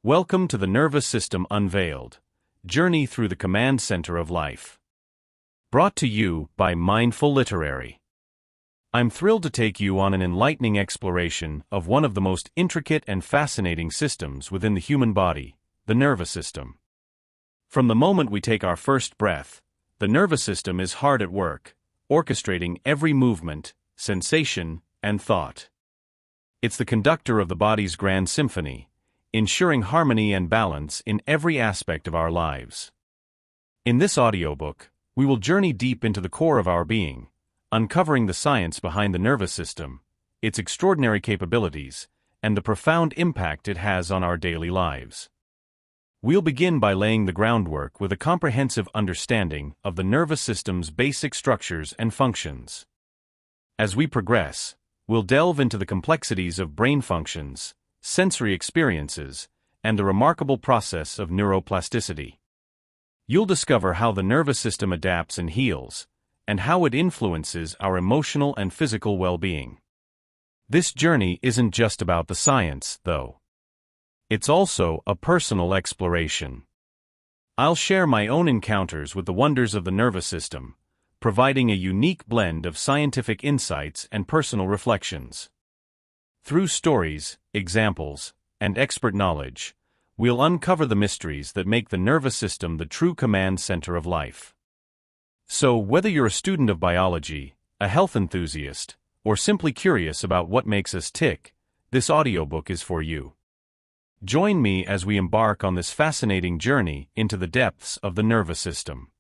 Welcome to the Nervous System Unveiled. Journey through the command center of life. Brought to you by Mindful Literary. I'm thrilled to take you on an enlightening exploration of one of the most intricate and fascinating systems within the human body, the nervous system. From the moment we take our first breath, the nervous system is hard at work, orchestrating every movement, sensation, and thought. It's the conductor of the body's grand symphony, ensuring harmony and balance in every aspect of our lives. In this audiobook, we will journey deep into the core of our being, uncovering the science behind the nervous system, its extraordinary capabilities, and the profound impact it has on our daily lives. We'll begin by laying the groundwork with a comprehensive understanding of the nervous system's basic structures and functions. As we progress, we'll delve into the complexities of brain functions, sensory experiences, and the remarkable process of neuroplasticity. You'll discover how the nervous system adapts and heals, and how it influences our emotional and physical well-being. This journey isn't just about the science, though. It's also a personal exploration. I'll share my own encounters with the wonders of the nervous system, providing a unique blend of scientific insights and personal reflections. Through stories, examples, and expert knowledge, we'll uncover the mysteries that make the nervous system the true command center of life. So, whether you're a student of biology, a health enthusiast, or simply curious about what makes us tick, this audiobook is for you. Join me as we embark on this fascinating journey into the depths of the nervous system.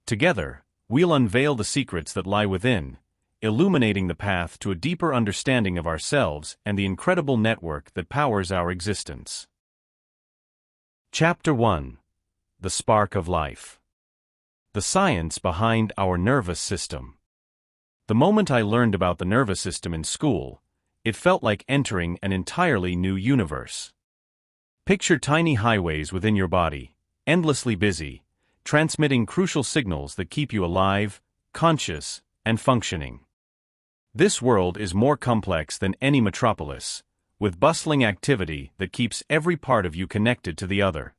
Together, we'll unveil the secrets that lie within, illuminating the path to a deeper understanding of ourselves and the incredible network that powers our existence. Chapter 1. The Spark of Life. The science behind our nervous system. The moment I learned about the nervous system in school, it felt like entering an entirely new universe. Picture tiny highways within your body, endlessly busy, transmitting crucial signals that keep you alive, conscious, and functioning. This world is more complex than any metropolis, with bustling activity that keeps every part of you connected to the other.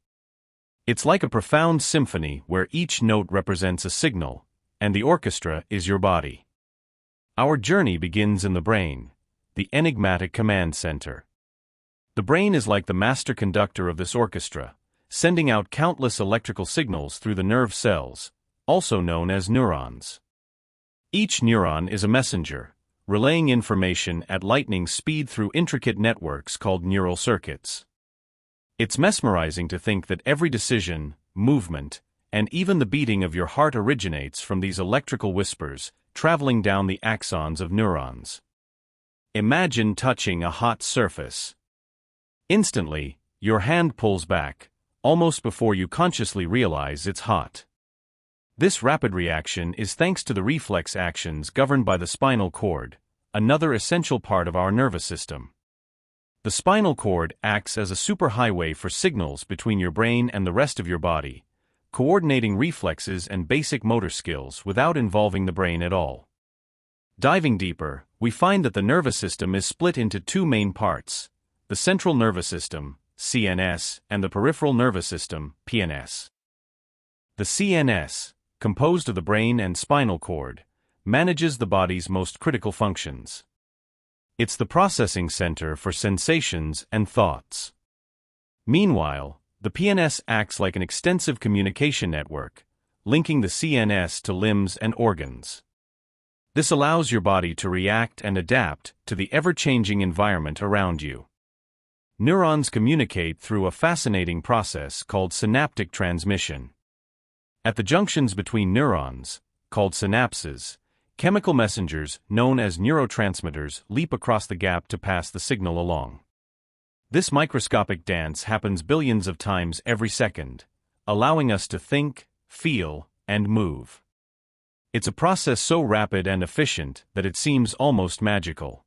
It's like a profound symphony where each note represents a signal, and the orchestra is your body. Our journey begins in the brain, the enigmatic command center. The brain is like the master conductor of this orchestra, sending out countless electrical signals through the nerve cells, also known as neurons. Each neuron is a messenger, relaying information at lightning speed through intricate networks called neural circuits. It's mesmerizing to think that every decision, movement, and even the beating of your heart originates from these electrical whispers, traveling down the axons of neurons. Imagine touching a hot surface. Instantly, your hand pulls back, almost before you consciously realize it's hot. This rapid reaction is thanks to the reflex actions governed by the spinal cord, another essential part of our nervous system. The spinal cord acts as a superhighway for signals between your brain and the rest of your body, coordinating reflexes and basic motor skills without involving the brain at all. Diving deeper, we find that the nervous system is split into two main parts: the central nervous system, CNS, and the peripheral nervous system, PNS. The CNS, composed of the brain and spinal cord, manages the body's most critical functions. It's the processing center for sensations and thoughts. Meanwhile, the PNS acts like an extensive communication network, linking the CNS to limbs and organs. This allows your body to react and adapt to the ever-changing environment around you. Neurons communicate through a fascinating process called synaptic transmission. At the junctions between neurons, called synapses, chemical messengers known as neurotransmitters leap across the gap to pass the signal along. This microscopic dance happens billions of times every second, allowing us to think, feel, and move. It's a process so rapid and efficient that it seems almost magical.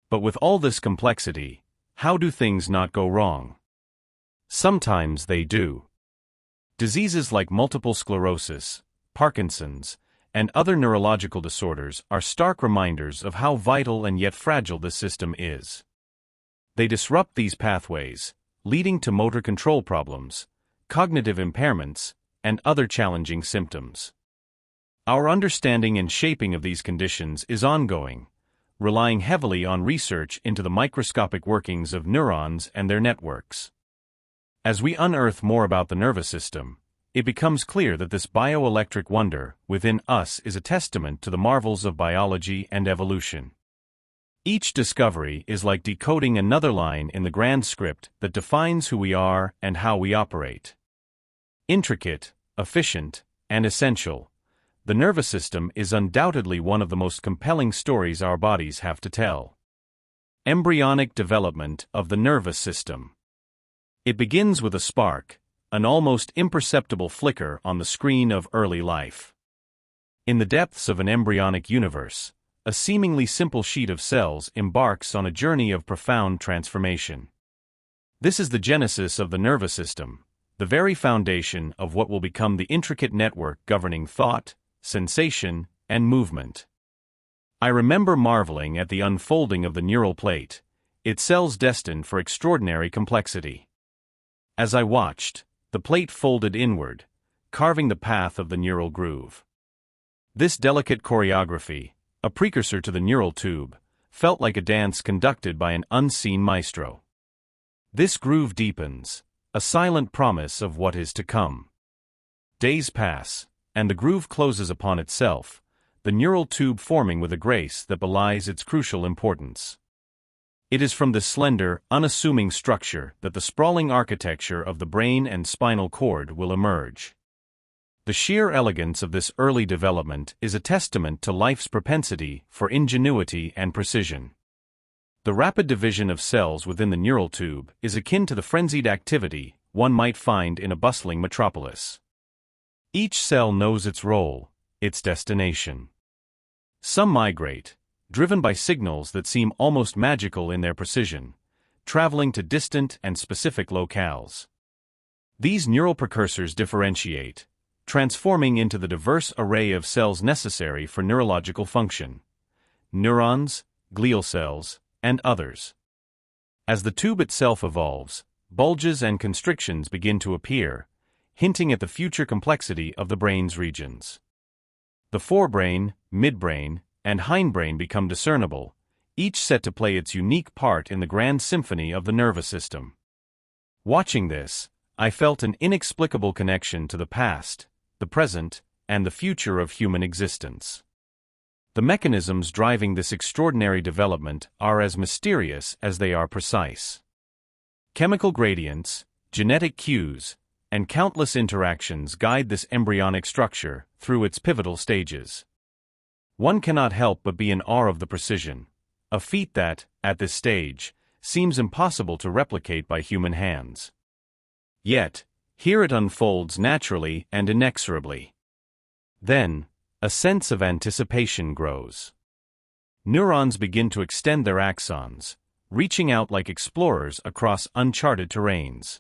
But with all this complexity, how do things not go wrong? Sometimes they do. Diseases like multiple sclerosis, Parkinson's, and other neurological disorders are stark reminders of how vital and yet fragile this system is. They disrupt these pathways, leading to motor control problems, cognitive impairments, and other challenging symptoms. Our understanding and shaping of these conditions is ongoing, relying heavily on research into the microscopic workings of neurons and their networks. As we unearth more about the nervous system, it becomes clear that this bioelectric wonder within us is a testament to the marvels of biology and evolution. Each discovery is like decoding another line in the grand script that defines who we are and how we operate. Intricate, efficient, and essential, the nervous system is undoubtedly one of the most compelling stories our bodies have to tell. Embryonic development of the nervous system. It begins with a spark, an almost imperceptible flicker on the screen of early life. In the depths of an embryonic universe, a seemingly simple sheet of cells embarks on a journey of profound transformation. This is the genesis of the nervous system, the very foundation of what will become the intricate network governing thought, sensation, and movement. I remember marveling at the unfolding of the neural plate, its cells destined for extraordinary complexity. As I watched, the plate folded inward, carving the path of the neural groove. This delicate choreography, a precursor to the neural tube, felt like a dance conducted by an unseen maestro. This groove deepens, a silent promise of what is to come. Days pass, and the groove closes upon itself, the neural tube forming with a grace that belies its crucial importance. It is from this slender, unassuming structure that the sprawling architecture of the brain and spinal cord will emerge. The sheer elegance of this early development is a testament to life's propensity for ingenuity and precision. The rapid division of cells within the neural tube is akin to the frenzied activity one might find in a bustling metropolis. Each cell knows its role, its destination. Some migrate, driven by signals that seem almost magical in their precision, traveling to distant and specific locales. These neural precursors differentiate, transforming into the diverse array of cells necessary for neurological function: neurons, glial cells, and others. As the tube itself evolves, bulges and constrictions begin to appear, hinting at the future complexity of the brain's regions. The forebrain, midbrain, and hindbrain become discernible, each set to play its unique part in the grand symphony of the nervous system. Watching this, I felt an inexplicable connection to the past, the present, and the future of human existence. The mechanisms driving this extraordinary development are as mysterious as they are precise. Chemical gradients, genetic cues, and countless interactions guide this embryonic structure through its pivotal stages. One cannot help but be in awe of the precision, a feat that, at this stage, seems impossible to replicate by human hands. Yet, here it unfolds naturally and inexorably. Then, a sense of anticipation grows. Neurons begin to extend their axons, reaching out like explorers across uncharted terrains.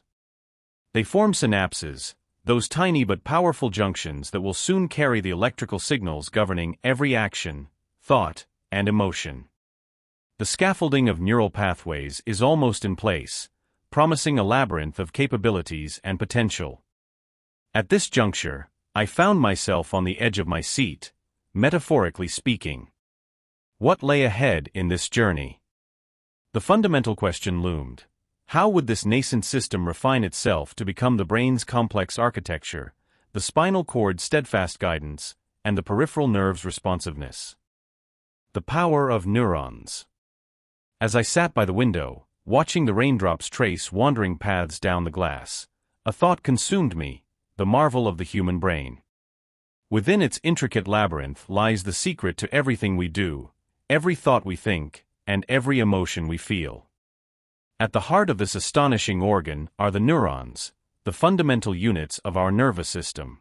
They form synapses, those tiny but powerful junctions that will soon carry the electrical signals governing every action, thought, and emotion. The scaffolding of neural pathways is almost in place, promising a labyrinth of capabilities and potential. At this juncture, I found myself on the edge of my seat, metaphorically speaking. What lay ahead in this journey? The fundamental question loomed: how would this nascent system refine itself to become the brain's complex architecture, the spinal cord's steadfast guidance, and the peripheral nerve's responsiveness? The power of neurons. As I sat by the window, watching the raindrops trace wandering paths down the glass, a thought consumed me: the marvel of the human brain. Within its intricate labyrinth lies the secret to everything we do, every thought we think, and every emotion we feel. At the heart of this astonishing organ are the neurons, the fundamental units of our nervous system.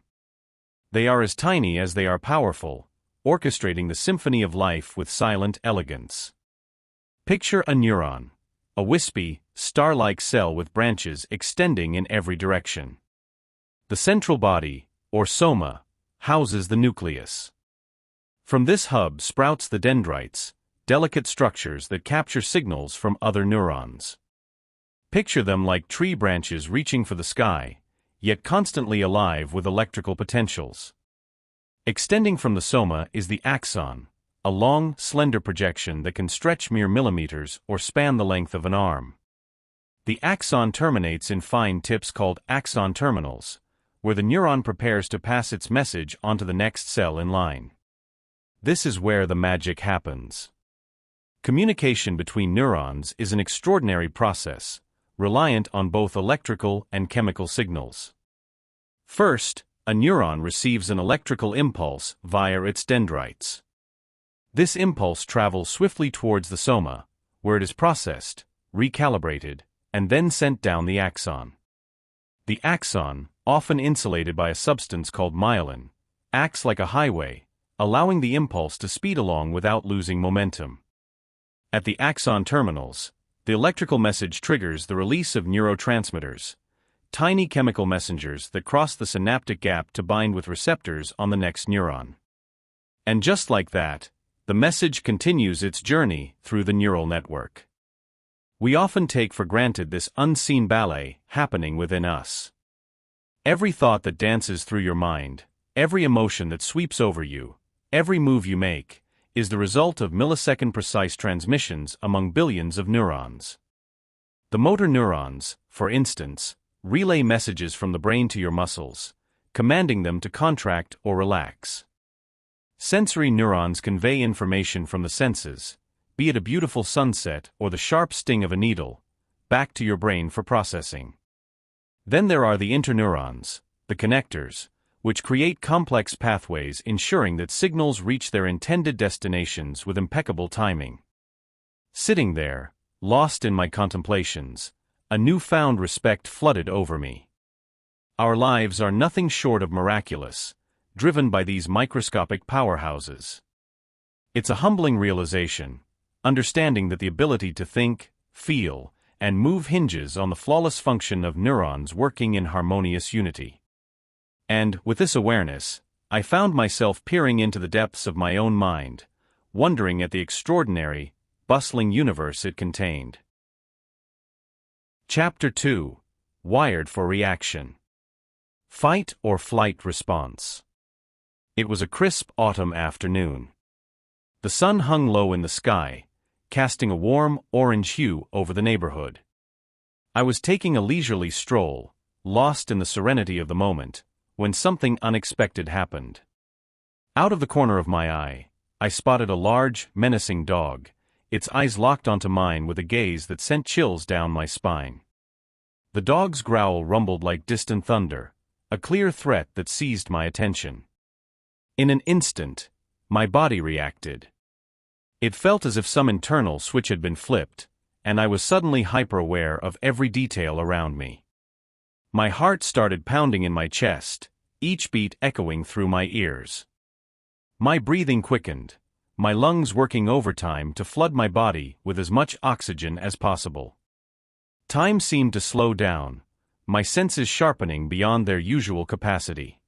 They are as tiny as they are powerful, orchestrating the symphony of life with silent elegance. Picture a neuron, a wispy, star-like cell with branches extending in every direction. The central body, or soma, houses the nucleus. From this hub sprouts the dendrites, delicate structures that capture signals from other neurons. Picture them like tree branches reaching for the sky, yet constantly alive with electrical potentials. Extending from the soma is the axon, a long, slender projection that can stretch mere millimeters or span the length of an arm. The axon terminates in fine tips called axon terminals, where the neuron prepares to pass its message onto the next cell in line. This is where the magic happens. Communication between neurons is an extraordinary process, reliant on both electrical and chemical signals. First, a neuron receives an electrical impulse via its dendrites. This impulse travels swiftly towards the soma, where it is processed, recalibrated, and then sent down the axon. The axon, often insulated by a substance called myelin, acts like a highway, allowing the impulse to speed along without losing momentum. At the axon terminals, the electrical message triggers the release of neurotransmitters, tiny chemical messengers that cross the synaptic gap to bind with receptors on the next neuron. And just like that, the message continues its journey through the neural network. We often take for granted this unseen ballet happening within us. Every thought that dances through your mind, every emotion that sweeps over you, every move you make, is the result of millisecond-precise transmissions among billions of neurons. The motor neurons, for instance, relay messages from the brain to your muscles, commanding them to contract or relax. Sensory neurons convey information from the senses, be it a beautiful sunset or the sharp sting of a needle, back to your brain for processing. Then there are the interneurons, the connectors, which create complex pathways ensuring that signals reach their intended destinations with impeccable timing. Sitting there, lost in my contemplations, a newfound respect flooded over me. Our lives are nothing short of miraculous, driven by these microscopic powerhouses. It's a humbling realization, understanding that the ability to think, feel, and move hinges on the flawless function of neurons working in harmonious unity. And, with this awareness, I found myself peering into the depths of my own mind, wondering at the extraordinary, bustling universe it contained. Chapter 2. Wired for Reaction. Fight or Flight Response. It was a crisp autumn afternoon. The sun hung low in the sky, casting a warm, orange hue over the neighborhood. I was taking a leisurely stroll, lost in the serenity of the moment, when something unexpected happened. Out of the corner of my eye, I spotted a large, menacing dog, its eyes locked onto mine with a gaze that sent chills down my spine. The dog's growl rumbled like distant thunder, a clear threat that seized my attention. In an instant, my body reacted. It felt as if some internal switch had been flipped, and I was suddenly hyper-aware of every detail around me. My heart started pounding in my chest, each beat echoing through my ears. My breathing quickened, my lungs working overtime to flood my body with as much oxygen as possible. Time seemed to slow down, my senses sharpening beyond their usual capacity.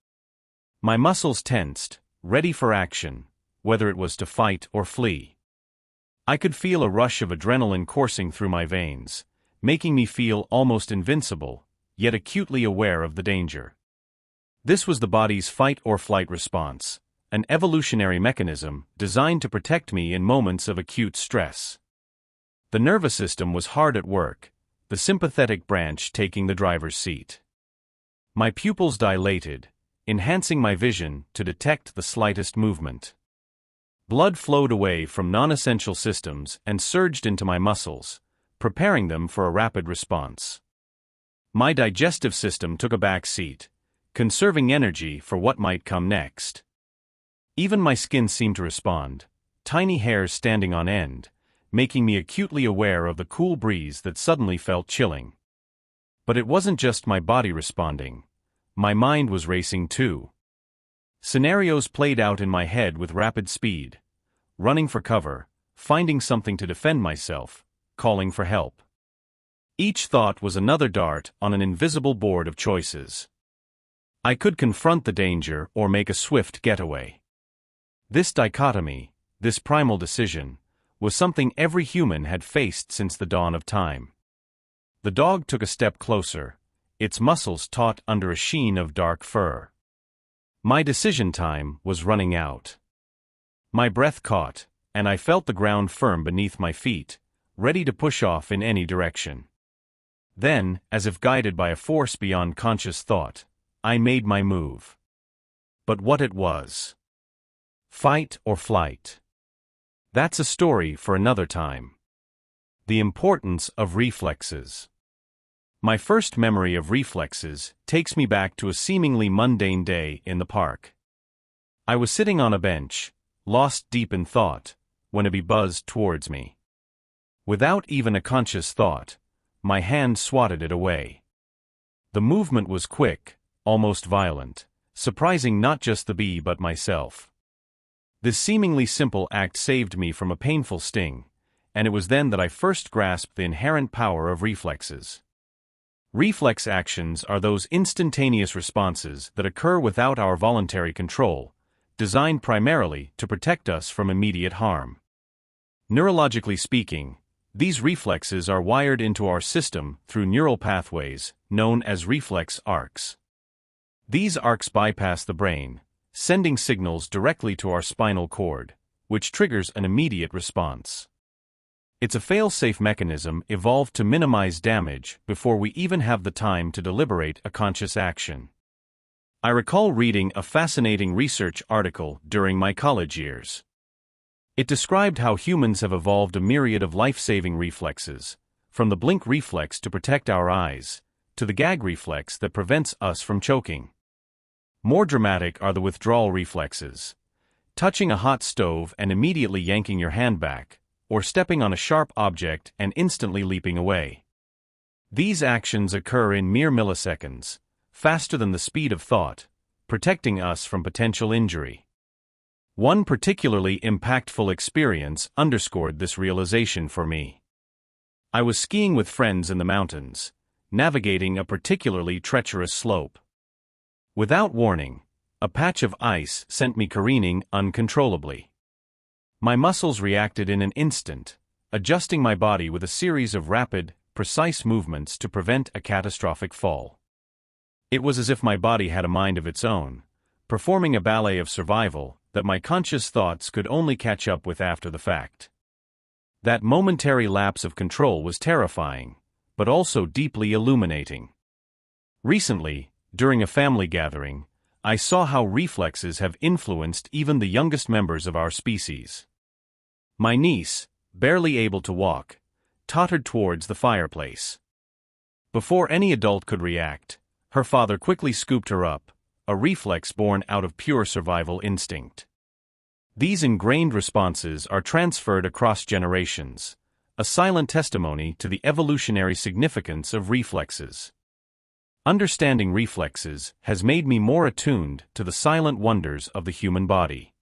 My muscles tensed, ready for action, whether it was to fight or flee. I could feel a rush of adrenaline coursing through my veins, making me feel almost invincible, yet acutely aware of the danger. This was the body's fight-or-flight response, an evolutionary mechanism designed to protect me in moments of acute stress. The nervous system was hard at work, the sympathetic branch taking the driver's seat. My pupils dilated, enhancing my vision to detect the slightest movement. Blood flowed away from non-essential systems and surged into my muscles, preparing them for a rapid response. My digestive system took a back seat, conserving energy for what might come next. Even my skin seemed to respond, tiny hairs standing on end, making me acutely aware of the cool breeze that suddenly felt chilling. But it wasn't just my body responding. My mind was racing too. Scenarios played out in my head with rapid speed, running for cover, finding something to defend myself, calling for help. Each thought was another dart on an invisible board of choices. I could confront the danger or make a swift getaway. This dichotomy, this primal decision, was something every human had faced since the dawn of time. The dog took a step closer, its muscles taut under a sheen of dark fur. My decision time was running out. My breath caught, and I felt the ground firm beneath my feet, ready to push off in any direction. Then, as if guided by a force beyond conscious thought, I made my move. But what it was? Fight or flight? That's a story for another time. The importance of reflexes. My first memory of reflexes takes me back to a seemingly mundane day in the park. I was sitting on a bench, lost deep in thought, when a bee buzzed towards me. Without even a conscious thought, my hand swatted it away. The movement was quick, almost violent, surprising not just the bee but myself. This seemingly simple act saved me from a painful sting, and it was then that I first grasped the inherent power of reflexes. Reflex actions are those instantaneous responses that occur without our voluntary control, designed primarily to protect us from immediate harm. Neurologically speaking, these reflexes are wired into our system through neural pathways, known as reflex arcs. These arcs bypass the brain, sending signals directly to our spinal cord, which triggers an immediate response. It's a fail-safe mechanism evolved to minimize damage before we even have the time to deliberate a conscious action. I recall reading a fascinating research article during my college years. It described how humans have evolved a myriad of life-saving reflexes, from the blink reflex to protect our eyes, to the gag reflex that prevents us from choking. More dramatic are the withdrawal reflexes, touching a hot stove and immediately yanking your hand back, or stepping on a sharp object and instantly leaping away. These actions occur in mere milliseconds, faster than the speed of thought, protecting us from potential injury. One particularly impactful experience underscored this realization for me. I was skiing with friends in the mountains, navigating a particularly treacherous slope. Without warning, a patch of ice sent me careening uncontrollably. My muscles reacted in an instant, adjusting my body with a series of rapid, precise movements to prevent a catastrophic fall. It was as if my body had a mind of its own, performing a ballet of survival that my conscious thoughts could only catch up with after the fact. That momentary lapse of control was terrifying, but also deeply illuminating. Recently, during a family gathering, I saw how reflexes have influenced even the youngest members of our species. My niece, barely able to walk, tottered towards the fireplace. Before any adult could react, her father quickly scooped her up, a reflex born out of pure survival instinct. These ingrained responses are transferred across generations, a silent testimony to the evolutionary significance of reflexes. Understanding reflexes has made me more attuned to the silent wonders of the human body.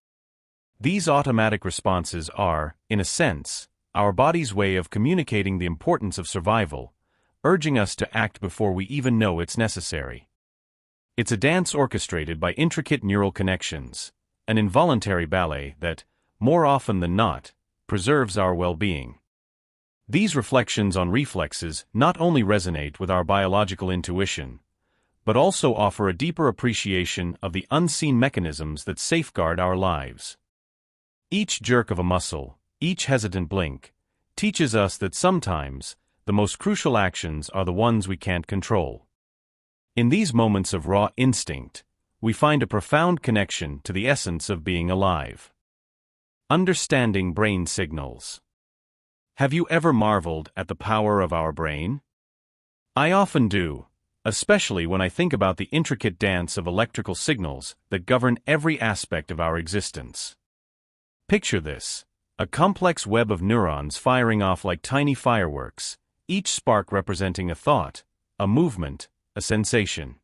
These automatic responses are, in a sense, our body's way of communicating the importance of survival, urging us to act before we even know it's necessary. It's a dance orchestrated by intricate neural connections, an involuntary ballet that, more often than not, preserves our well-being. These reflections on reflexes not only resonate with our biological intuition, but also offer a deeper appreciation of the unseen mechanisms that safeguard our lives. Each jerk of a muscle, each hesitant blink, teaches us that sometimes, the most crucial actions are the ones we can't control. In these moments of raw instinct, we find a profound connection to the essence of being alive. Understanding brain signals. Have you ever marveled at the power of our brain? I often do, especially when I think about the intricate dance of electrical signals that govern every aspect of our existence. Picture this: a complex web of neurons firing off like tiny fireworks, each spark representing a thought, a movement, a sensation.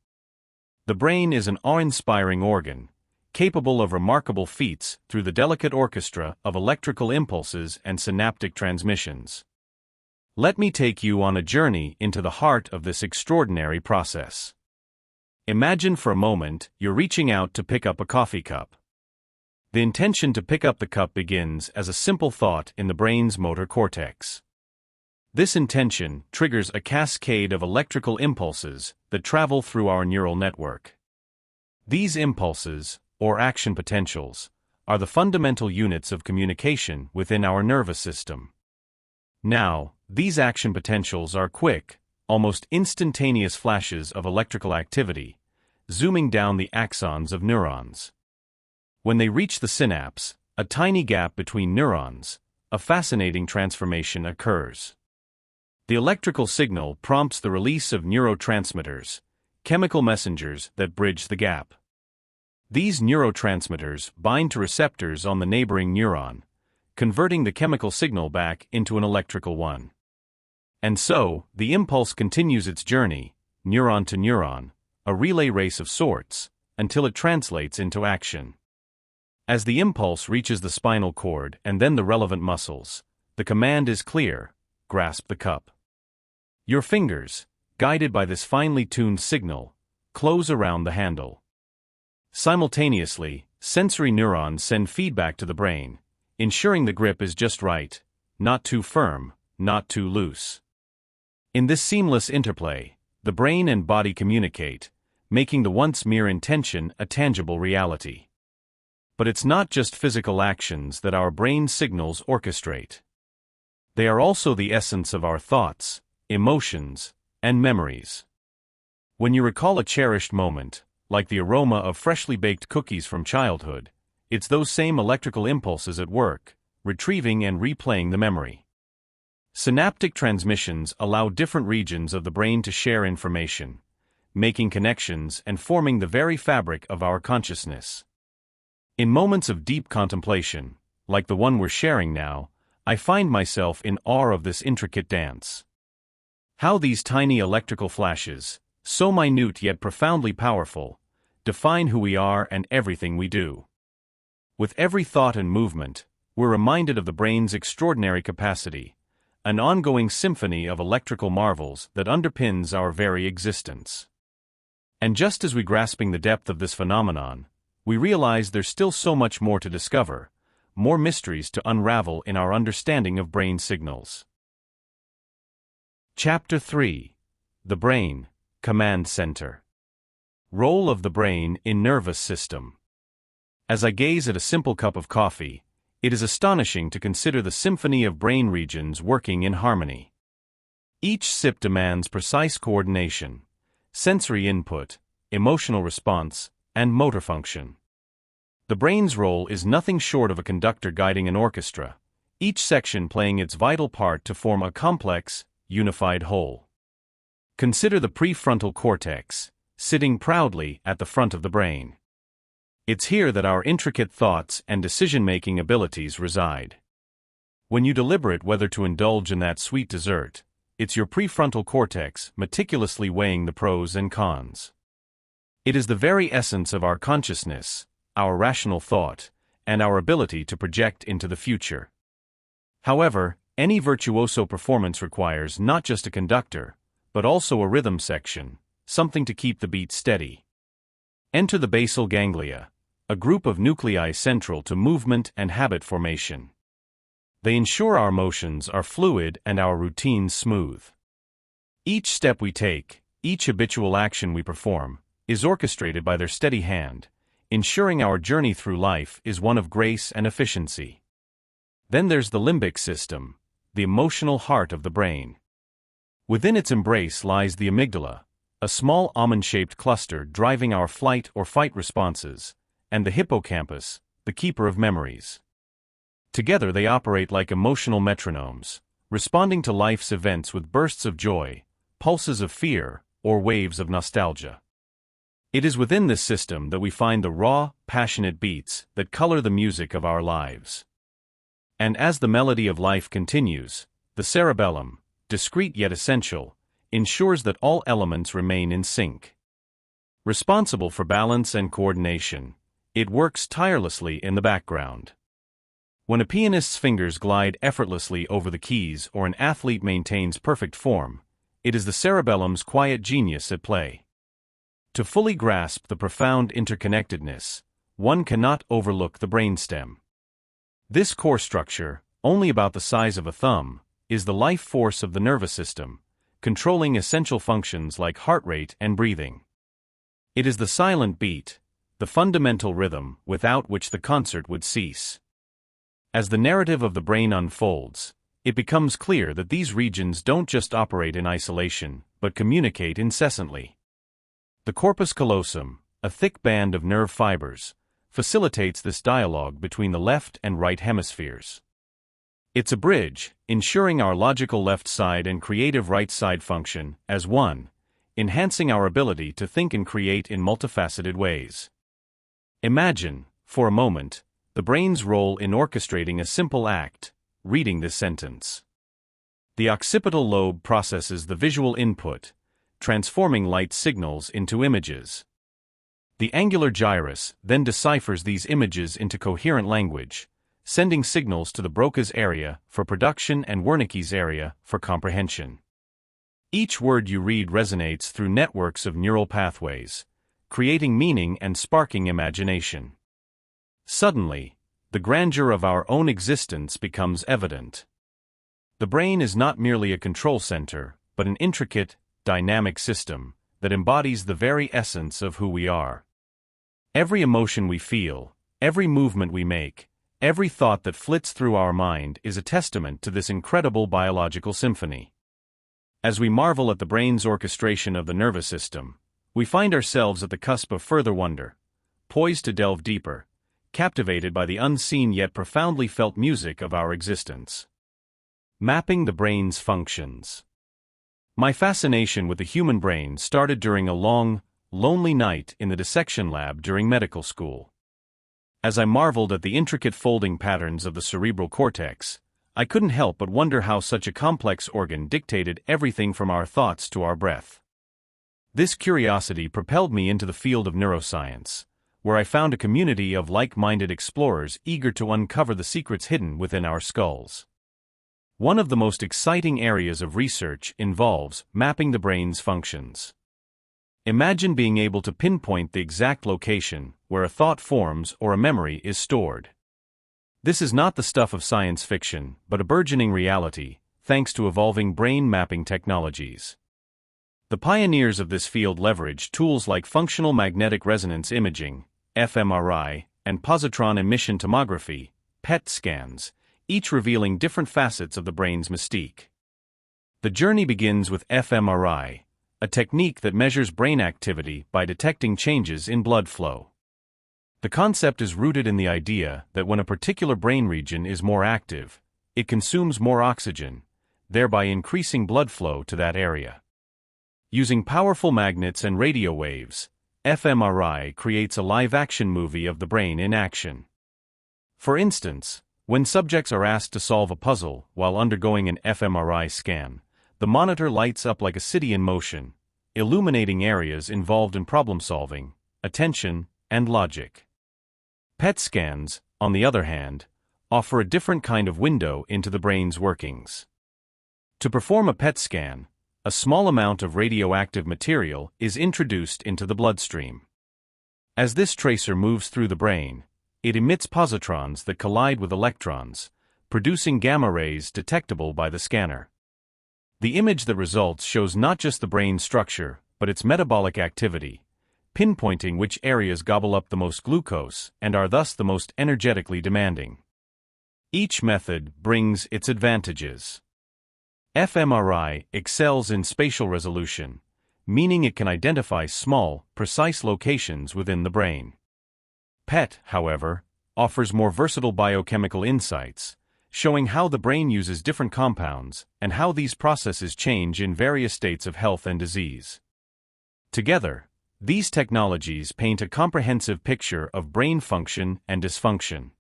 The brain is an awe-inspiring organ, capable of remarkable feats through the delicate orchestra of electrical impulses and synaptic transmissions. Let me take you on a journey into the heart of this extraordinary process. Imagine for a moment you're reaching out to pick up a coffee cup. The intention to pick up the cup begins as a simple thought in the brain's motor cortex. This intention triggers a cascade of electrical impulses that travel through our neural network. These impulses, or action potentials, are the fundamental units of communication within our nervous system. Now, these action potentials are quick, almost instantaneous flashes of electrical activity, zooming down the axons of neurons. When they reach the synapse, a tiny gap between neurons, a fascinating transformation occurs. The electrical signal prompts the release of neurotransmitters, chemical messengers that bridge the gap. These neurotransmitters bind to receptors on the neighboring neuron, converting the chemical signal back into an electrical one. And so, the impulse continues its journey, neuron to neuron, a relay race of sorts, until it translates into action. As the impulse reaches the spinal cord and then the relevant muscles, the command is clear: grasp the cup. Your fingers, guided by this finely tuned signal, close around the handle. Simultaneously, sensory neurons send feedback to the brain, ensuring the grip is just right, not too firm, not too loose. In this seamless interplay, the brain and body communicate, making the once mere intention a tangible reality. But it's not just physical actions that our brain signals orchestrate. They are also the essence of our thoughts, emotions, and memories. When you recall a cherished moment, like the aroma of freshly baked cookies from childhood, it's those same electrical impulses at work, retrieving and replaying the memory. Synaptic transmissions allow different regions of the brain to share information, making connections and forming the very fabric of our consciousness. In moments of deep contemplation, like the one we're sharing now, I find myself in awe of this intricate dance. How these tiny electrical flashes, so minute yet profoundly powerful, define who we are and everything we do. With every thought and movement, we're reminded of the brain's extraordinary capacity, an ongoing symphony of electrical marvels that underpins our very existence. And just as we're grasping the depth of this phenomenon, we realize there's still so much more to discover, more mysteries to unravel in our understanding of brain signals. Chapter 3: The Brain, Command Center. Role of the brain in nervous system. As I gaze at a simple cup of coffee, it is astonishing to consider the symphony of brain regions working in harmony. Each sip demands precise coordination, sensory input, emotional response, and motor function. The brain's role is nothing short of a conductor guiding an orchestra, each section playing its vital part to form a complex, unified whole. Consider the prefrontal cortex, sitting proudly at the front of the brain. It's here that our intricate thoughts and decision-making abilities reside. When you deliberate whether to indulge in that sweet dessert, it's your prefrontal cortex meticulously weighing the pros and cons. It is the very essence of our consciousness, our rational thought, and our ability to project into the future. However, any virtuoso performance requires not just a conductor, but also a rhythm section, something to keep the beat steady. Enter the basal ganglia, a group of nuclei central to movement and habit formation. They ensure our motions are fluid and our routines smooth. Each step we take, each habitual action we perform, is orchestrated by their steady hand, ensuring our journey through life is one of grace and efficiency. Then there's the limbic system, the emotional heart of the brain. Within its embrace lies the amygdala, a small almond-shaped cluster driving our flight or fight responses, and the hippocampus, the keeper of memories. Together they operate like emotional metronomes, responding to life's events with bursts of joy, pulses of fear, or waves of nostalgia. It is within this system that we find the raw, passionate beats that color the music of our lives. And as the melody of life continues, the cerebellum, discreet yet essential, ensures that all elements remain in sync. Responsible for balance and coordination, it works tirelessly in the background. When a pianist's fingers glide effortlessly over the keys or an athlete maintains perfect form, it is the cerebellum's quiet genius at play. To fully grasp the profound interconnectedness, one cannot overlook the brainstem. This core structure, only about the size of a thumb, is the life force of the nervous system, controlling essential functions like heart rate and breathing. It is the silent beat, the fundamental rhythm without which the concert would cease. As the narrative of the brain unfolds, it becomes clear that these regions don't just operate in isolation, but communicate incessantly. The corpus callosum, a thick band of nerve fibers, facilitates this dialogue between the left and right hemispheres. It's a bridge, ensuring our logical left side and creative right side function as one, enhancing our ability to think and create in multifaceted ways. Imagine, for a moment, the brain's role in orchestrating a simple act, reading this sentence. The occipital lobe processes the visual input, transforming light signals into images. The angular gyrus then deciphers these images into coherent language, sending signals to the Broca's area for production and Wernicke's area for comprehension. Each word you read resonates through networks of neural pathways, creating meaning and sparking imagination. Suddenly, the grandeur of our own existence becomes evident. The brain is not merely a control center, but an intricate, dynamic system that embodies the very essence of who we are. Every emotion we feel, every movement we make, every thought that flits through our mind is a testament to this incredible biological symphony. As we marvel at the brain's orchestration of the nervous system, we find ourselves at the cusp of further wonder, poised to delve deeper, captivated by the unseen yet profoundly felt music of our existence. Mapping the brain's functions. My fascination with the human brain started during a long, lonely night in the dissection lab during medical school. As I marveled at the intricate folding patterns of the cerebral cortex, I couldn't help but wonder how such a complex organ dictated everything from our thoughts to our breath. This curiosity propelled me into the field of neuroscience, where I found a community of like-minded explorers eager to uncover the secrets hidden within our skulls. One of the most exciting areas of research involves mapping the brain's functions. Imagine being able to pinpoint the exact location where a thought forms or a memory is stored. This is not the stuff of science fiction, but a burgeoning reality, thanks to evolving brain mapping technologies. The pioneers of this field leverage tools like functional magnetic resonance imaging, fMRI, and positron emission tomography, PET scans, each revealing different facets of the brain's mystique. The journey begins with fMRI, a technique that measures brain activity by detecting changes in blood flow. The concept is rooted in the idea that when a particular brain region is more active, it consumes more oxygen, thereby increasing blood flow to that area. Using powerful magnets and radio waves, fMRI creates a live-action movie of the brain in action. For instance, when subjects are asked to solve a puzzle while undergoing an fMRI scan, the monitor lights up like a city in motion, illuminating areas involved in problem-solving, attention, and logic. PET scans, on the other hand, offer a different kind of window into the brain's workings. To perform a PET scan, a small amount of radioactive material is introduced into the bloodstream. As this tracer moves through the brain, it emits positrons that collide with electrons, producing gamma rays detectable by the scanner. The image that results shows not just the brain's structure, but its metabolic activity, pinpointing which areas gobble up the most glucose and are thus the most energetically demanding. Each method brings its advantages. fMRI excels in spatial resolution, meaning it can identify small, precise locations within the brain. PET, however, offers more versatile biochemical insights, showing how the brain uses different compounds and how these processes change in various states of health and disease. Together, these technologies paint a comprehensive picture of brain function and dysfunction.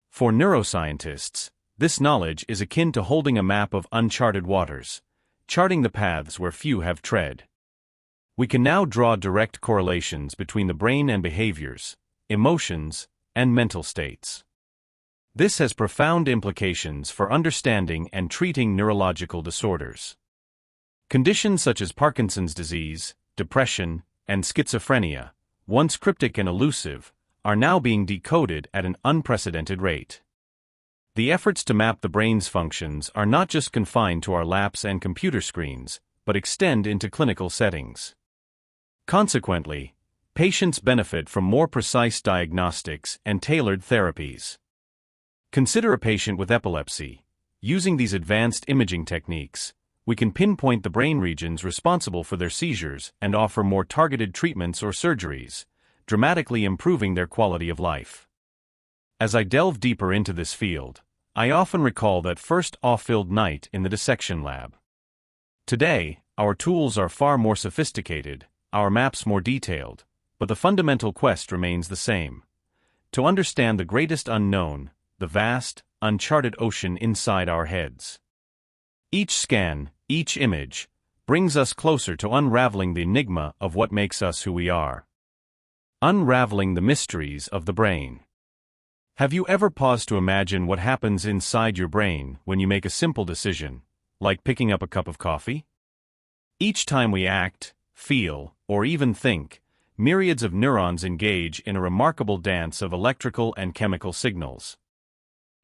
For neuroscientists, this knowledge is akin to holding a map of uncharted waters, charting the paths where few have tread. We can now draw direct correlations between the brain and behaviors, emotions, and mental states. This has profound implications for understanding and treating neurological disorders. Conditions such as Parkinson's disease, depression, and schizophrenia, once cryptic and elusive, are now being decoded at an unprecedented rate. The efforts to map the brain's functions are not just confined to our laps and computer screens, but extend into clinical settings. Consequently, patients benefit from more precise diagnostics and tailored therapies. Consider a patient with epilepsy. Using these advanced imaging techniques, we can pinpoint the brain regions responsible for their seizures and offer more targeted treatments or surgeries, dramatically improving their quality of life. As I delve deeper into this field, I often recall that first awe-filled night in the dissection lab. Today, our tools are far more sophisticated, our maps more detailed, but the fundamental quest remains the same: to understand the greatest unknown, the vast, uncharted ocean inside our heads. Each scan, each image, brings us closer to unraveling the enigma of what makes us who we are. Unraveling the mysteries of the brain. Have you ever paused to imagine what happens inside your brain when you make a simple decision, like picking up a cup of coffee? Each time we act, feel, or even think, myriads of neurons engage in a remarkable dance of electrical and chemical signals.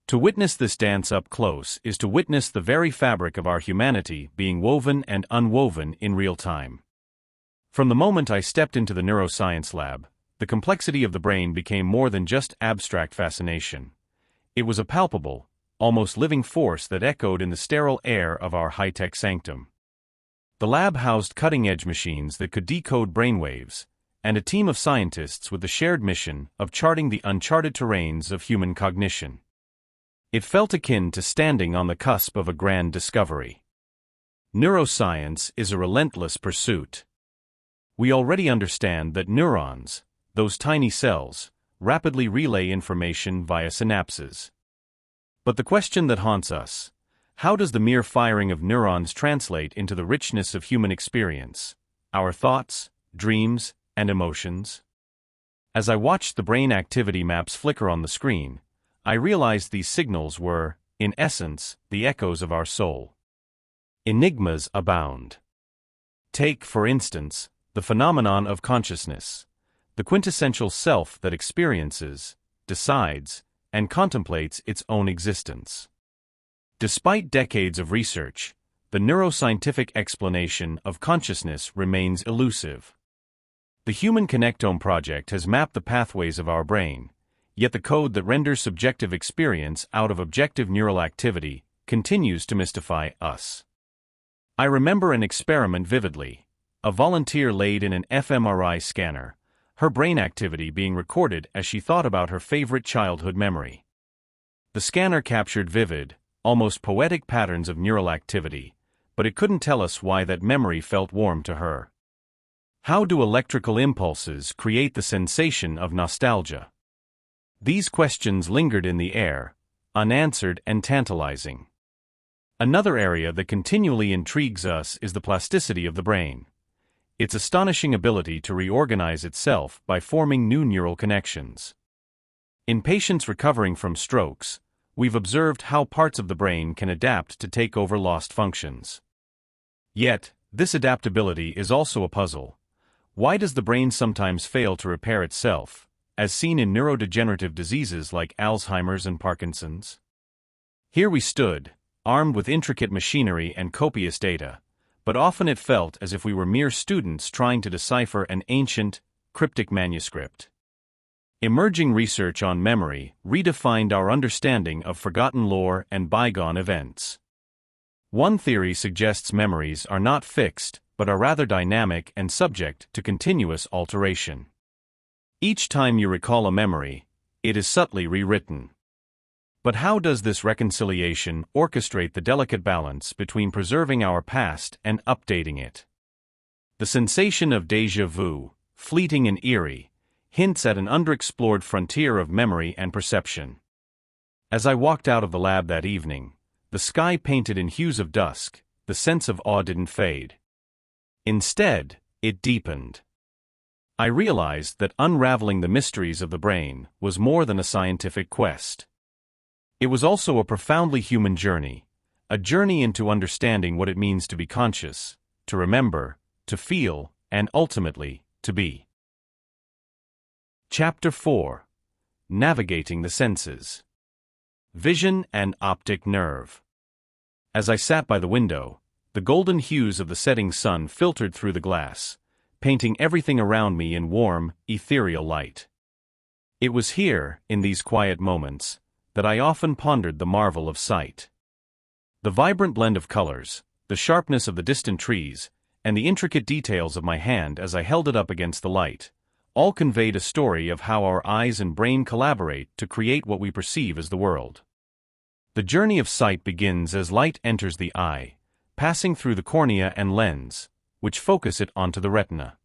To witness this dance up close is to witness the very fabric of our humanity being woven and unwoven in real time. From the moment I stepped into the neuroscience lab, the complexity of the brain became more than just abstract fascination. It was a palpable, almost living force that echoed in the sterile air of our high-tech sanctum. The lab housed cutting-edge machines that could decode brainwaves, and a team of scientists with the shared mission of charting the uncharted terrains of human cognition. It felt akin to standing on the cusp of a grand discovery. Neuroscience is a relentless pursuit. We already understand that neurons, those tiny cells, rapidly relay information via synapses. But the question that haunts us: how does the mere firing of neurons translate into the richness of human experience, our thoughts, dreams, and emotions? As I watched the brain activity maps flicker on the screen, I realized these signals were, in essence, the echoes of our soul. Enigmas abound. Take, for instance, the phenomenon of consciousness, the quintessential self that experiences, decides, and contemplates its own existence. Despite decades of research, the neuroscientific explanation of consciousness remains elusive. The Human Connectome Project has mapped the pathways of our brain, yet the code that renders subjective experience out of objective neural activity continues to mystify us. I remember an experiment vividly: a volunteer laid in an fMRI scanner, her brain activity being recorded as she thought about her favorite childhood memory. The scanner captured vivid, almost poetic patterns of neural activity, but it couldn't tell us why that memory felt warm to her. How do electrical impulses create the sensation of nostalgia? These questions lingered in the air, unanswered and tantalizing. Another area that continually intrigues us is the plasticity of the brain. Its astonishing ability to reorganize itself by forming new neural connections. In patients recovering from strokes, we've observed how parts of the brain can adapt to take over lost functions. Yet, this adaptability is also a puzzle. Why does the brain sometimes fail to repair itself, as seen in neurodegenerative diseases like Alzheimer's and Parkinson's? Here we stood, armed with intricate machinery and copious data, but often it felt as if we were mere students trying to decipher an ancient, cryptic manuscript. Emerging research on memory redefined our understanding of forgotten lore and bygone events. One theory suggests memories are not fixed, but are rather dynamic and subject to continuous alteration. Each time you recall a memory, it is subtly rewritten. But how does this reconciliation orchestrate the delicate balance between preserving our past and updating it? The sensation of déjà vu, fleeting and eerie, hints at an underexplored frontier of memory and perception. As I walked out of the lab that evening, the sky painted in hues of dusk, the sense of awe didn't fade. Instead, it deepened. I realized that unraveling the mysteries of the brain was more than a scientific quest. It was also a profoundly human journey, a journey into understanding what it means to be conscious, to remember, to feel, and ultimately, to be. Chapter 4: Navigating the Senses. Vision and optic nerve. As I sat by the window, the golden hues of the setting sun filtered through the glass, painting everything around me in warm, ethereal light. It was here, in these quiet moments, that I often pondered the marvel of sight. The vibrant blend of colors, the sharpness of the distant trees, and the intricate details of my hand as I held it up against the light, all conveyed a story of how our eyes and brain collaborate to create what we perceive as the world. The journey of sight begins as light enters the eye, passing through the cornea and lens, which focus it onto the retina.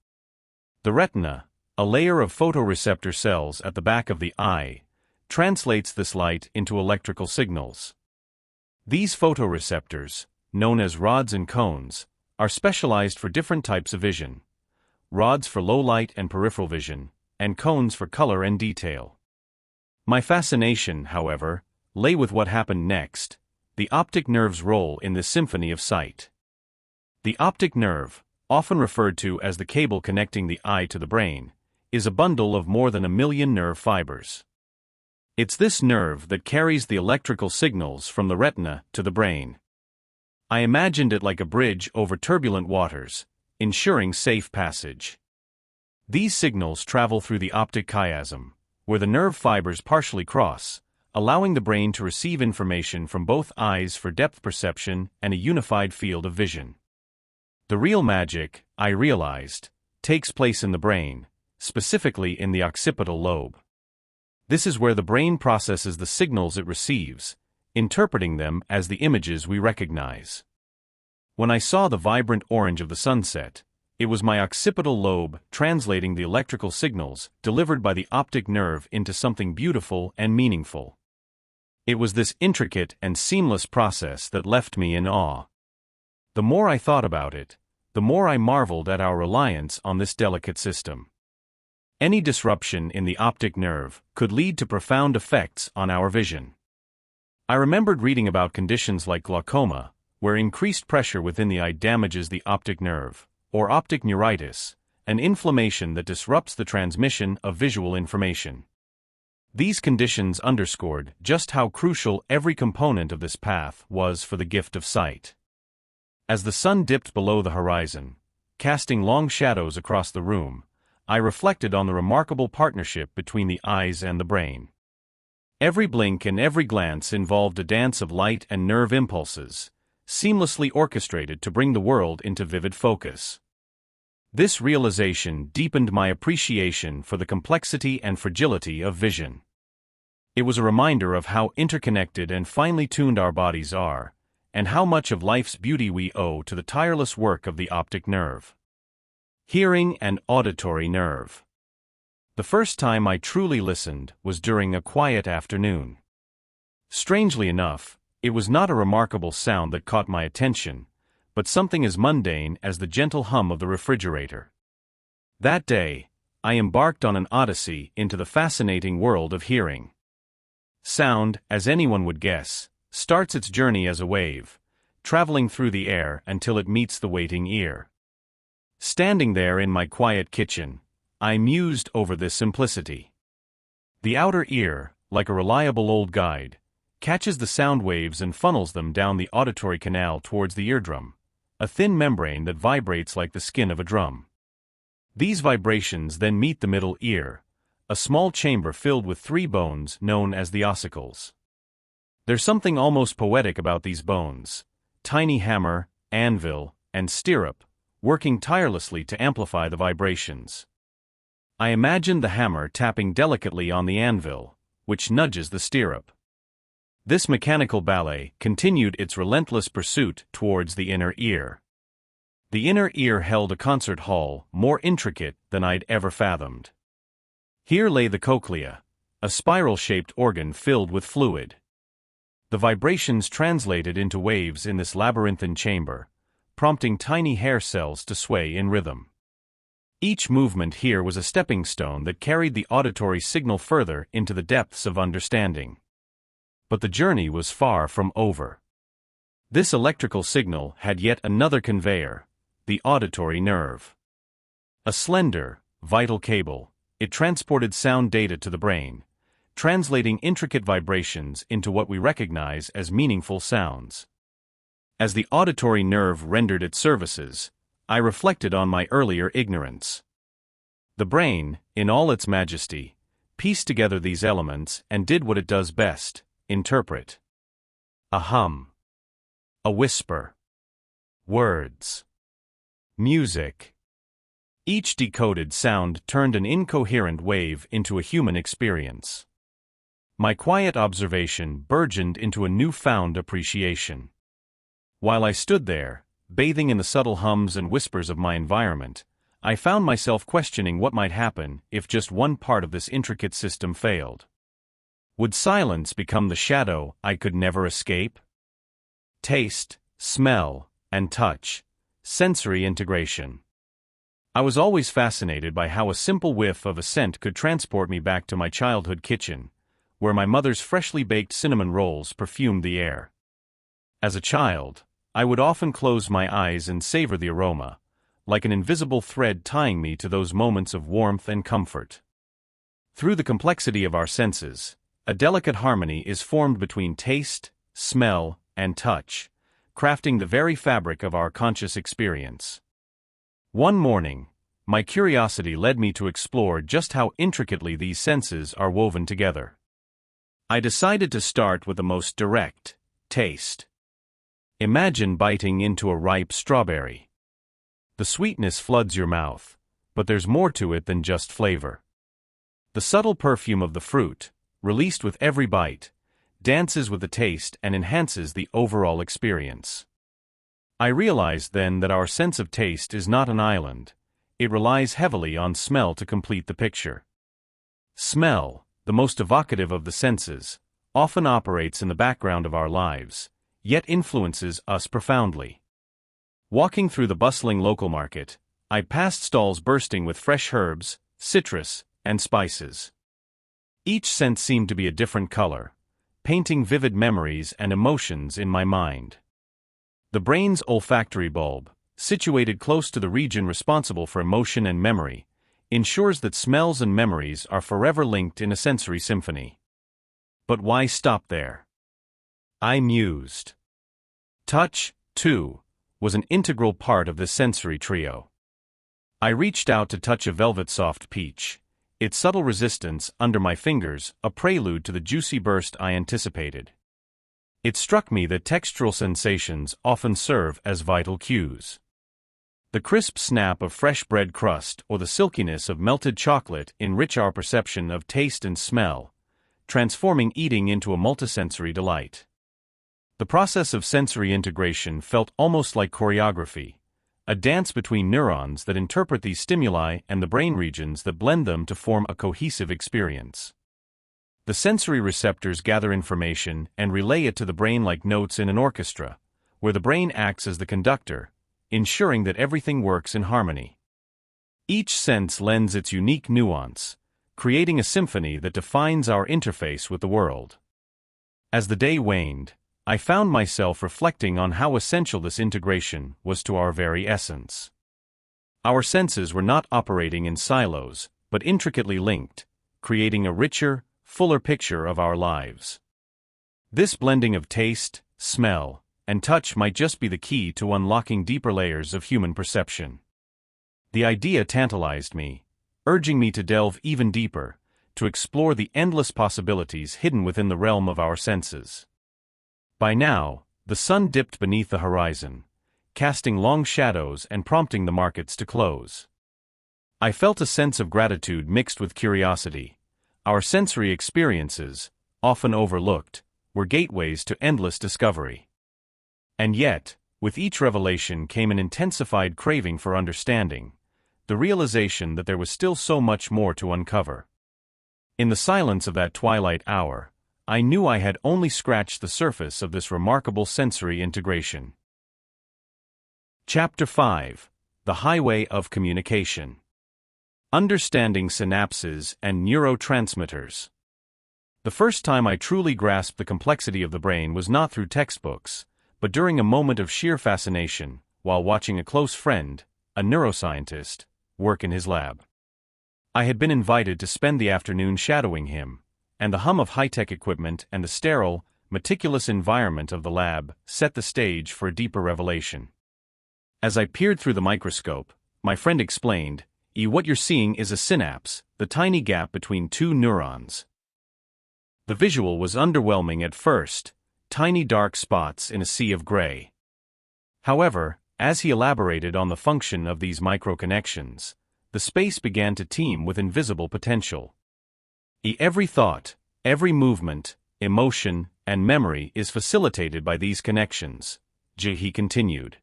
The retina, a layer of photoreceptor cells at the back of the eye, translates this light into electrical signals. These photoreceptors, known as rods and cones, are specialized for different types of vision. Rods for low light and peripheral vision, and cones for color and detail. My fascination, however, lay with what happened next, the optic nerve's role in this symphony of sight. The optic nerve, often referred to as the cable connecting the eye to the brain, is a bundle of more than 1 million nerve fibers. It's this nerve that carries the electrical signals from the retina to the brain. I imagined it like a bridge over turbulent waters, ensuring safe passage. These signals travel through the optic chiasm, where the nerve fibers partially cross, allowing the brain to receive information from both eyes for depth perception and a unified field of vision. The real magic, I realized, takes place in the brain, specifically in the occipital lobe. This is where the brain processes the signals it receives, interpreting them as the images we recognize. When I saw the vibrant orange of the sunset, it was my occipital lobe translating the electrical signals delivered by the optic nerve into something beautiful and meaningful. It was this intricate and seamless process that left me in awe. The more I thought about it, the more I marveled at our reliance on this delicate system. Any disruption in the optic nerve could lead to profound effects on our vision. I remembered reading about conditions like glaucoma, where increased pressure within the eye damages the optic nerve, or optic neuritis, an inflammation that disrupts the transmission of visual information. These conditions underscored just how crucial every component of this path was for the gift of sight. As the sun dipped below the horizon, casting long shadows across the room, I reflected on the remarkable partnership between the eyes and the brain. Every blink and every glance involved a dance of light and nerve impulses, seamlessly orchestrated to bring the world into vivid focus. This realization deepened my appreciation for the complexity and fragility of vision. It was a reminder of how interconnected and finely tuned our bodies are, and how much of life's beauty we owe to the tireless work of the optic nerve. Hearing and auditory nerve. The first time I truly listened was during a quiet afternoon. Strangely enough, it was not a remarkable sound that caught my attention, but something as mundane as the gentle hum of the refrigerator. That day, I embarked on an odyssey into the fascinating world of hearing. Sound, as anyone would guess, starts its journey as a wave, traveling through the air until it meets the waiting ear. Standing there in my quiet kitchen, I mused over this simplicity. The outer ear, like a reliable old guide, catches the sound waves and funnels them down the auditory canal towards the eardrum, a thin membrane that vibrates like the skin of a drum. These vibrations then meet the middle ear, a small chamber filled with 3 bones known as the ossicles. There's something almost poetic about these bones, tiny hammer, anvil, and stirrup, working tirelessly to amplify the vibrations. I imagined the hammer tapping delicately on the anvil, which nudges the stirrup. This mechanical ballet continued its relentless pursuit towards the inner ear. The inner ear held a concert hall more intricate than I'd ever fathomed. Here lay the cochlea, a spiral-shaped organ filled with fluid. The vibrations translated into waves in this labyrinthine chamber, prompting tiny hair cells to sway in rhythm. Each movement here was a stepping stone that carried the auditory signal further into the depths of understanding. But the journey was far from over. This electrical signal had yet another conveyor, the auditory nerve. A slender, vital cable, it transported sound data to the brain, translating intricate vibrations into what we recognize as meaningful sounds. As the auditory nerve rendered its services, I reflected on my earlier ignorance. The brain, in all its majesty, pieced together these elements and did what it does best: interpret. A hum. A whisper. Words. Music. Each decoded sound turned an incoherent wave into a human experience. My quiet observation burgeoned into a newfound appreciation. While I stood there, bathing in the subtle hums and whispers of my environment, I found myself questioning what might happen if just one part of this intricate system failed. Would silence become the shadow I could never escape? Taste, smell, and touch. Sensory integration. I was always fascinated by how a simple whiff of a scent could transport me back to my childhood kitchen, where my mother's freshly baked cinnamon rolls perfumed the air. As a child, I would often close my eyes and savor the aroma, like an invisible thread tying me to those moments of warmth and comfort. Through the complexity of our senses, a delicate harmony is formed between taste, smell, and touch, crafting the very fabric of our conscious experience. One morning, my curiosity led me to explore just how intricately these senses are woven together. I decided to start with the most direct: taste. Imagine biting into a ripe strawberry. The sweetness floods your mouth, but there's more to it than just flavor. The subtle perfume of the fruit, released with every bite, dances with the taste and enhances the overall experience. I realized then that our sense of taste is not an island. It relies heavily on smell to complete the picture. Smell, the most evocative of the senses, often operates in the background of our lives, yet influences us profoundly. Walking through the bustling local market, I passed stalls bursting with fresh herbs, citrus, and spices. Each scent seemed to be a different color, painting vivid memories and emotions in my mind. The brain's olfactory bulb, situated close to the region responsible for emotion and memory, ensures that smells and memories are forever linked in a sensory symphony. But why stop there? I mused. Touch, too, was an integral part of this sensory trio. I reached out to touch a velvet-soft peach, its subtle resistance under my fingers a prelude to the juicy burst I anticipated. It struck me that textural sensations often serve as vital cues. The crisp snap of fresh bread crust or the silkiness of melted chocolate enrich our perception of taste and smell, transforming eating into a multisensory delight. The process of sensory integration felt almost like choreography, a dance between neurons that interpret these stimuli and the brain regions that blend them to form a cohesive experience. The sensory receptors gather information and relay it to the brain like notes in an orchestra, where the brain acts as the conductor, ensuring that everything works in harmony. Each sense lends its unique nuance, creating a symphony that defines our interface with the world. As the day waned, I found myself reflecting on how essential this integration was to our very essence. Our senses were not operating in silos, but intricately linked, creating a richer, fuller picture of our lives. This blending of taste, smell, and touch might just be the key to unlocking deeper layers of human perception. The idea tantalized me, urging me to delve even deeper, to explore the endless possibilities hidden within the realm of our senses. By now, the sun dipped beneath the horizon, casting long shadows and prompting the markets to close. I felt a sense of gratitude mixed with curiosity. Our sensory experiences, often overlooked, were gateways to endless discovery. And yet, with each revelation came an intensified craving for understanding, the realization that there was still so much more to uncover. In the silence of that twilight hour, I knew I had only scratched the surface of this remarkable sensory integration. Chapter 5: The Highway of Communication. Understanding Synapses and Neurotransmitters. The first time I truly grasped the complexity of the brain was not through textbooks, but during a moment of sheer fascination, while watching a close friend, a neuroscientist, work in his lab. I had been invited to spend the afternoon shadowing him, and the hum of high-tech equipment and the sterile, meticulous environment of the lab set the stage for a deeper revelation. As I peered through the microscope, my friend explained, What you're seeing is a synapse, the tiny gap between two neurons. The visual was underwhelming at first, tiny dark spots in a sea of gray. However, as he elaborated on the function of these microconnections, the space began to teem with invisible potential. Every thought, every movement, emotion, and memory is facilitated by these connections, he continued.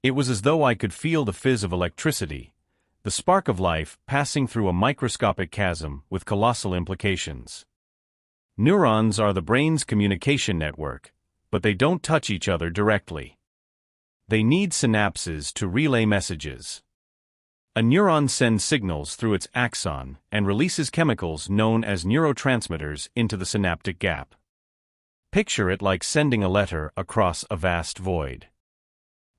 It was as though I could feel the fizz of electricity, the spark of life passing through a microscopic chasm with colossal implications. Neurons are the brain's communication network, but they don't touch each other directly. They need synapses to relay messages. A neuron sends signals through its axon and releases chemicals known as neurotransmitters into the synaptic gap. Picture it like sending a letter across a vast void.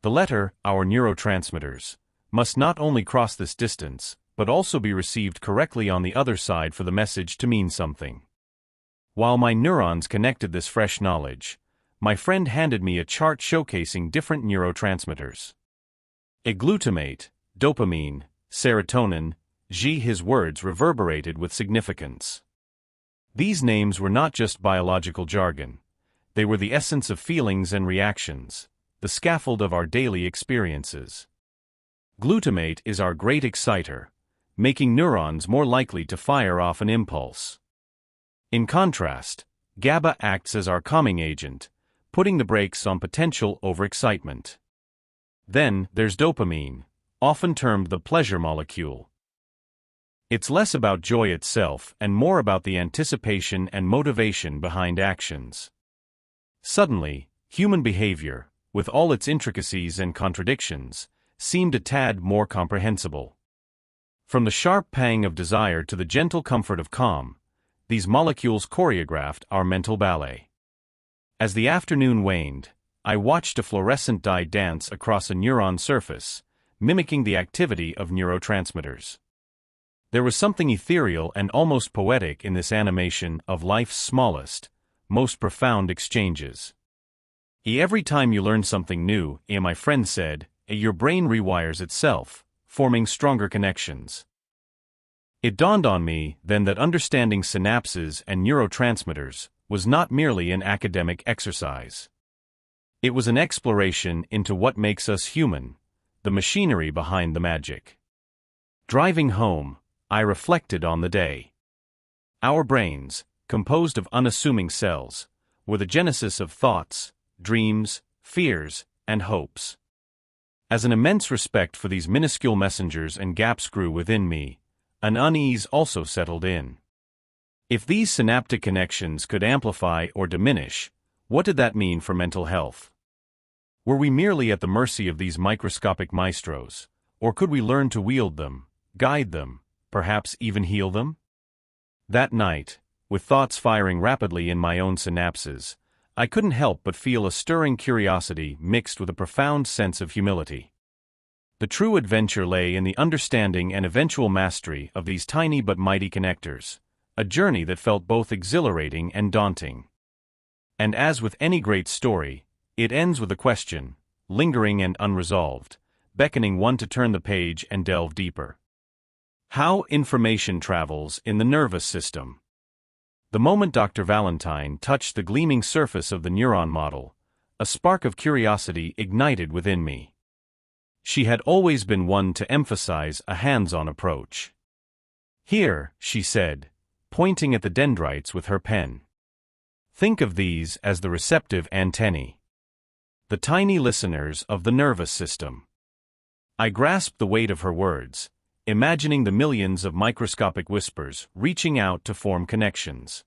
The letter, our neurotransmitters, must not only cross this distance, but also be received correctly on the other side for the message to mean something. While my neurons connected this fresh knowledge, my friend handed me a chart showcasing different neurotransmitters. Glutamate, dopamine, serotonin, his words reverberated with significance. These names were not just biological jargon. They were the essence of feelings and reactions, the scaffold of our daily experiences. Glutamate is our great exciter, making neurons more likely to fire off an impulse. In contrast, GABA acts as our calming agent, putting the brakes on potential overexcitement. Then, there's dopamine, often termed the pleasure molecule. It's less about joy itself and more about the anticipation and motivation behind actions. Suddenly, human behavior, with all its intricacies and contradictions, seemed a tad more comprehensible. From the sharp pang of desire to the gentle comfort of calm, these molecules choreographed our mental ballet. As the afternoon waned, I watched a fluorescent dye dance across a neuron surface, mimicking the activity of neurotransmitters. There was something ethereal and almost poetic in this animation of life's smallest, most profound exchanges. Every time you learn something new, my friend said, your brain rewires itself, forming stronger connections. It dawned on me then that understanding synapses and neurotransmitters was not merely an academic exercise. It was an exploration into what makes us human, the machinery behind the magic. Driving home, I reflected on the day. Our brains, composed of unassuming cells, were the genesis of thoughts, dreams, fears, and hopes. As an immense respect for these minuscule messengers and gaps grew within me, an unease also settled in. If these synaptic connections could amplify or diminish, what did that mean for mental health? Were we merely at the mercy of these microscopic maestros, or could we learn to wield them, guide them, perhaps even heal them? That night, with thoughts firing rapidly in my own synapses, I couldn't help but feel a stirring curiosity mixed with a profound sense of humility. The true adventure lay in the understanding and eventual mastery of these tiny but mighty connectors, a journey that felt both exhilarating and daunting. And as with any great story, it ends with a question, lingering and unresolved, beckoning one to turn the page and delve deeper. How information travels in the nervous system. The moment Dr. Valentine touched the gleaming surface of the neuron model, a spark of curiosity ignited within me. She had always been one to emphasize a hands-on approach. Here, she said, pointing at the dendrites with her pen. Think of these as the receptive antennae. The tiny listeners of the nervous system. I grasped the weight of her words, imagining the millions of microscopic whispers reaching out to form connections.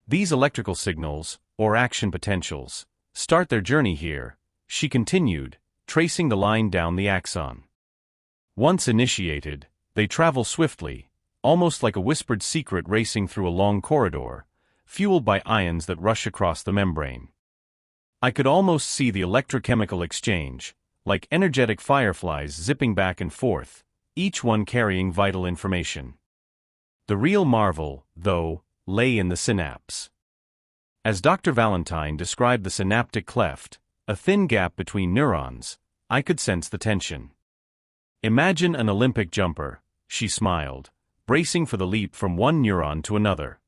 These electrical signals, or action potentials, start their journey here, she continued, tracing the line down the axon. Once initiated, they travel swiftly, almost like a whispered secret racing through a long corridor, fueled by ions that rush across the membrane. I could almost see the electrochemical exchange, like energetic fireflies zipping back and forth, each one carrying vital information. The real marvel, though, lay in the synapse. As Dr. Valentine described the synaptic cleft, a thin gap between neurons, I could sense the tension. Imagine an Olympic jumper, she smiled, bracing for the leap from one neuron to another.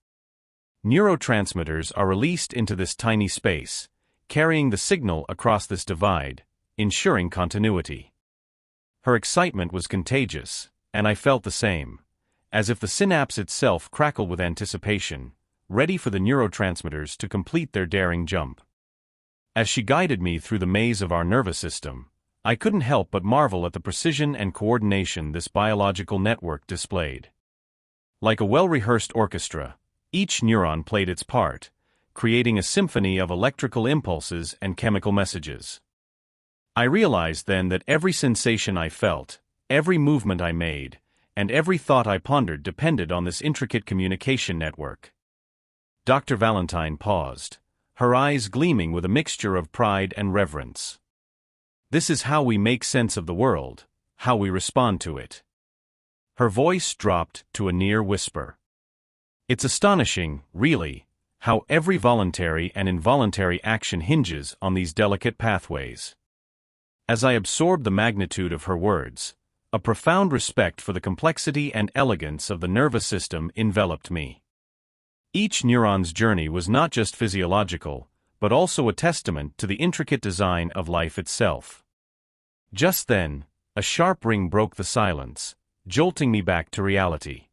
Neurotransmitters are released into this tiny space, carrying the signal across this divide, ensuring continuity. Her excitement was contagious, and I felt the same, as if the synapse itself crackled with anticipation, ready for the neurotransmitters to complete their daring jump. As she guided me through the maze of our nervous system, I couldn't help but marvel at the precision and coordination this biological network displayed. Like a well-rehearsed orchestra, each neuron played its part, creating a symphony of electrical impulses and chemical messages. I realized then that every sensation I felt, every movement I made, and every thought I pondered depended on this intricate communication network. Dr. Valentine paused, her eyes gleaming with a mixture of pride and reverence. This is how we make sense of the world, how we respond to it. Her voice dropped to a near whisper. It's astonishing, really, how every voluntary and involuntary action hinges on these delicate pathways. As I absorbed the magnitude of her words, a profound respect for the complexity and elegance of the nervous system enveloped me. Each neuron's journey was not just physiological, but also a testament to the intricate design of life itself. Just then, a sharp ring broke the silence, jolting me back to reality.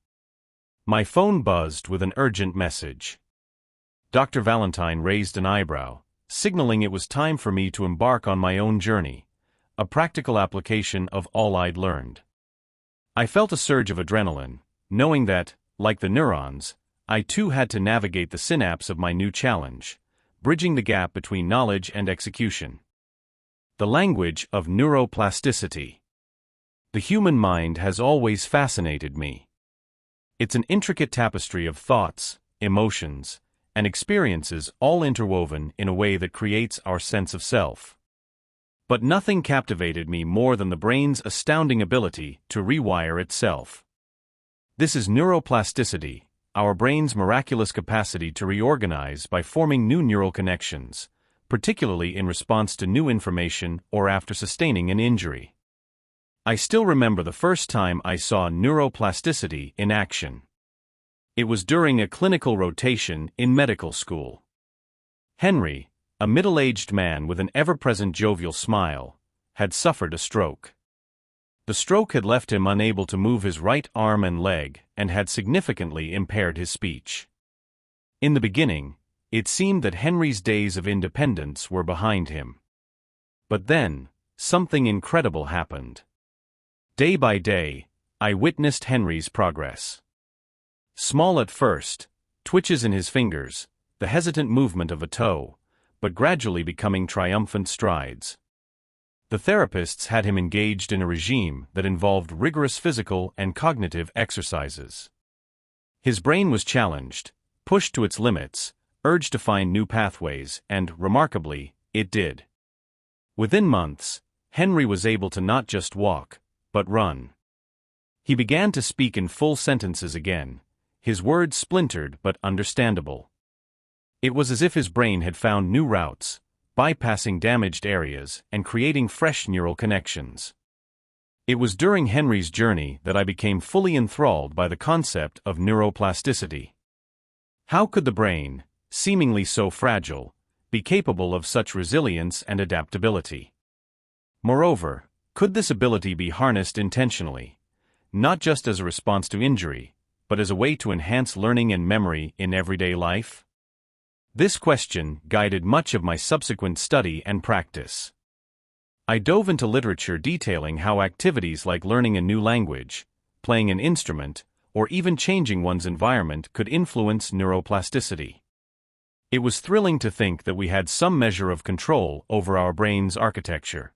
My phone buzzed with an urgent message. Dr. Valentine raised an eyebrow, signaling it was time for me to embark on my own journey, a practical application of all I'd learned. I felt a surge of adrenaline, knowing that, like the neurons, I too had to navigate the synapse of my new challenge, bridging the gap between knowledge and execution. The language of neuroplasticity. The human mind has always fascinated me. It's an intricate tapestry of thoughts, emotions, and experiences all interwoven in a way that creates our sense of self. But nothing captivated me more than the brain's astounding ability to rewire itself. This is neuroplasticity, our brain's miraculous capacity to reorganize by forming new neural connections, particularly in response to new information or after sustaining an injury. I still remember the first time I saw neuroplasticity in action. It was during a clinical rotation in medical school. Henry, a middle-aged man with an ever-present jovial smile, had suffered a stroke. The stroke had left him unable to move his right arm and leg and had significantly impaired his speech. In the beginning, it seemed that Henry's days of independence were behind him. But then, something incredible happened. Day by day, I witnessed Henry's progress. Small at first, twitches in his fingers, the hesitant movement of a toe, but gradually becoming triumphant strides. The therapists had him engaged in a regime that involved rigorous physical and cognitive exercises. His brain was challenged, pushed to its limits, urged to find new pathways, and, remarkably, it did. Within months, Henry was able to not just walk, but run. He began to speak in full sentences again, his words splintered but understandable. It was as if his brain had found new routes, bypassing damaged areas and creating fresh neural connections. It was during Henry's journey that I became fully enthralled by the concept of neuroplasticity. How could the brain, seemingly so fragile, be capable of such resilience and adaptability? Moreover, could this ability be harnessed intentionally, not just as a response to injury, but as a way to enhance learning and memory in everyday life? This question guided much of my subsequent study and practice. I dove into literature detailing how activities like learning a new language, playing an instrument, or even changing one's environment could influence neuroplasticity. It was thrilling to think that we had some measure of control over our brain's architecture.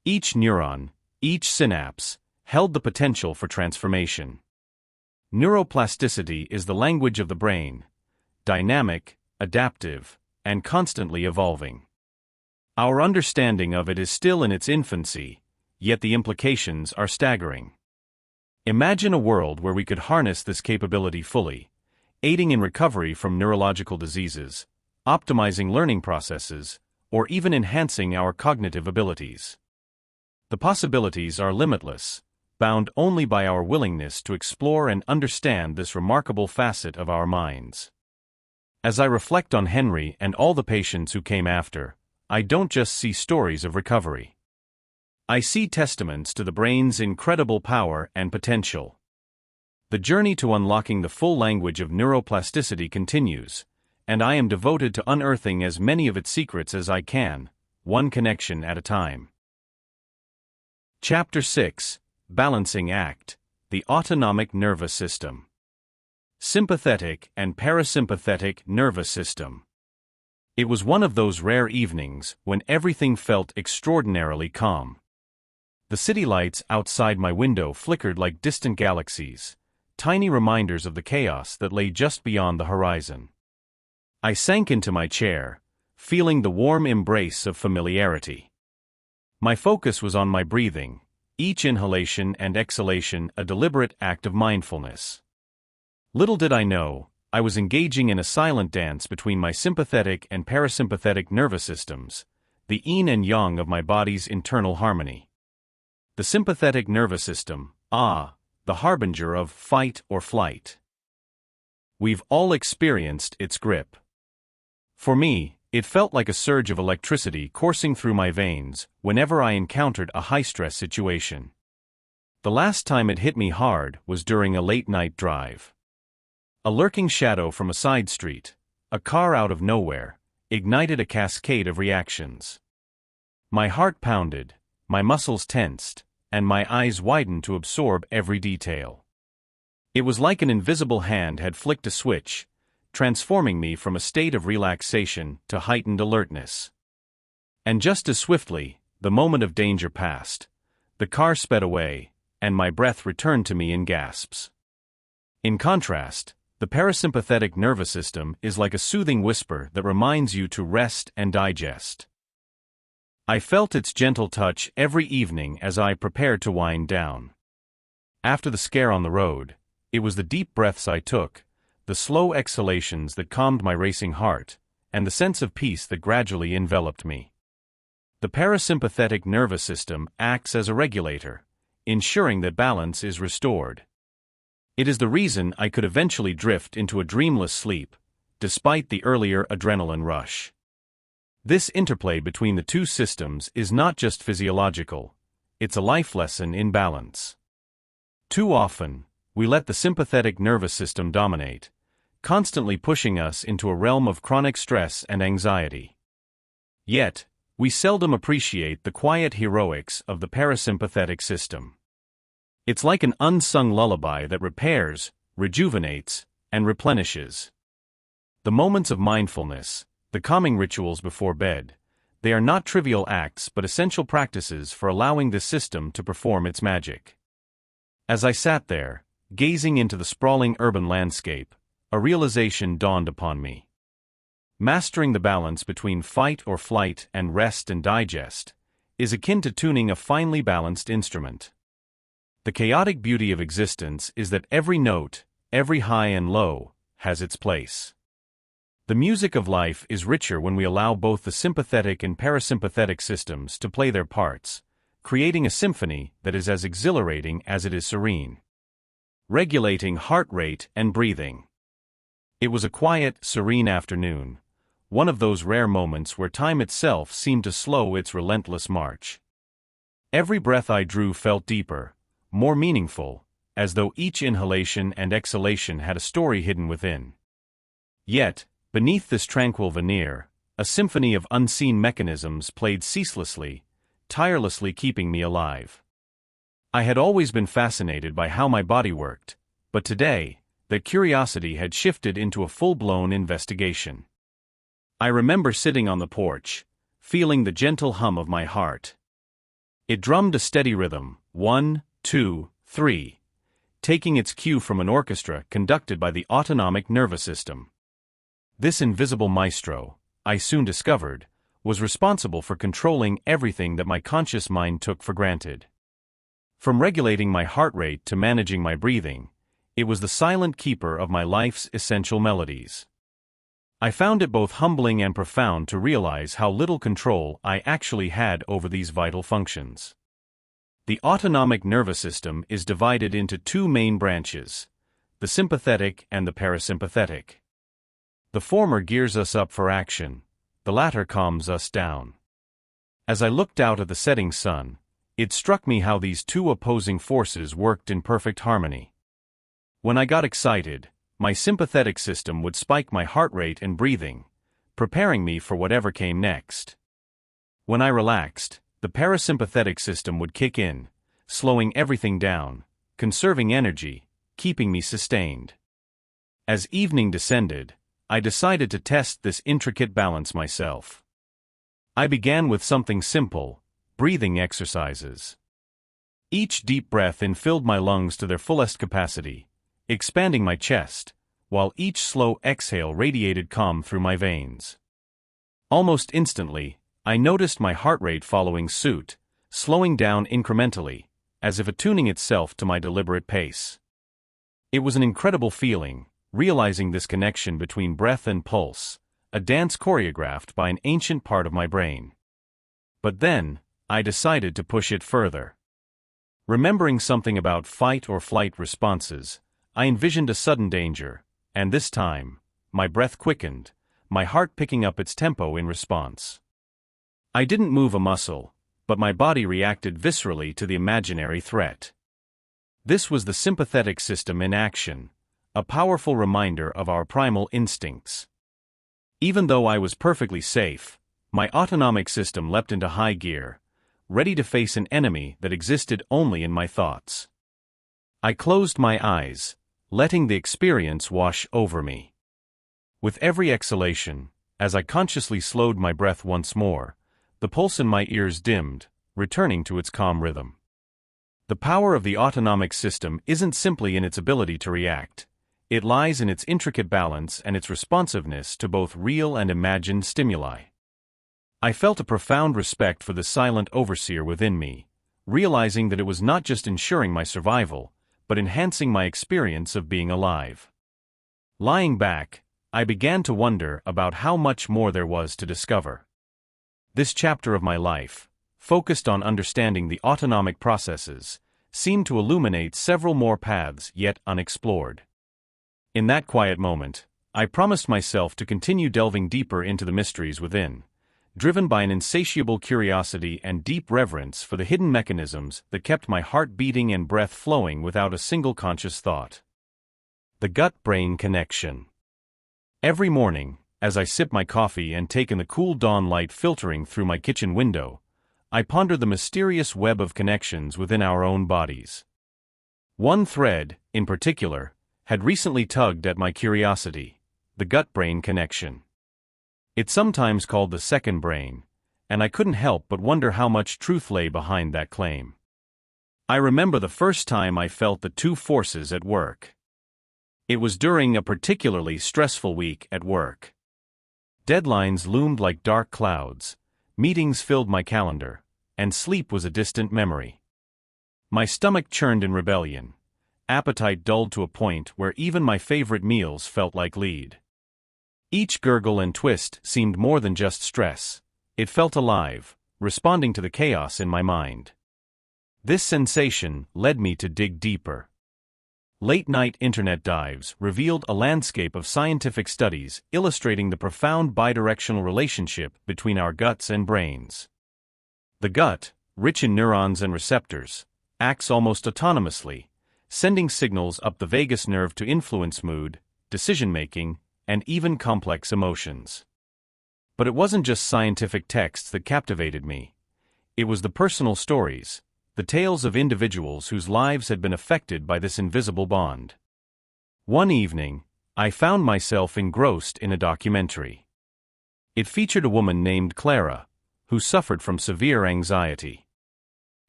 Each neuron, each synapse, held the potential for transformation. Neuroplasticity is the language of the brain, dynamic, adaptive, and constantly evolving. Our understanding of it is still in its infancy, yet the implications are staggering. Imagine a world where we could harness this capability fully, aiding in recovery from neurological diseases, optimizing learning processes, or even enhancing our cognitive abilities. The possibilities are limitless, bound only by our willingness to explore and understand this remarkable facet of our minds. As I reflect on Henry and all the patients who came after, I don't just see stories of recovery. I see testaments to the brain's incredible power and potential. The journey to unlocking the full language of neuroplasticity continues, and I am devoted to unearthing as many of its secrets as I can, one connection at a time. Chapter 6: Balancing Act, the Autonomic Nervous System. Sympathetic and parasympathetic nervous system. It was one of those rare evenings when everything felt extraordinarily calm. The city lights outside my window flickered like distant galaxies, tiny reminders of the chaos that lay just beyond the horizon. I sank into my chair, feeling the warm embrace of familiarity. My focus was on my breathing, each inhalation and exhalation a deliberate act of mindfulness. Little did I know, I was engaging in a silent dance between my sympathetic and parasympathetic nervous systems, the yin and yang of my body's internal harmony. The sympathetic nervous system, the harbinger of fight or flight. We've all experienced its grip. For me, it felt like a surge of electricity coursing through my veins whenever I encountered a high-stress situation. The last time it hit me hard was during a late-night drive. A lurking shadow from a side street, a car out of nowhere, ignited a cascade of reactions. My heart pounded, my muscles tensed, and my eyes widened to absorb every detail. It was like an invisible hand had flicked a switch, transforming me from a state of relaxation to heightened alertness. And just as swiftly, the moment of danger passed. The car sped away, and my breath returned to me in gasps. In contrast, the parasympathetic nervous system is like a soothing whisper that reminds you to rest and digest. I felt its gentle touch every evening as I prepared to wind down. After the scare on the road, it was the deep breaths I took, the slow exhalations that calmed my racing heart, and the sense of peace that gradually enveloped me. The parasympathetic nervous system acts as a regulator, ensuring that balance is restored. It is the reason I could eventually drift into a dreamless sleep, despite the earlier adrenaline rush. This interplay between the two systems is not just physiological, it's a life lesson in balance. Too often, we let the sympathetic nervous system dominate, constantly pushing us into a realm of chronic stress and anxiety. Yet, we seldom appreciate the quiet heroics of the parasympathetic system. It's like an unsung lullaby that repairs, rejuvenates, and replenishes. The moments of mindfulness, the calming rituals before bed, they are not trivial acts but essential practices for allowing this system to perform its magic. As I sat there, gazing into the sprawling urban landscape, a realization dawned upon me. Mastering the balance between fight or flight and rest and digest is akin to tuning a finely balanced instrument. The chaotic beauty of existence is that every note, every high and low, has its place. The music of life is richer when we allow both the sympathetic and parasympathetic systems to play their parts, creating a symphony that is as exhilarating as it is serene. Regulating heart rate and breathing. It was a quiet, serene afternoon, one of those rare moments where time itself seemed to slow its relentless march. Every breath I drew felt deeper, more meaningful, as though each inhalation and exhalation had a story hidden within. Yet, beneath this tranquil veneer, a symphony of unseen mechanisms played ceaselessly, tirelessly keeping me alive. I had always been fascinated by how my body worked, but today, that curiosity had shifted into a full-blown investigation. I remember sitting on the porch, feeling the gentle hum of my heart. It drummed a steady rhythm, 1, 2, 3, taking its cue from an orchestra conducted by the autonomic nervous system. This invisible maestro, I soon discovered, was responsible for controlling everything that my conscious mind took for granted. From regulating my heart rate to managing my breathing, it was the silent keeper of my life's essential melodies. I found it both humbling and profound to realize how little control I actually had over these vital functions. The autonomic nervous system is divided into two main branches, the sympathetic and the parasympathetic. The former gears us up for action, the latter calms us down. As I looked out at the setting sun, it struck me how these two opposing forces worked in perfect harmony. When I got excited, my sympathetic system would spike my heart rate and breathing, preparing me for whatever came next. When I relaxed, the parasympathetic system would kick in, slowing everything down, conserving energy, keeping me sustained. As evening descended, I decided to test this intricate balance myself. I began with something simple, breathing exercises. Each deep breath in filled my lungs to their fullest capacity, expanding my chest, while each slow exhale radiated calm through my veins. Almost instantly, I noticed my heart rate following suit, slowing down incrementally, as if attuning itself to my deliberate pace. It was an incredible feeling, realizing this connection between breath and pulse, a dance choreographed by an ancient part of my brain. But then, I decided to push it further. Remembering something about fight or flight responses, I envisioned a sudden danger, and this time, my breath quickened, my heart picking up its tempo in response. I didn't move a muscle, but my body reacted viscerally to the imaginary threat. This was the sympathetic system in action, a powerful reminder of our primal instincts. Even though I was perfectly safe, my autonomic system leapt into high gear, ready to face an enemy that existed only in my thoughts. I closed my eyes, letting the experience wash over me. With every exhalation, as I consciously slowed my breath once more, the pulse in my ears dimmed, returning to its calm rhythm. The power of the autonomic system isn't simply in its ability to react. It lies in its intricate balance and its responsiveness to both real and imagined stimuli. I felt a profound respect for the silent overseer within me, realizing that it was not just ensuring my survival, but enhancing my experience of being alive. Lying back, I began to wonder about how much more there was to discover. This chapter of my life, focused on understanding the autonomic processes, seemed to illuminate several more paths yet unexplored. In that quiet moment, I promised myself to continue delving deeper into the mysteries within, driven by an insatiable curiosity and deep reverence for the hidden mechanisms that kept my heart beating and breath flowing without a single conscious thought. The gut-brain connection. Every morning, as I sip my coffee and take in the cool dawn light filtering through my kitchen window, I ponder the mysterious web of connections within our own bodies. One thread, in particular, had recently tugged at my curiosity, the gut-brain connection. It's sometimes called the second brain, and I couldn't help but wonder how much truth lay behind that claim. I remember the first time I felt the two forces at work. It was during a particularly stressful week at work. Deadlines loomed like dark clouds, meetings filled my calendar, and sleep was a distant memory. My stomach churned in rebellion, appetite dulled to a point where even my favorite meals felt like lead. Each gurgle and twist seemed more than just stress. It felt alive, responding to the chaos in my mind. This sensation led me to dig deeper. Late-night internet dives revealed a landscape of scientific studies illustrating the profound bidirectional relationship between our guts and brains. The gut, rich in neurons and receptors, acts almost autonomously, sending signals up the vagus nerve to influence mood, decision-making, and even complex emotions. But it wasn't just scientific texts that captivated me. It was the personal stories, the tales of individuals whose lives had been affected by this invisible bond. One evening, I found myself engrossed in a documentary. It featured a woman named Clara, who suffered from severe anxiety.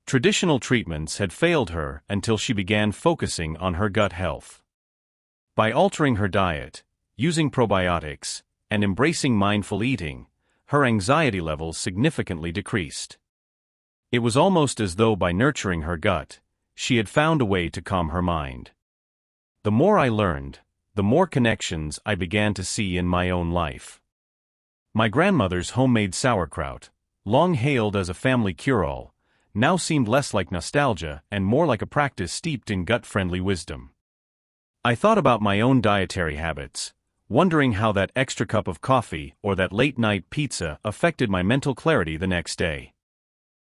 Traditional treatments had failed her until she began focusing on her gut health. By altering her diet, using probiotics, and embracing mindful eating, her anxiety levels significantly decreased. It was almost as though by nurturing her gut, she had found a way to calm her mind. The more I learned, the more connections I began to see in my own life. My grandmother's homemade sauerkraut, long hailed as a family cure-all, now seemed less like nostalgia and more like a practice steeped in gut-friendly wisdom. I thought about my own dietary habits, wondering how that extra cup of coffee or that late-night pizza affected my mental clarity the next day.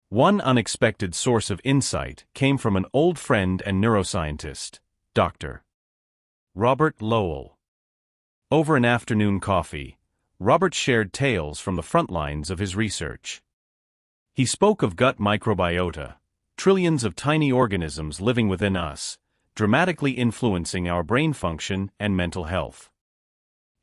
One unexpected source of insight came from an old friend and neuroscientist, Dr. Robert Lowell. Over an afternoon coffee, Robert shared tales from the front lines of his research. He spoke of gut microbiota, trillions of tiny organisms living within us, dramatically influencing our brain function and mental health.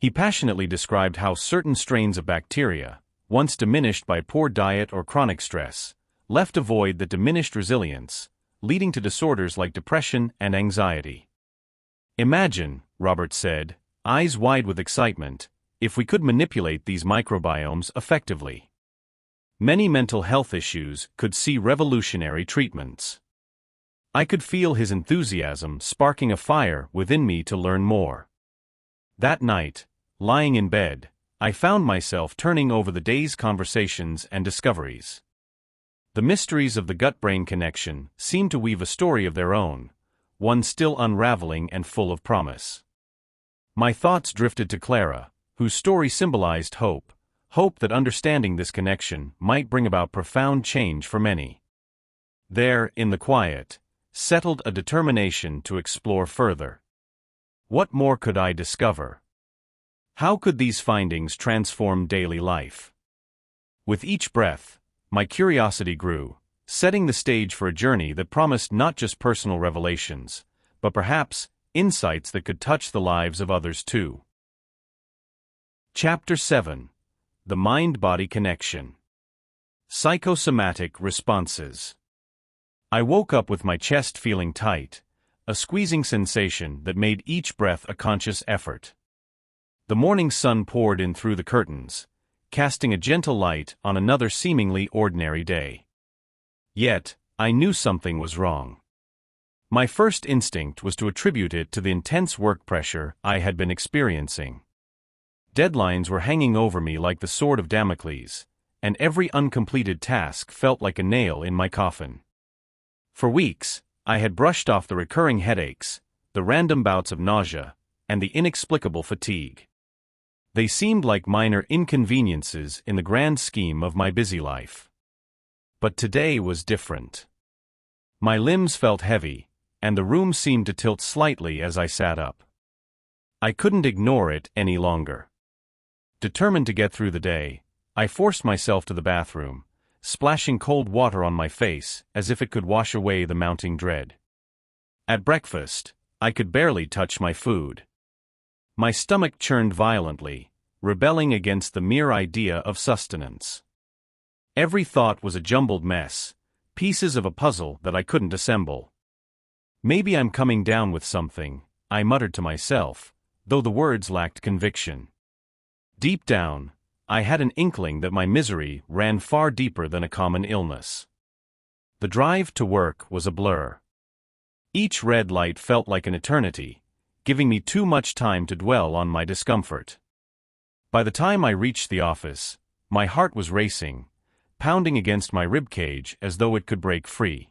He passionately described how certain strains of bacteria, once diminished by poor diet or chronic stress, left a void that diminished resilience, leading to disorders like depression and anxiety. Imagine, Robert said, eyes wide with excitement, if we could manipulate these microbiomes effectively. Many mental health issues could see revolutionary treatments. I could feel his enthusiasm sparking a fire within me to learn more. That night, lying in bed, I found myself turning over the day's conversations and discoveries. The mysteries of the gut-brain connection seemed to weave a story of their own, one still unraveling and full of promise. My thoughts drifted to Clara, whose story symbolized hope that understanding this connection might bring about profound change for many. There, in the quiet, settled a determination to explore further. What more could I discover? How could these findings transform daily life? With each breath, my curiosity grew, setting the stage for a journey that promised not just personal revelations, but perhaps insights that could touch the lives of others too. Chapter 7. The Mind-Body Connection. Psychosomatic Responses. I woke up with my chest feeling tight, a squeezing sensation that made each breath a conscious effort. The morning sun poured in through the curtains, casting a gentle light on another seemingly ordinary day. Yet, I knew something was wrong. My first instinct was to attribute it to the intense work pressure I had been experiencing. Deadlines were hanging over me like the sword of Damocles, and every uncompleted task felt like a nail in my coffin. For weeks, I had brushed off the recurring headaches, the random bouts of nausea, and the inexplicable fatigue. They seemed like minor inconveniences in the grand scheme of my busy life. But today was different. My limbs felt heavy, and the room seemed to tilt slightly as I sat up. I couldn't ignore it any longer. Determined to get through the day, I forced myself to the bathroom, splashing cold water on my face as if it could wash away the mounting dread. At breakfast, I could barely touch my food. My stomach churned violently, rebelling against the mere idea of sustenance. Every thought was a jumbled mess, pieces of a puzzle that I couldn't assemble. Maybe I'm coming down with something, I muttered to myself, though the words lacked conviction. Deep down, I had an inkling that my misery ran far deeper than a common illness. The drive to work was a blur. Each red light felt like an eternity, giving me too much time to dwell on my discomfort. By the time I reached the office, my heart was racing, pounding against my ribcage as though it could break free.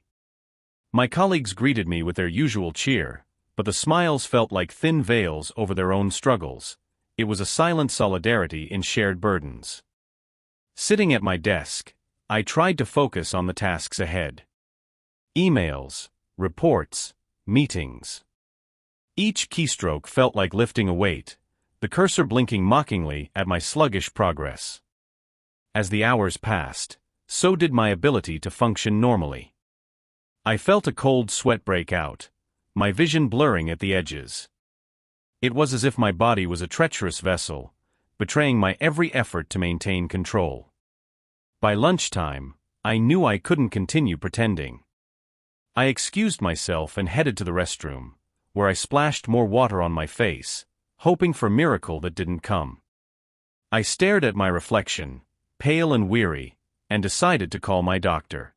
My colleagues greeted me with their usual cheer, but the smiles felt like thin veils over their own struggles. It was a silent solidarity in shared burdens. Sitting at my desk, I tried to focus on the tasks ahead. Emails, reports, meetings. Each keystroke felt like lifting a weight, the cursor blinking mockingly at my sluggish progress. As the hours passed, so did my ability to function normally. I felt a cold sweat break out, my vision blurring at the edges. It was as if my body was a treacherous vessel, betraying my every effort to maintain control. By lunchtime, I knew I couldn't continue pretending. I excused myself and headed to the restroom, where I splashed more water on my face, hoping for a miracle that didn't come. I stared at my reflection, pale and weary, and decided to call my doctor.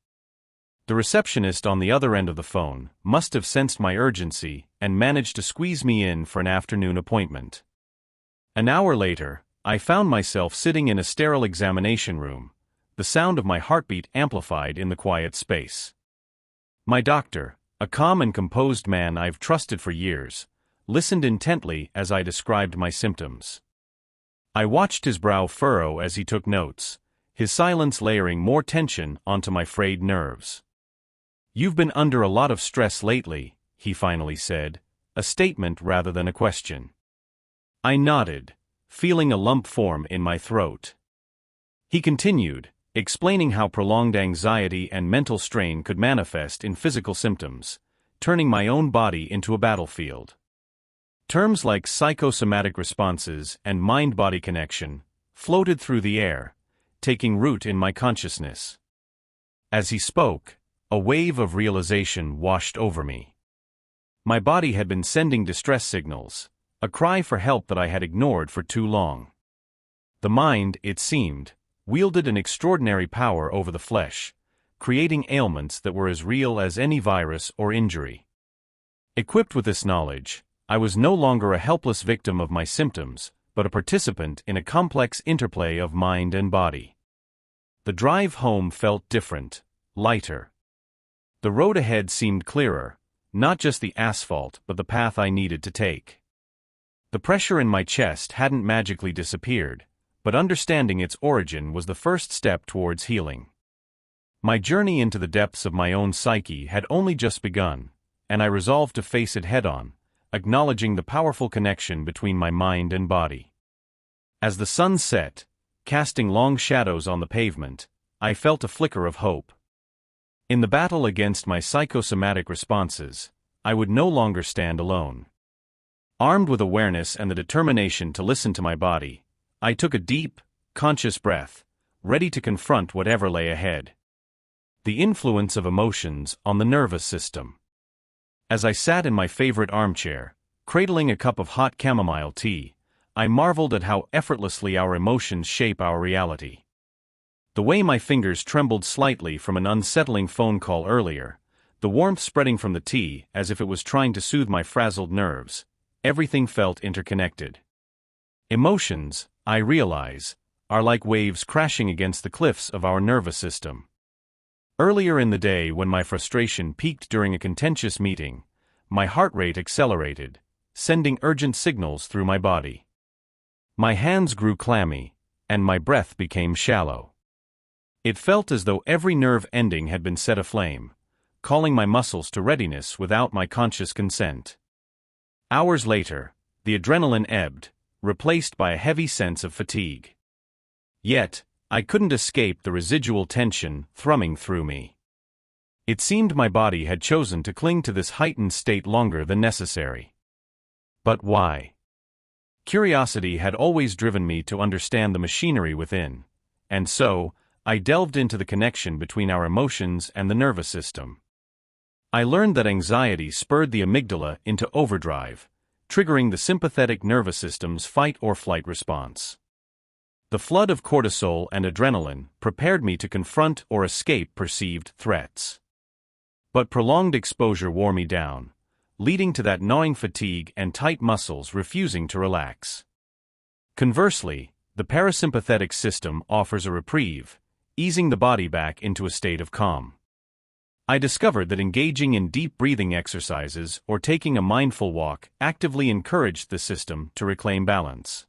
The receptionist on the other end of the phone must have sensed my urgency and managed to squeeze me in for an afternoon appointment. An hour later, I found myself sitting in a sterile examination room, the sound of my heartbeat amplified in the quiet space. My doctor, a calm and composed man I've trusted for years, listened intently as I described my symptoms. I watched his brow furrow as he took notes, his silence layering more tension onto my frayed nerves. "You've been under a lot of stress lately," he finally said, a statement rather than a question. I nodded, feeling a lump form in my throat. He continued, explaining how prolonged anxiety and mental strain could manifest in physical symptoms, turning my own body into a battlefield. Terms like psychosomatic responses and mind-body connection floated through the air, taking root in my consciousness. As he spoke, a wave of realization washed over me. My body had been sending distress signals, a cry for help that I had ignored for too long. The mind, it seemed, wielded an extraordinary power over the flesh, creating ailments that were as real as any virus or injury. Equipped with this knowledge, I was no longer a helpless victim of my symptoms, but a participant in a complex interplay of mind and body. The drive home felt different, lighter. The road ahead seemed clearer, not just the asphalt but the path I needed to take. The pressure in my chest hadn't magically disappeared, but understanding its origin was the first step towards healing. My journey into the depths of my own psyche had only just begun, and I resolved to face it head-on, acknowledging the powerful connection between my mind and body. As the sun set, casting long shadows on the pavement, I felt a flicker of hope. In the battle against my psychosomatic responses, I would no longer stand alone. Armed with awareness and the determination to listen to my body, I took a deep, conscious breath, ready to confront whatever lay ahead. The influence of emotions on the nervous system. As I sat in my favorite armchair, cradling a cup of hot chamomile tea, I marveled at how effortlessly our emotions shape our reality. The way my fingers trembled slightly from an unsettling phone call earlier, the warmth spreading from the tea as if it was trying to soothe my frazzled nerves, everything felt interconnected. Emotions, I realize, are like waves crashing against the cliffs of our nervous system. Earlier in the day, when my frustration peaked during a contentious meeting, my heart rate accelerated, sending urgent signals through my body. My hands grew clammy, and my breath became shallow. It felt as though every nerve ending had been set aflame, calling my muscles to readiness without my conscious consent. Hours later, the adrenaline ebbed, replaced by a heavy sense of fatigue. Yet, I couldn't escape the residual tension thrumming through me. It seemed my body had chosen to cling to this heightened state longer than necessary. But why? Curiosity had always driven me to understand the machinery within, and so, I delved into the connection between our emotions and the nervous system. I learned that anxiety spurred the amygdala into overdrive, triggering the sympathetic nervous system's fight-or-flight response. The flood of cortisol and adrenaline prepared me to confront or escape perceived threats. But prolonged exposure wore me down, leading to that gnawing fatigue and tight muscles refusing to relax. Conversely, the parasympathetic system offers a reprieve, easing the body back into a state of calm. I discovered that engaging in deep breathing exercises or taking a mindful walk actively encouraged the system to reclaim balance.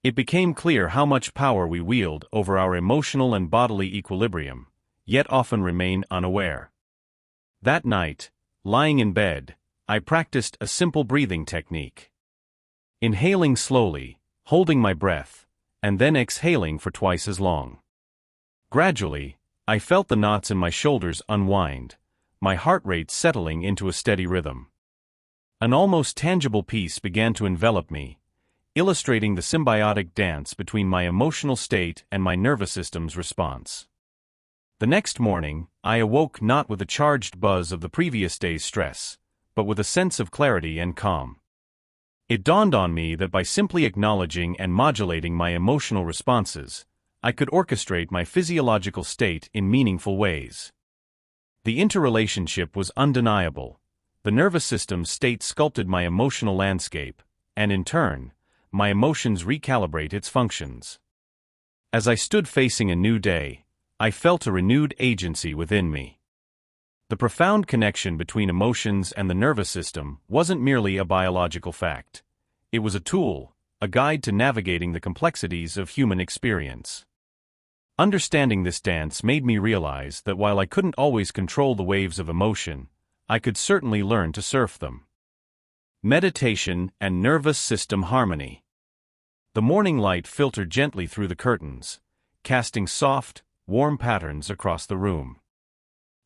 It became clear how much power we wield over our emotional and bodily equilibrium, yet often remain unaware. That night, lying in bed, I practiced a simple breathing technique. Inhaling slowly, holding my breath, and then exhaling for twice as long. Gradually, I felt the knots in my shoulders unwind, my heart rate settling into a steady rhythm. An almost tangible peace began to envelop me, illustrating the symbiotic dance between my emotional state and my nervous system's response. The next morning, I awoke not with the charged buzz of the previous day's stress, but with a sense of clarity and calm. It dawned on me that by simply acknowledging and modulating my emotional responses, I could orchestrate my physiological state in meaningful ways. The interrelationship was undeniable. The nervous system state sculpted my emotional landscape, and in turn, my emotions recalibrate its functions. As I stood facing a new day, I felt a renewed agency within me. The profound connection between emotions and the nervous system wasn't merely a biological fact. It was a tool, a guide to navigating the complexities of human experience. Understanding this dance made me realize that while I couldn't always control the waves of emotion, I could certainly learn to surf them. Meditation and nervous system harmony. The morning light filtered gently through the curtains, casting soft, warm patterns across the room.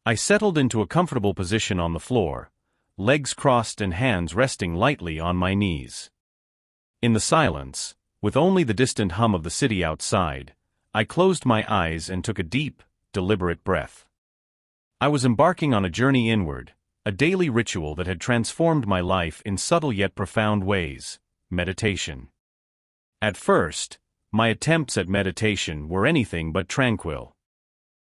I settled into a comfortable position on the floor, legs crossed and hands resting lightly on my knees. In the silence, with only the distant hum of the city outside, I closed my eyes and took a deep, deliberate breath. I was embarking on a journey inward, a daily ritual that had transformed my life in subtle yet profound ways: meditation. At first, my attempts at meditation were anything but tranquil.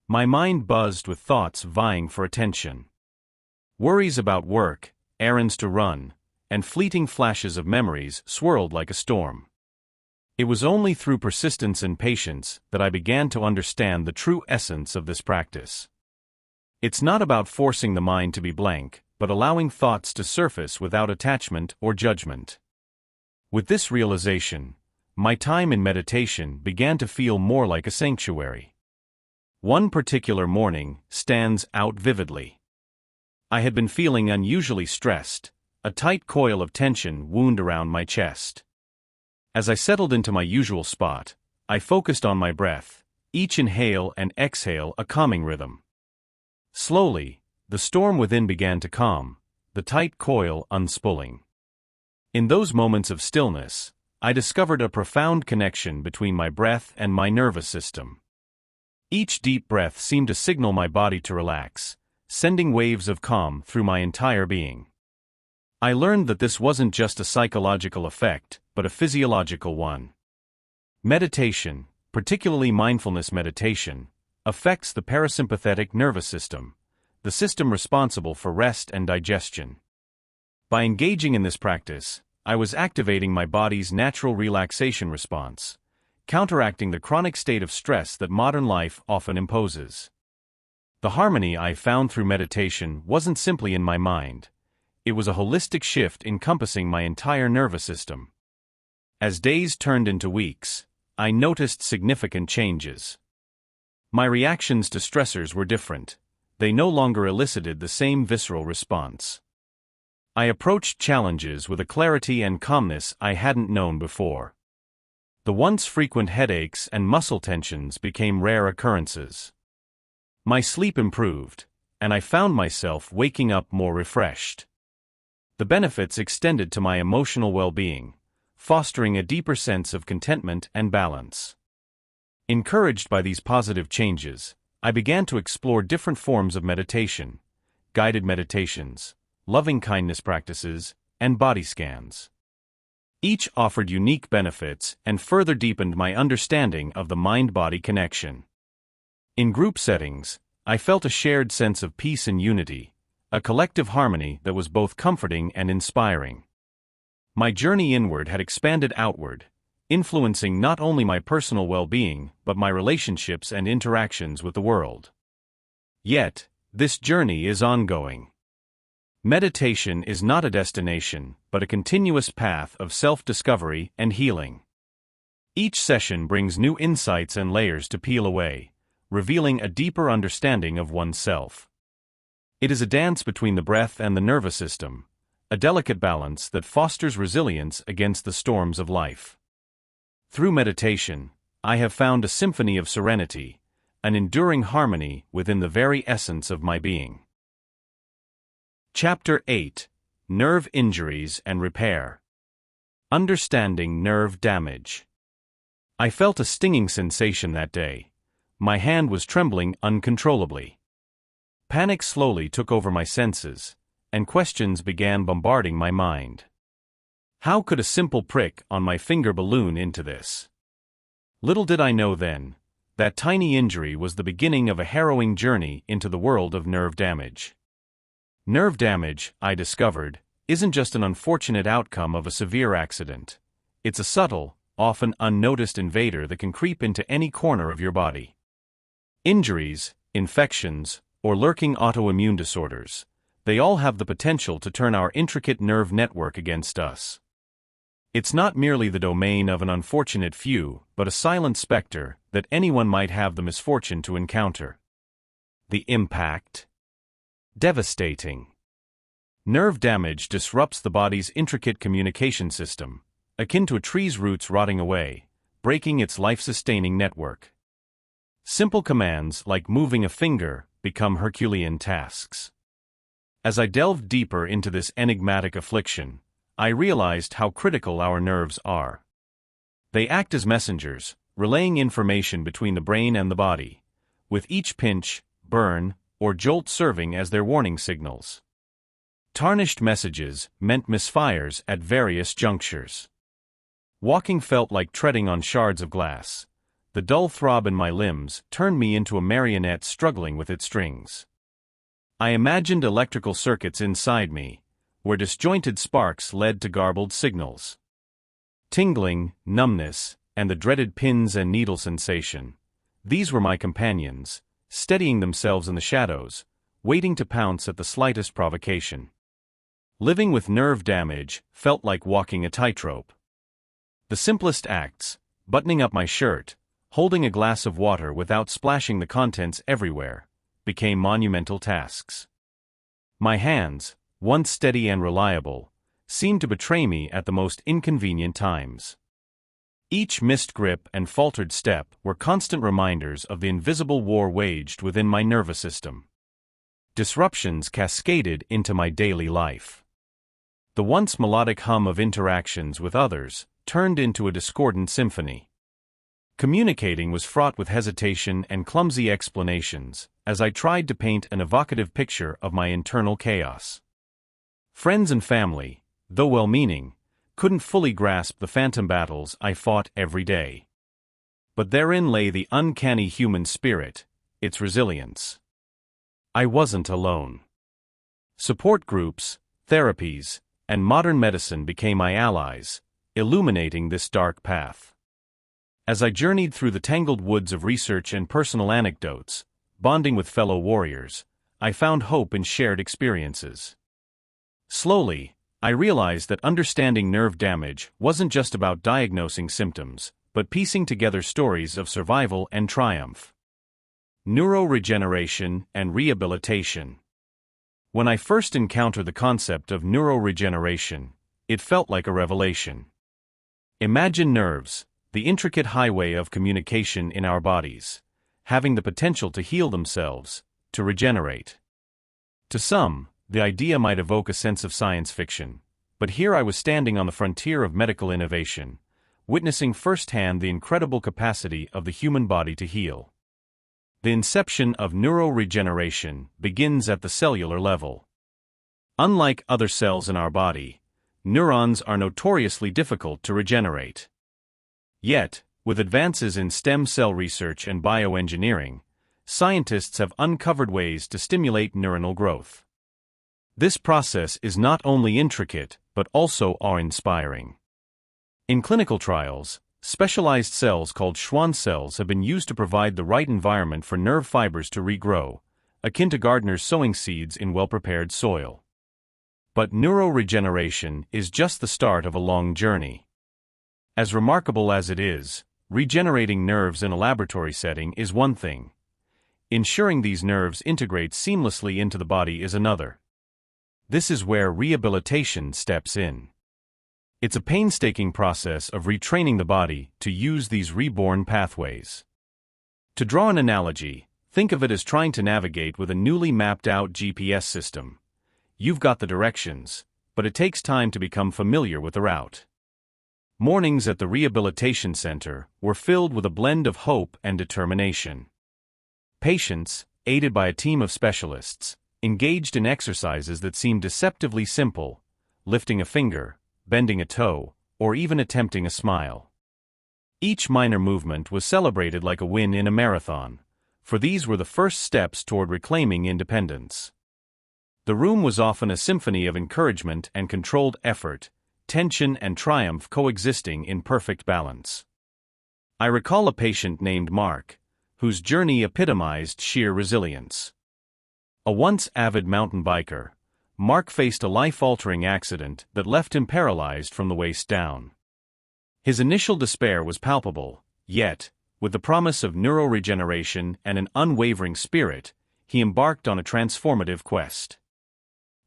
My mind buzzed with thoughts vying for attention. Worries about work, errands to run, and fleeting flashes of memories swirled like a storm. It was only through persistence and patience that I began to understand the true essence of this practice. It's not about forcing the mind to be blank, but allowing thoughts to surface without attachment or judgment. With this realization, my time in meditation began to feel more like a sanctuary. One particular morning stands out vividly. I had been feeling unusually stressed, a tight coil of tension wound around my chest. As I settled into my usual spot, I focused on my breath, each inhale and exhale a calming rhythm. Slowly, the storm within began to calm, the tight coil unspooling. In those moments of stillness, I discovered a profound connection between my breath and my nervous system. Each deep breath seemed to signal my body to relax, sending waves of calm through my entire being. I learned that this wasn't just a psychological effect, but a physiological one. Meditation, particularly mindfulness meditation, affects the parasympathetic nervous system, the system responsible for rest and digestion. By engaging in this practice, I was activating my body's natural relaxation response, counteracting the chronic state of stress that modern life often imposes. The harmony I found through meditation wasn't simply in my mind. It was a holistic shift encompassing my entire nervous system. As days turned into weeks, I noticed significant changes. My reactions to stressors were different. They no longer elicited the same visceral response. I approached challenges with a clarity and calmness I hadn't known before. The once frequent headaches and muscle tensions became rare occurrences. My sleep improved, and I found myself waking up more refreshed. The benefits extended to my emotional well-being, fostering a deeper sense of contentment and balance. Encouraged by these positive changes, I began to explore different forms of meditation, guided meditations, loving-kindness practices, and body scans. Each offered unique benefits and further deepened my understanding of the mind-body connection. In group settings, I felt a shared sense of peace and unity, a collective harmony that was both comforting and inspiring. My journey inward had expanded outward, influencing not only my personal well-being but my relationships and interactions with the world. Yet, this journey is ongoing. Meditation is not a destination, but a continuous path of self-discovery and healing. Each session brings new insights and layers to peel away, revealing a deeper understanding of oneself. It is a dance between the breath and the nervous system, a delicate balance that fosters resilience against the storms of life. Through meditation, I have found a symphony of serenity, an enduring harmony within the very essence of my being. Chapter 8: Nerve Injuries and Repair. Understanding nerve damage. I felt a stinging sensation that day. My hand was trembling uncontrollably. Panic slowly took over my senses, and questions began bombarding my mind. How could a simple prick on my finger balloon into this? Little did I know then, that tiny injury was the beginning of a harrowing journey into the world of nerve damage. Nerve damage, I discovered, isn't just an unfortunate outcome of a severe accident. It's a subtle, often unnoticed invader that can creep into any corner of your body. Injuries, infections, or lurking autoimmune disorders, they all have the potential to turn our intricate nerve network against us. It's not merely the domain of an unfortunate few, but a silent specter that anyone might have the misfortune to encounter. The impact? Devastating. Nerve damage disrupts the body's intricate communication system, akin to a tree's roots rotting away, breaking its life-sustaining network. Simple commands like moving a finger become Herculean tasks. As I delved deeper into this enigmatic affliction, I realized how critical our nerves are. They act as messengers, relaying information between the brain and the body, with each pinch, burn, or jolt serving as their warning signals. Tarnished messages meant misfires at various junctures. Walking felt like treading on shards of glass. The dull throb in my limbs turned me into a marionette struggling with its strings. I imagined electrical circuits inside me, where disjointed sparks led to garbled signals. Tingling, numbness, and the dreaded pins and needle sensation. These were my companions, steadying themselves in the shadows, waiting to pounce at the slightest provocation. Living with nerve damage felt like walking a tightrope. The simplest acts, buttoning up my shirt, holding a glass of water without splashing the contents everywhere, became monumental tasks. My hands, once steady and reliable, seemed to betray me at the most inconvenient times. Each missed grip and faltered step were constant reminders of the invisible war waged within my nervous system. Disruptions cascaded into my daily life. The once melodic hum of interactions with others turned into a discordant symphony. Communicating was fraught with hesitation and clumsy explanations, as I tried to paint an evocative picture of my internal chaos. Friends and family, though well-meaning, couldn't fully grasp the phantom battles I fought every day. But therein lay the uncanny human spirit, its resilience. I wasn't alone. Support groups, therapies, and modern medicine became my allies, illuminating this dark path. As I journeyed through the tangled woods of research and personal anecdotes, bonding with fellow warriors, I found hope in shared experiences. Slowly, I realized that understanding nerve damage wasn't just about diagnosing symptoms, but piecing together stories of survival and triumph. Neuroregeneration and rehabilitation. When I first encountered the concept of neuroregeneration, it felt like a revelation. Imagine nerves, the intricate highway of communication in our bodies, having the potential to heal themselves, to regenerate. To some, the idea might evoke a sense of science fiction, but here I was standing on the frontier of medical innovation, witnessing firsthand the incredible capacity of the human body to heal. The inception of neuroregeneration begins at the cellular level. Unlike other cells in our body, neurons are notoriously difficult to regenerate. Yet, with advances in stem cell research and bioengineering, scientists have uncovered ways to stimulate neuronal growth. This process is not only intricate, but also awe-inspiring. In clinical trials, specialized cells called Schwann cells have been used to provide the right environment for nerve fibers to regrow, akin to gardeners sowing seeds in well-prepared soil. But neuroregeneration is just the start of a long journey. As remarkable as it is, regenerating nerves in a laboratory setting is one thing. Ensuring these nerves integrate seamlessly into the body is another. This is where rehabilitation steps in. It's a painstaking process of retraining the body to use these reborn pathways. To draw an analogy, think of it as trying to navigate with a newly mapped-out GPS system. You've got the directions, but it takes time to become familiar with the route. Mornings at the rehabilitation center were filled with a blend of hope and determination. Patients, aided by a team of specialists, engaged in exercises that seemed deceptively simple, lifting a finger, bending a toe, or even attempting a smile. Each minor movement was celebrated like a win in a marathon, for these were the first steps toward reclaiming independence. The room was often a symphony of encouragement and controlled effort, tension and triumph coexisting in perfect balance. I recall a patient named Mark, whose journey epitomized sheer resilience. A once avid mountain biker, Mark faced a life-altering accident that left him paralyzed from the waist down. His initial despair was palpable, yet, with the promise of neuroregeneration and an unwavering spirit, he embarked on a transformative quest.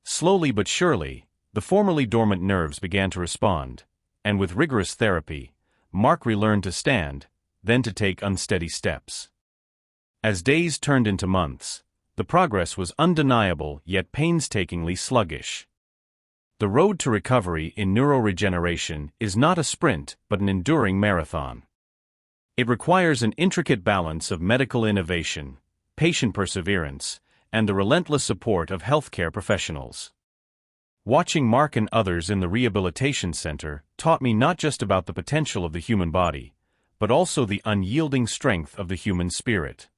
Slowly but surely, the formerly dormant nerves began to respond, and with rigorous therapy, Mark relearned to stand, then to take unsteady steps. As days turned into months, the progress was undeniable yet painstakingly sluggish. The road to recovery in neuroregeneration is not a sprint but an enduring marathon. It requires an intricate balance of medical innovation, patient perseverance, and the relentless support of healthcare professionals. Watching Mark and others in the rehabilitation center taught me not just about the potential of the human body, but also the unyielding strength of the human spirit.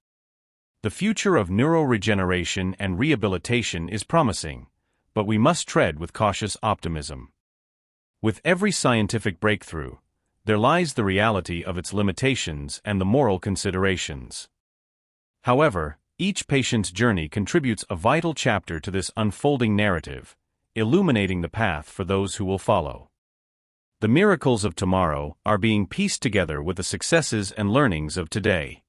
The future of neuroregeneration and rehabilitation is promising, but we must tread with cautious optimism. With every scientific breakthrough, there lies the reality of its limitations and the moral considerations. However, each patient's journey contributes a vital chapter to this unfolding narrative, illuminating the path for those who will follow. The miracles of tomorrow are being pieced together with the successes and learnings of today.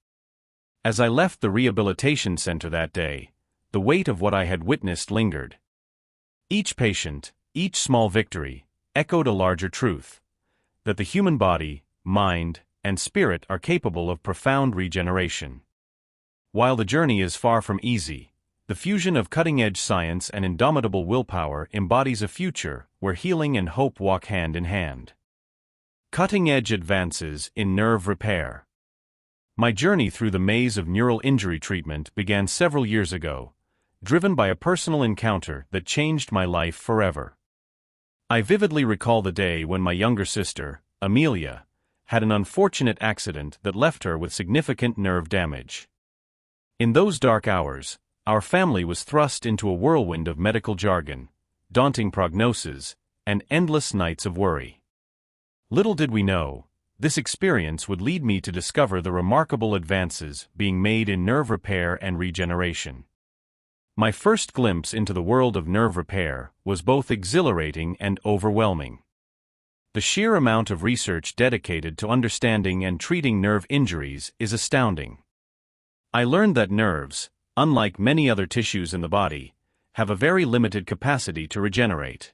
As I left the rehabilitation center that day, the weight of what I had witnessed lingered. Each patient, each small victory, echoed a larger truth: that the human body, mind, and spirit are capable of profound regeneration. While the journey is far from easy, the fusion of cutting-edge science and indomitable willpower embodies a future where healing and hope walk hand in hand. Cutting-edge advances in nerve repair. My journey through the maze of neural injury treatment began several years ago, driven by a personal encounter that changed my life forever. I vividly recall the day when my younger sister, Amelia, had an unfortunate accident that left her with significant nerve damage. In those dark hours, our family was thrust into a whirlwind of medical jargon, daunting prognoses, and endless nights of worry. Little did we know, this experience would lead me to discover the remarkable advances being made in nerve repair and regeneration. My first glimpse into the world of nerve repair was both exhilarating and overwhelming. The sheer amount of research dedicated to understanding and treating nerve injuries is astounding. I learned that nerves, unlike many other tissues in the body, have a very limited capacity to regenerate.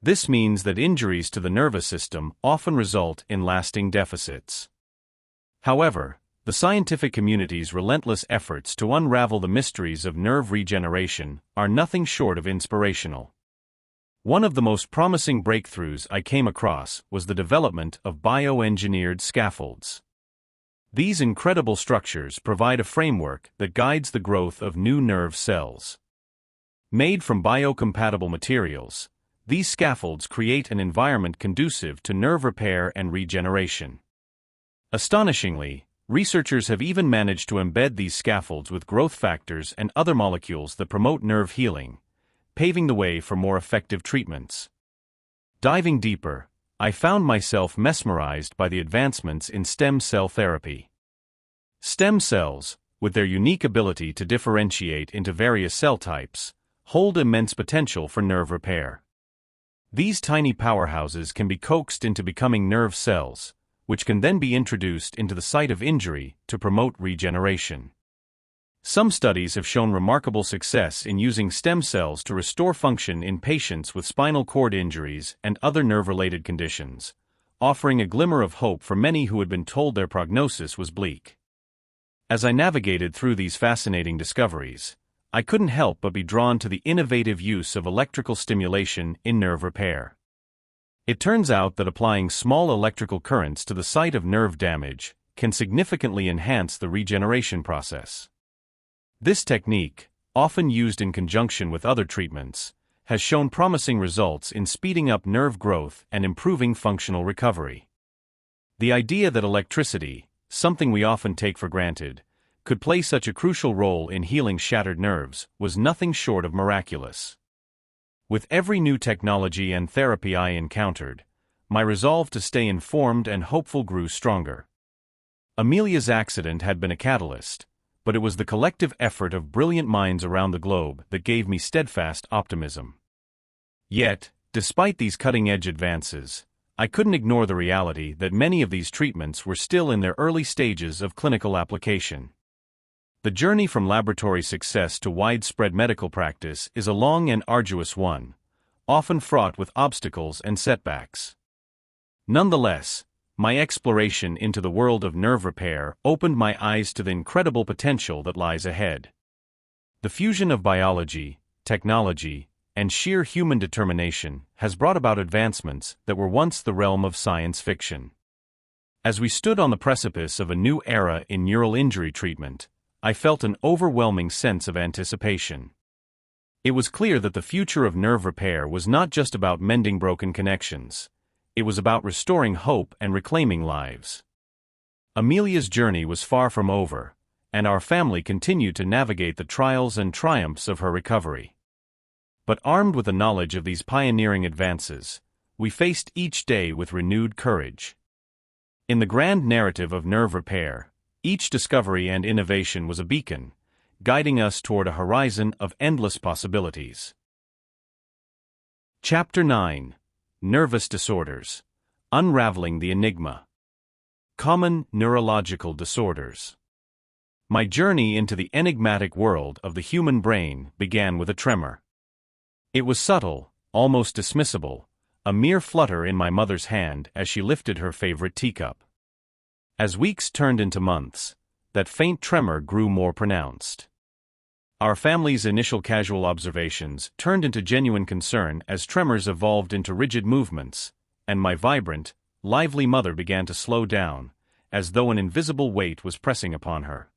This means that injuries to the nervous system often result in lasting deficits. However, the scientific community's relentless efforts to unravel the mysteries of nerve regeneration are nothing short of inspirational. One of the most promising breakthroughs I came across was the development of bioengineered scaffolds. These incredible structures provide a framework that guides the growth of new nerve cells. Made from biocompatible materials, these scaffolds create an environment conducive to nerve repair and regeneration. Astonishingly, researchers have even managed to embed these scaffolds with growth factors and other molecules that promote nerve healing, paving the way for more effective treatments. Diving deeper, I found myself mesmerized by the advancements in stem cell therapy. Stem cells, with their unique ability to differentiate into various cell types, hold immense potential for nerve repair. These tiny powerhouses can be coaxed into becoming nerve cells, which can then be introduced into the site of injury to promote regeneration. Some studies have shown remarkable success in using stem cells to restore function in patients with spinal cord injuries and other nerve-related conditions, offering a glimmer of hope for many who had been told their prognosis was bleak. As I navigated through these fascinating discoveries, I couldn't help but be drawn to the innovative use of electrical stimulation in nerve repair. It turns out that applying small electrical currents to the site of nerve damage can significantly enhance the regeneration process. This technique, often used in conjunction with other treatments, has shown promising results in speeding up nerve growth and improving functional recovery. The idea that electricity, something we often take for granted, could play such a crucial role in healing shattered nerves was nothing short of miraculous. With every new technology and therapy I encountered, my resolve to stay informed and hopeful grew stronger. Amelia's accident had been a catalyst, but it was the collective effort of brilliant minds around the globe that gave me steadfast optimism. Yet, despite these cutting-edge advances, I couldn't ignore the reality that many of these treatments were still in their early stages of clinical application. The journey from laboratory success to widespread medical practice is a long and arduous one, often fraught with obstacles and setbacks. Nonetheless, my exploration into the world of nerve repair opened my eyes to the incredible potential that lies ahead. The fusion of biology, technology, and sheer human determination has brought about advancements that were once the realm of science fiction. As we stood on the precipice of a new era in neural injury treatment, I felt an overwhelming sense of anticipation. It was clear that the future of nerve repair was not just about mending broken connections. It was about restoring hope and reclaiming lives. Amelia's journey was far from over, and our family continued to navigate the trials and triumphs of her recovery. But armed with the knowledge of these pioneering advances, we faced each day with renewed courage. In the grand narrative of nerve repair, each discovery and innovation was a beacon, guiding us toward a horizon of endless possibilities. Chapter 9: Nervous Disorders. Unraveling the Enigma. Common neurological disorders. My journey into the enigmatic world of the human brain began with a tremor. It was subtle, almost dismissible, a mere flutter in my mother's hand as she lifted her favorite teacup. As weeks turned into months, that faint tremor grew more pronounced. Our family's initial casual observations turned into genuine concern as tremors evolved into rigid movements, and my vibrant, lively mother began to slow down, as though an invisible weight was pressing upon her.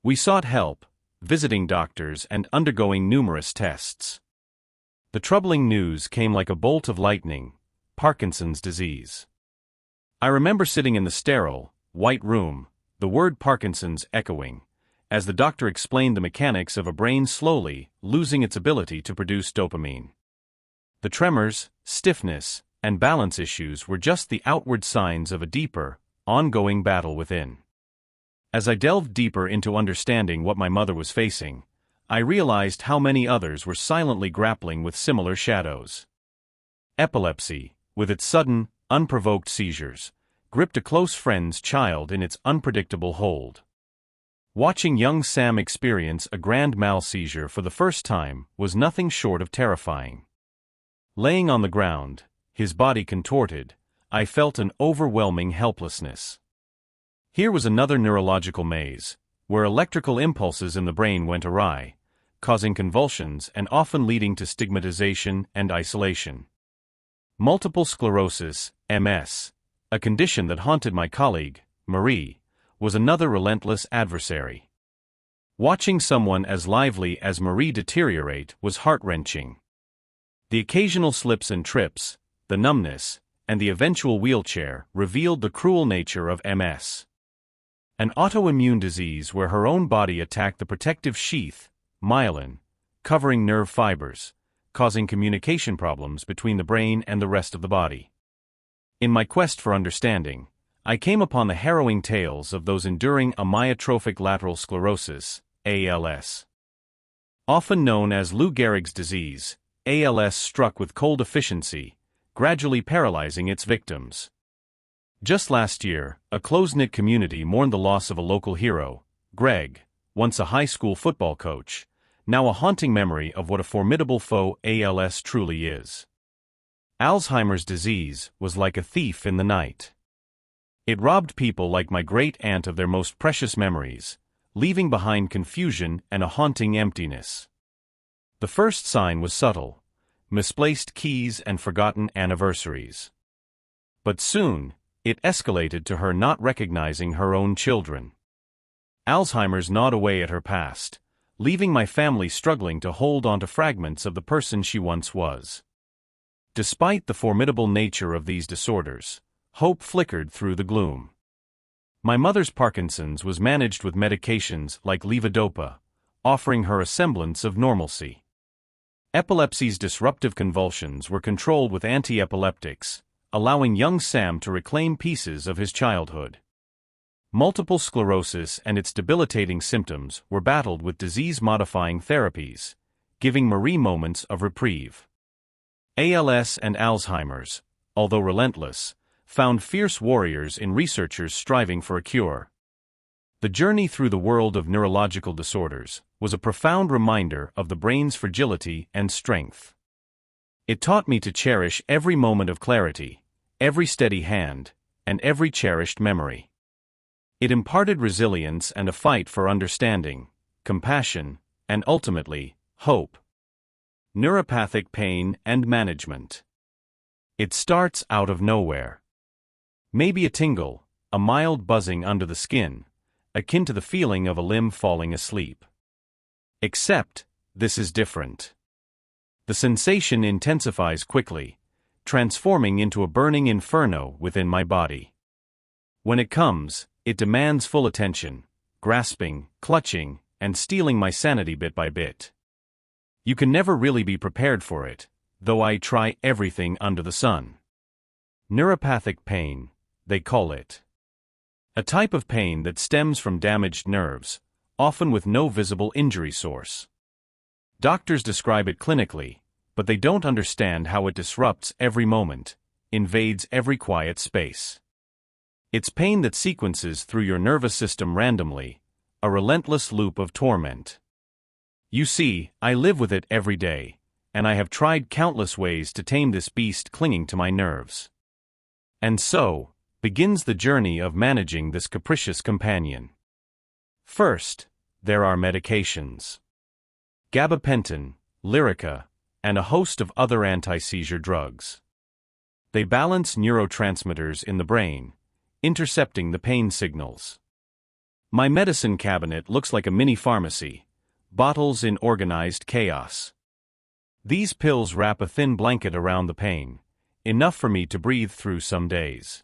We sought help, visiting doctors and undergoing numerous tests. The troubling news came like a bolt of lightning: Parkinson's disease. I remember sitting in the sterile, white room, the word Parkinson's echoing, as the doctor explained the mechanics of a brain slowly losing its ability to produce dopamine. The tremors, stiffness, and balance issues were just the outward signs of a deeper, ongoing battle within. As I delved deeper into understanding what my mother was facing, I realized how many others were silently grappling with similar shadows. Epilepsy, with its sudden, unprovoked seizures, gripped a close friend's child in its unpredictable hold. Watching young Sam experience a grand mal seizure for the first time was nothing short of terrifying. Laying on the ground, his body contorted, I felt an overwhelming helplessness. Here was another neurological maze, where electrical impulses in the brain went awry, causing convulsions and often leading to stigmatization and isolation. Multiple sclerosis, MS, a condition that haunted my colleague, Marie, was another relentless adversary. Watching someone as lively as Marie deteriorate was heart-wrenching. The occasional slips and trips, the numbness, and the eventual wheelchair revealed the cruel nature of MS. An autoimmune disease where her own body attacked the protective sheath, myelin, covering nerve fibers, causing communication problems between the brain and the rest of the body. In my quest for understanding, I came upon the harrowing tales of those enduring amyotrophic lateral sclerosis, ALS. Often known as Lou Gehrig's disease, ALS struck with cold efficiency, gradually paralyzing its victims. Just last year, a close-knit community mourned the loss of a local hero, Greg, once a high school football coach, now a haunting memory of what a formidable foe ALS truly is. Alzheimer's disease was like a thief in the night. It robbed people like my great-aunt of their most precious memories, leaving behind confusion and a haunting emptiness. The first sign was subtle: misplaced keys and forgotten anniversaries. But soon, it escalated to her not recognizing her own children. Alzheimer's gnawed away at her past, leaving my family struggling to hold on to fragments of the person she once was. Despite the formidable nature of these disorders, hope flickered through the gloom. My mother's Parkinson's was managed with medications like levodopa, offering her a semblance of normalcy. Epilepsy's disruptive convulsions were controlled with anti-epileptics, allowing young Sam to reclaim pieces of his childhood. Multiple sclerosis and its debilitating symptoms were battled with disease-modifying therapies, giving Marie moments of reprieve. ALS and Alzheimer's, although relentless, found fierce warriors in researchers striving for a cure. The journey through the world of neurological disorders was a profound reminder of the brain's fragility and strength. It taught me to cherish every moment of clarity, every steady hand, and every cherished memory. It imparted resilience and a fight for understanding, compassion, and ultimately, hope. Neuropathic pain and management. It starts out of nowhere. Maybe a tingle, a mild buzzing under the skin, akin to the feeling of a limb falling asleep. Except, this is different. The sensation intensifies quickly, transforming into a burning inferno within my body. When it comes, it demands full attention, grasping, clutching, and stealing my sanity bit by bit. You can never really be prepared for it, though I try everything under the sun. Neuropathic pain, they call it. A type of pain that stems from damaged nerves, often with no visible injury source. Doctors describe it clinically, but they don't understand how it disrupts every moment, invades every quiet space. It's pain that sequences through your nervous system randomly, a relentless loop of torment. You see, I live with it every day, and I have tried countless ways to tame this beast clinging to my nerves. And so, begins the journey of managing this capricious companion. First, there are medications. Gabapentin, Lyrica, and a host of other anti-seizure drugs. They balance neurotransmitters in the brain, intercepting the pain signals. My medicine cabinet looks like a mini pharmacy, bottles in organized chaos. These pills wrap a thin blanket around the pain, enough for me to breathe through some days.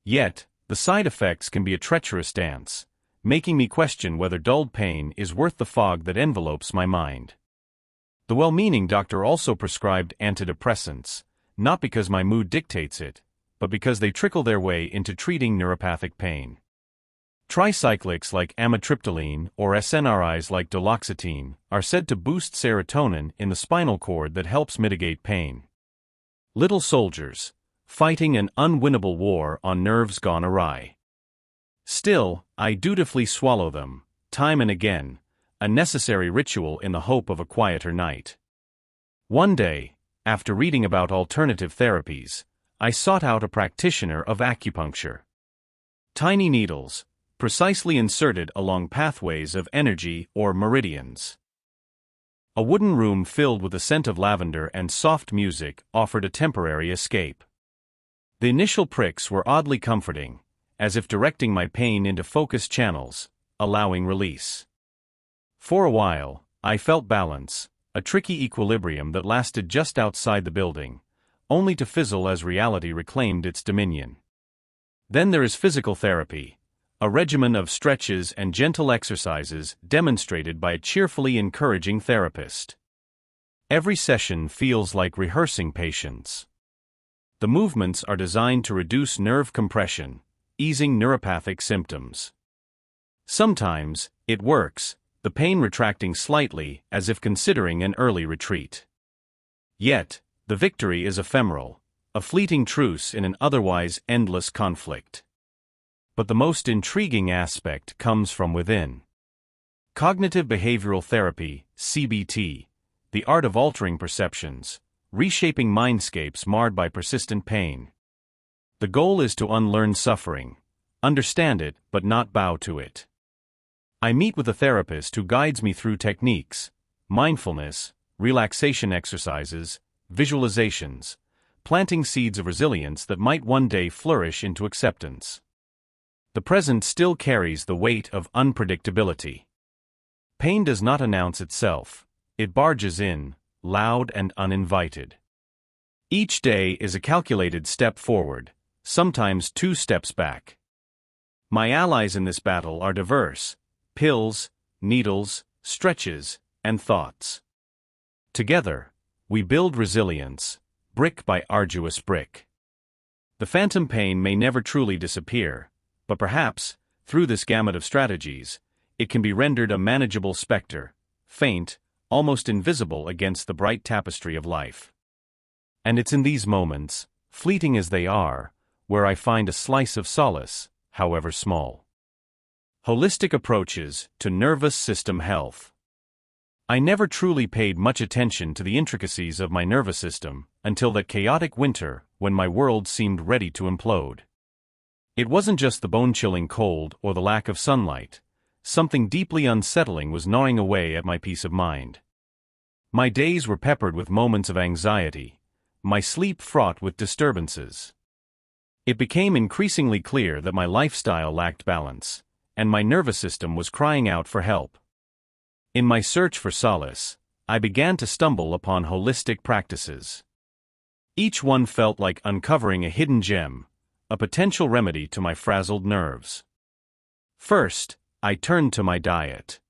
Yet, the side effects can be a treacherous dance, making me question whether dulled pain is worth the fog that envelopes my mind. The well-meaning doctor also prescribed antidepressants, not because my mood dictates it, but because they trickle their way into treating neuropathic pain. Tricyclics like amitriptyline or SNRIs like duloxetine are said to boost serotonin in the spinal cord that helps mitigate pain. Little soldiers, fighting an unwinnable war on nerves gone awry. Still, I dutifully swallow them, time and again, a necessary ritual in the hope of a quieter night. One day, after reading about alternative therapies, I sought out a practitioner of acupuncture. Tiny needles, precisely inserted along pathways of energy or meridians. A wooden room filled with the scent of lavender and soft music offered a temporary escape. The initial pricks were oddly comforting, as if directing my pain into focused channels, allowing release. For a while, I felt balance, a tricky equilibrium that lasted just outside the building, only to fizzle as reality reclaimed its dominion. Then there is physical therapy, a regimen of stretches and gentle exercises demonstrated by a cheerfully encouraging therapist. Every session feels like rehearsing patience. The movements are designed to reduce nerve compression, easing neuropathic symptoms. Sometimes, it works, the pain retracting slightly as if considering an early retreat. Yet, the victory is ephemeral, a fleeting truce in an otherwise endless conflict. But the most intriguing aspect comes from within. Cognitive behavioral therapy, CBT, the art of altering perceptions, reshaping mindscapes marred by persistent pain. The goal is to unlearn suffering, understand it but not bow to it. I meet with a therapist who guides me through techniques, mindfulness, relaxation exercises, visualizations, planting seeds of resilience that might one day flourish into acceptance. The present still carries the weight of unpredictability. Pain does not announce itself, it barges in, loud and uninvited. Each day is a calculated step forward, sometimes 2 steps back. My allies in this battle are diverse: pills, needles, stretches, and thoughts. Together, we build resilience, brick by arduous brick. The phantom pain may never truly disappear, but perhaps, through this gamut of strategies, it can be rendered a manageable specter, faint, almost invisible against the bright tapestry of life. And it's in these moments, fleeting as they are, where I find a slice of solace, however small. Holistic approaches to nervous system health. I never truly paid much attention to the intricacies of my nervous system until that chaotic winter when my world seemed ready to implode. It wasn't just the bone-chilling cold or the lack of sunlight. Something deeply unsettling was gnawing away at my peace of mind. My days were peppered with moments of anxiety, my sleep fraught with disturbances. It became increasingly clear that my lifestyle lacked balance, and my nervous system was crying out for help. In my search for solace, I began to stumble upon holistic practices. Each one felt like uncovering a hidden gem, a potential remedy to my frazzled nerves. First, I turned to my diet.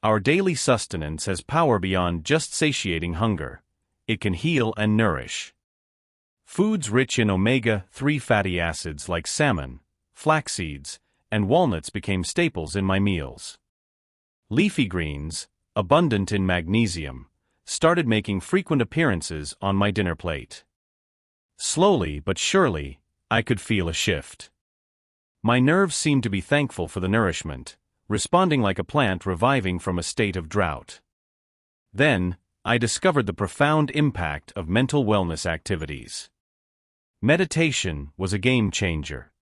Our daily sustenance has power beyond just satiating hunger. It can heal and nourish. Foods rich in omega-3 fatty acids like salmon, flax seeds, and walnuts became staples in my meals. Leafy greens, abundant in magnesium, started making frequent appearances on my dinner plate. Slowly but surely, I could feel a shift. My nerves seemed to be thankful for the nourishment, responding like a plant reviving from a state of drought. Then, I discovered the profound impact of mental wellness activities. Meditation was a game changer.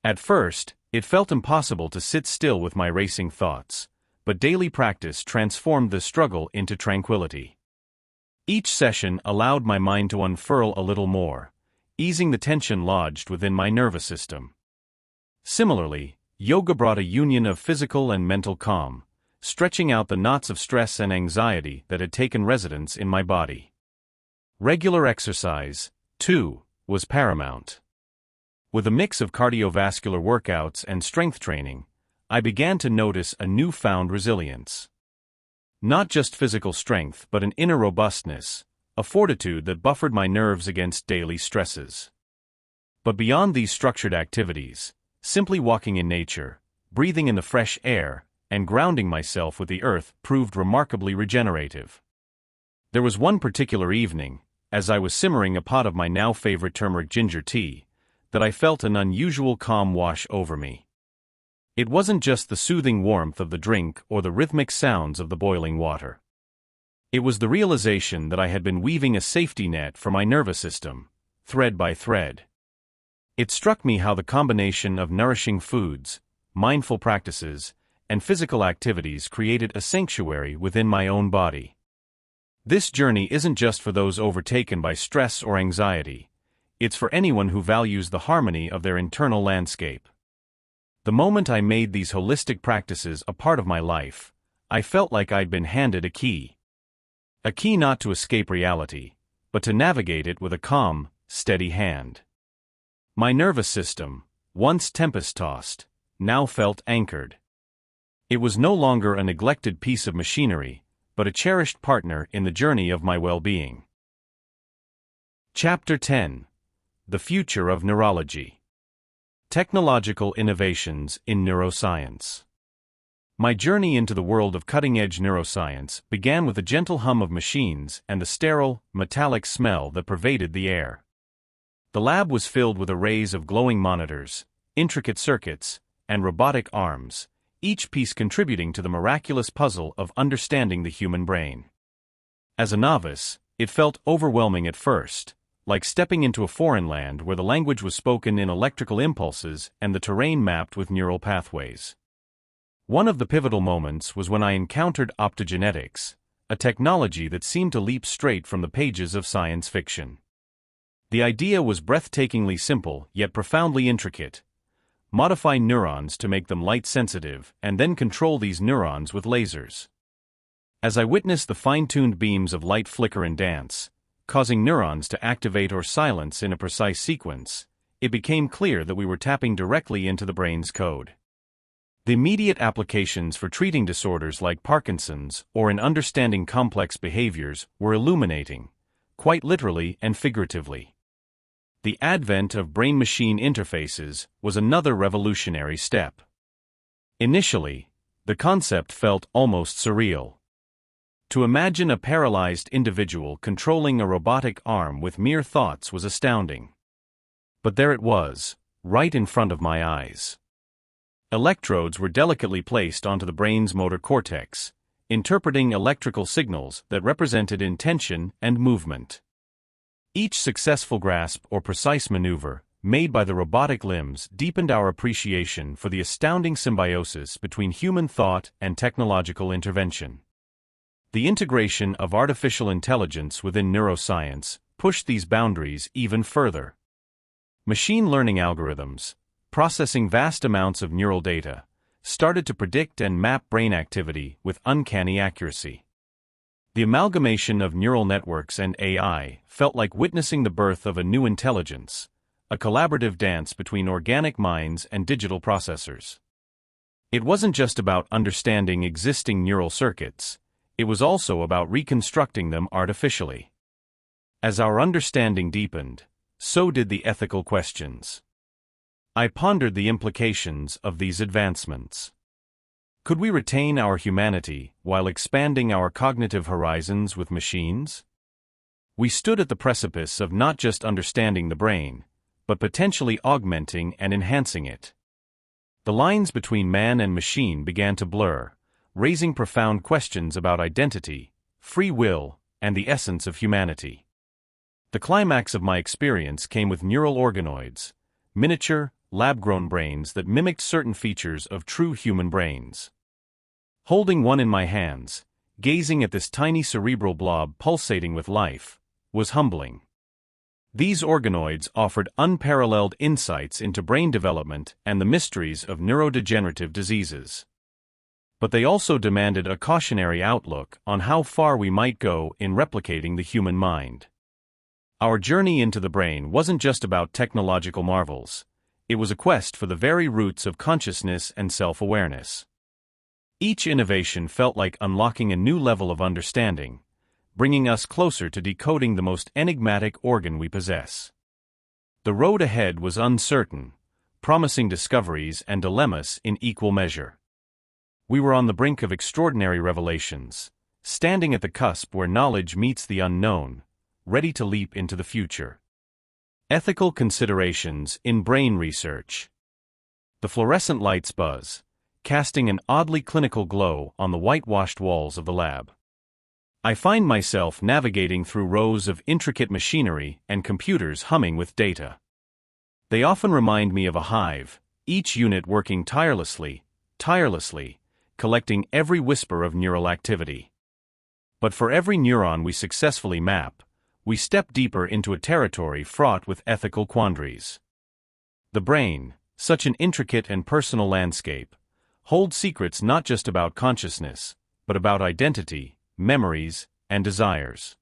At first, it felt impossible to sit still with my racing thoughts, but daily practice transformed the struggle into tranquility. Each session allowed my mind to unfurl a little more, easing the tension lodged within my nervous system. Similarly, yoga brought a union of physical and mental calm, stretching out the knots of stress and anxiety that had taken residence in my body. Regular exercise, too, was paramount. With a mix of cardiovascular workouts and strength training, I began to notice a newfound resilience. Not just physical strength but an inner robustness, a fortitude that buffered my nerves against daily stresses. But beyond these structured activities, simply walking in nature, breathing in the fresh air, and grounding myself with the earth proved remarkably regenerative. There was one particular evening, as I was simmering a pot of my now favorite turmeric ginger tea, that I felt an unusual calm wash over me. It wasn't just the soothing warmth of the drink or the rhythmic sounds of the boiling water. It was the realization that I had been weaving a safety net for my nervous system, thread by thread. It struck me how the combination of nourishing foods, mindful practices, and physical activities created a sanctuary within my own body. This journey isn't just for those overtaken by stress or anxiety. It's for anyone who values the harmony of their internal landscape. The moment I made these holistic practices a part of my life, I felt like I'd been handed a key. A key not to escape reality, but to navigate it with a calm, steady hand. My nervous system, once tempest-tossed, now felt anchored. It was no longer a neglected piece of machinery, but a cherished partner in the journey of my well-being. Chapter 10: The Future of Neurology. Technological Innovations in Neuroscience. My journey into the world of cutting-edge neuroscience began with the gentle hum of machines and the sterile, metallic smell that pervaded the air. The lab was filled with arrays of glowing monitors, intricate circuits, and robotic arms, each piece contributing to the miraculous puzzle of understanding the human brain. As a novice, it felt overwhelming at first, like stepping into a foreign land where the language was spoken in electrical impulses and the terrain mapped with neural pathways. One of the pivotal moments was when I encountered optogenetics, a technology that seemed to leap straight from the pages of science fiction. The idea was breathtakingly simple yet profoundly intricate. Modify neurons to make them light-sensitive and then control these neurons with lasers. As I witnessed the fine-tuned beams of light flicker and dance, causing neurons to activate or silence in a precise sequence, it became clear that we were tapping directly into the brain's code. The immediate applications for treating disorders like Parkinson's or in understanding complex behaviors were illuminating, quite literally and figuratively. The advent of brain-machine interfaces was another revolutionary step. Initially, the concept felt almost surreal. To imagine a paralyzed individual controlling a robotic arm with mere thoughts was astounding. But there it was, right in front of my eyes. Electrodes were delicately placed onto the brain's motor cortex, interpreting electrical signals that represented intention and movement. Each successful grasp or precise maneuver made by the robotic limbs deepened our appreciation for the astounding symbiosis between human thought and technological intervention. The integration of artificial intelligence within neuroscience pushed these boundaries even further. Machine learning algorithms, processing vast amounts of neural data, started to predict and map brain activity with uncanny accuracy. The amalgamation of neural networks and AI felt like witnessing the birth of a new intelligence, a collaborative dance between organic minds and digital processors. It wasn't just about understanding existing neural circuits, it was also about reconstructing them artificially. As our understanding deepened, so did the ethical questions. I pondered the implications of these advancements. Could we retain our humanity while expanding our cognitive horizons with machines? We stood at the precipice of not just understanding the brain, but potentially augmenting and enhancing it. The lines between man and machine began to blur, raising profound questions about identity, free will, and the essence of humanity. The climax of my experience came with neural organoids, miniature, lab-grown brains that mimicked certain features of true human brains. Holding one in my hands, gazing at this tiny cerebral blob pulsating with life, was humbling. These organoids offered unparalleled insights into brain development and the mysteries of neurodegenerative diseases. But they also demanded a cautionary outlook on how far we might go in replicating the human mind. Our journey into the brain wasn't just about technological marvels, it was a quest for the very roots of consciousness and self-awareness. Each innovation felt like unlocking a new level of understanding, bringing us closer to decoding the most enigmatic organ we possess. The road ahead was uncertain, promising discoveries and dilemmas in equal measure. We were on the brink of extraordinary revelations, standing at the cusp where knowledge meets the unknown, ready to leap into the future. Ethical considerations in brain research. The fluorescent lights buzz, casting an oddly clinical glow on the whitewashed walls of the lab. I find myself navigating through rows of intricate machinery and computers humming with data. They often remind me of a hive, each unit working tirelessly, collecting every whisper of neural activity. But for every neuron we successfully map, we step deeper into a territory fraught with ethical quandaries. The brain, such an intricate and personal landscape, holds secrets not just about consciousness, but about identity, memories, and desires.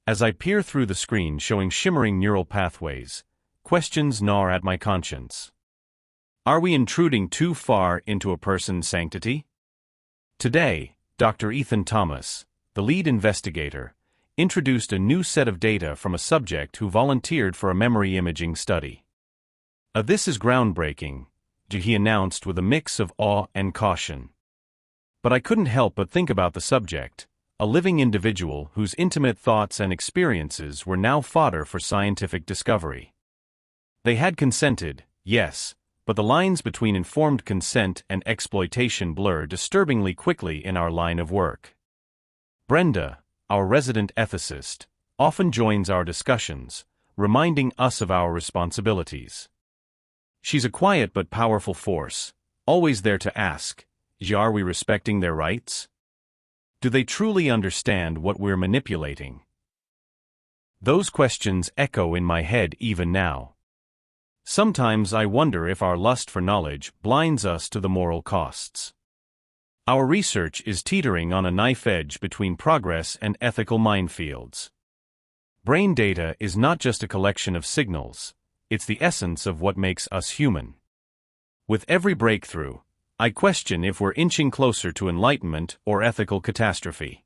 As I peer through the screen showing shimmering neural pathways, questions gnaw at my conscience. Are we intruding too far into a person's sanctity? Today, Dr. Ethan Thomas, the lead investigator, introduced a new set of data from a subject who volunteered for a memory imaging study. This is groundbreaking, he announced with a mix of awe and caution. But I couldn't help but think about the subject, a living individual whose intimate thoughts and experiences were now fodder for scientific discovery. They had consented, yes, but the lines between informed consent and exploitation blur disturbingly quickly in our line of work. Brenda, our resident ethicist, often joins our discussions, reminding us of our responsibilities. She's a quiet but powerful force, always there to ask, are we respecting their rights? Do they truly understand what we're manipulating? Those questions echo in my head even now. Sometimes I wonder if our lust for knowledge blinds us to the moral costs. Our research is teetering on a knife edge between progress and ethical minefields. Brain data is not just a collection of signals, it's the essence of what makes us human. With every breakthrough, I question if we're inching closer to enlightenment or ethical catastrophe.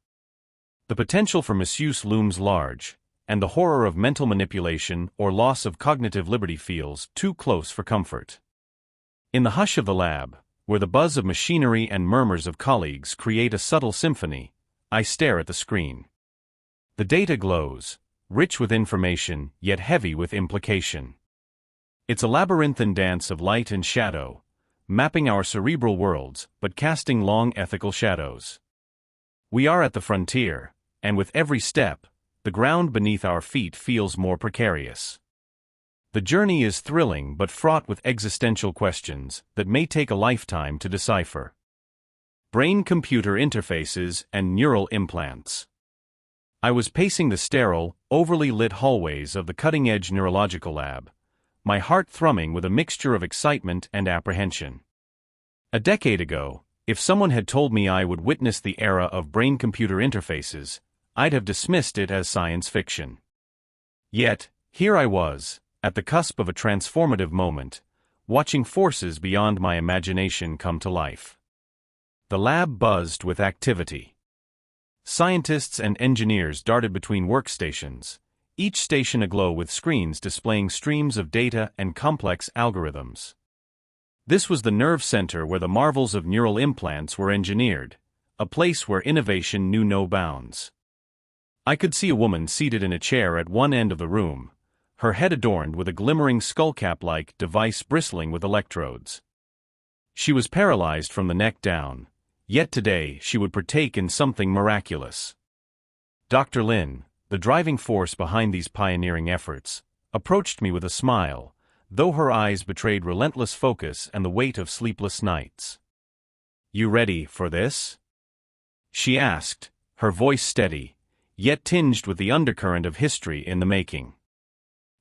The potential for misuse looms large, and the horror of mental manipulation or loss of cognitive liberty feels too close for comfort. In the hush of the lab, where the buzz of machinery and murmurs of colleagues create a subtle symphony, I stare at the screen. The data glows, rich with information, yet heavy with implication. It's a labyrinthine dance of light and shadow, mapping our cerebral worlds but casting long ethical shadows. We are at the frontier, and with every step, the ground beneath our feet feels more precarious. The journey is thrilling but fraught with existential questions that may take a lifetime to decipher. Brain-computer interfaces and neural implants. I was pacing the sterile, overly lit hallways of the cutting-edge neurological lab, my heart thrumming with a mixture of excitement and apprehension. A decade ago, if someone had told me I would witness the era of brain-computer interfaces, I'd have dismissed it as science fiction. Yet, here I was, at the cusp of a transformative moment, watching forces beyond my imagination come to life. The lab buzzed with activity. Scientists and engineers darted between workstations, each station aglow with screens displaying streams of data and complex algorithms. This was the nerve center where the marvels of neural implants were engineered, a place where innovation knew no bounds. I could see a woman seated in a chair at one end of the room, her head adorned with a glimmering skullcap-like device bristling with electrodes. She was paralyzed from the neck down, yet today she would partake in something miraculous. Dr. Lin, the driving force behind these pioneering efforts, approached me with a smile, though her eyes betrayed relentless focus and the weight of sleepless nights. "You ready for this?" she asked, her voice steady, yet tinged with the undercurrent of history in the making.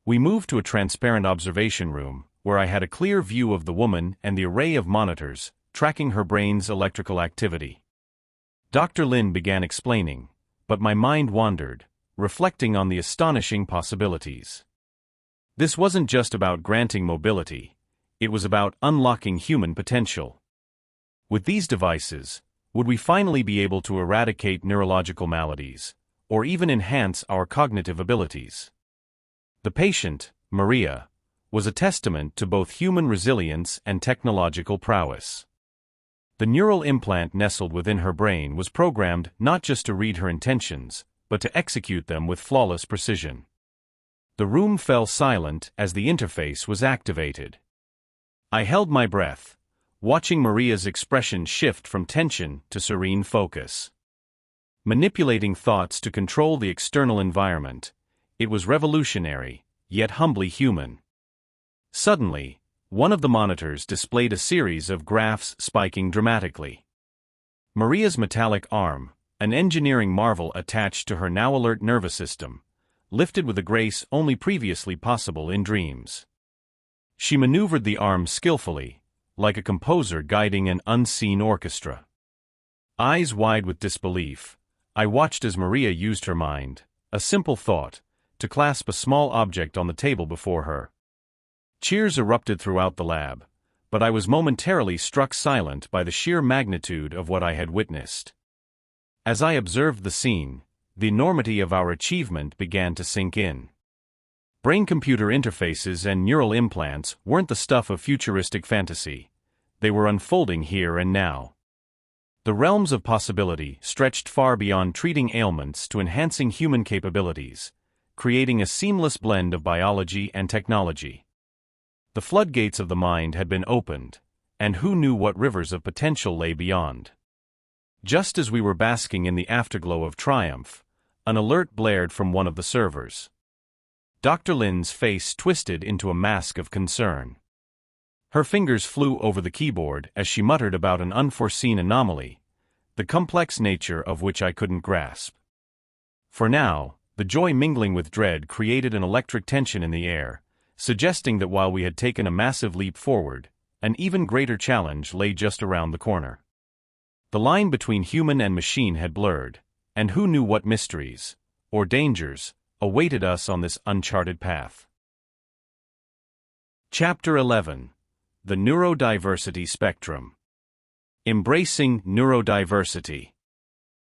We moved to a transparent observation room, where I had a clear view of the woman and the array of monitors, tracking her brain's electrical activity. Dr. Lin began explaining, but my mind wandered, reflecting on the astonishing possibilities. This wasn't just about granting mobility, it was about unlocking human potential. With these devices, would we finally be able to eradicate neurological maladies, or even enhance our cognitive abilities? The patient, Maria, was a testament to both human resilience and technological prowess. The neural implant nestled within her brain was programmed not just to read her intentions, but to execute them with flawless precision. The room fell silent as the interface was activated. I held my breath, watching Maria's expression shift from tension to serene focus. Manipulating thoughts to control the external environment, it was revolutionary, yet humbly human. Suddenly, one of the monitors displayed a series of graphs spiking dramatically. Maria's metallic arm, an engineering marvel attached to her now-alert nervous system, lifted with a grace only previously possible in dreams. She maneuvered the arm skillfully, like a composer guiding an unseen orchestra. Eyes wide with disbelief, I watched as Maria used her mind, a simple thought, to clasp a small object on the table before her. Cheers erupted throughout the lab, but I was momentarily struck silent by the sheer magnitude of what I had witnessed. As I observed the scene, the enormity of our achievement began to sink in. Brain-computer interfaces and neural implants weren't the stuff of futuristic fantasy. They were unfolding here and now. The realms of possibility stretched far beyond treating ailments to enhancing human capabilities, creating a seamless blend of biology and technology. The floodgates of the mind had been opened, and who knew what rivers of potential lay beyond. Just as we were basking in the afterglow of triumph, an alert blared from one of the servers. Dr. Lin's face twisted into a mask of concern. Her fingers flew over the keyboard as she muttered about an unforeseen anomaly, the complex nature of which I couldn't grasp. For now, the joy mingling with dread created an electric tension in the air, suggesting that while we had taken a massive leap forward, an even greater challenge lay just around the corner. The line between human and machine had blurred, and who knew what mysteries, or dangers, awaited us on this uncharted path. Chapter 11. The Neurodiversity Spectrum. Embracing neurodiversity.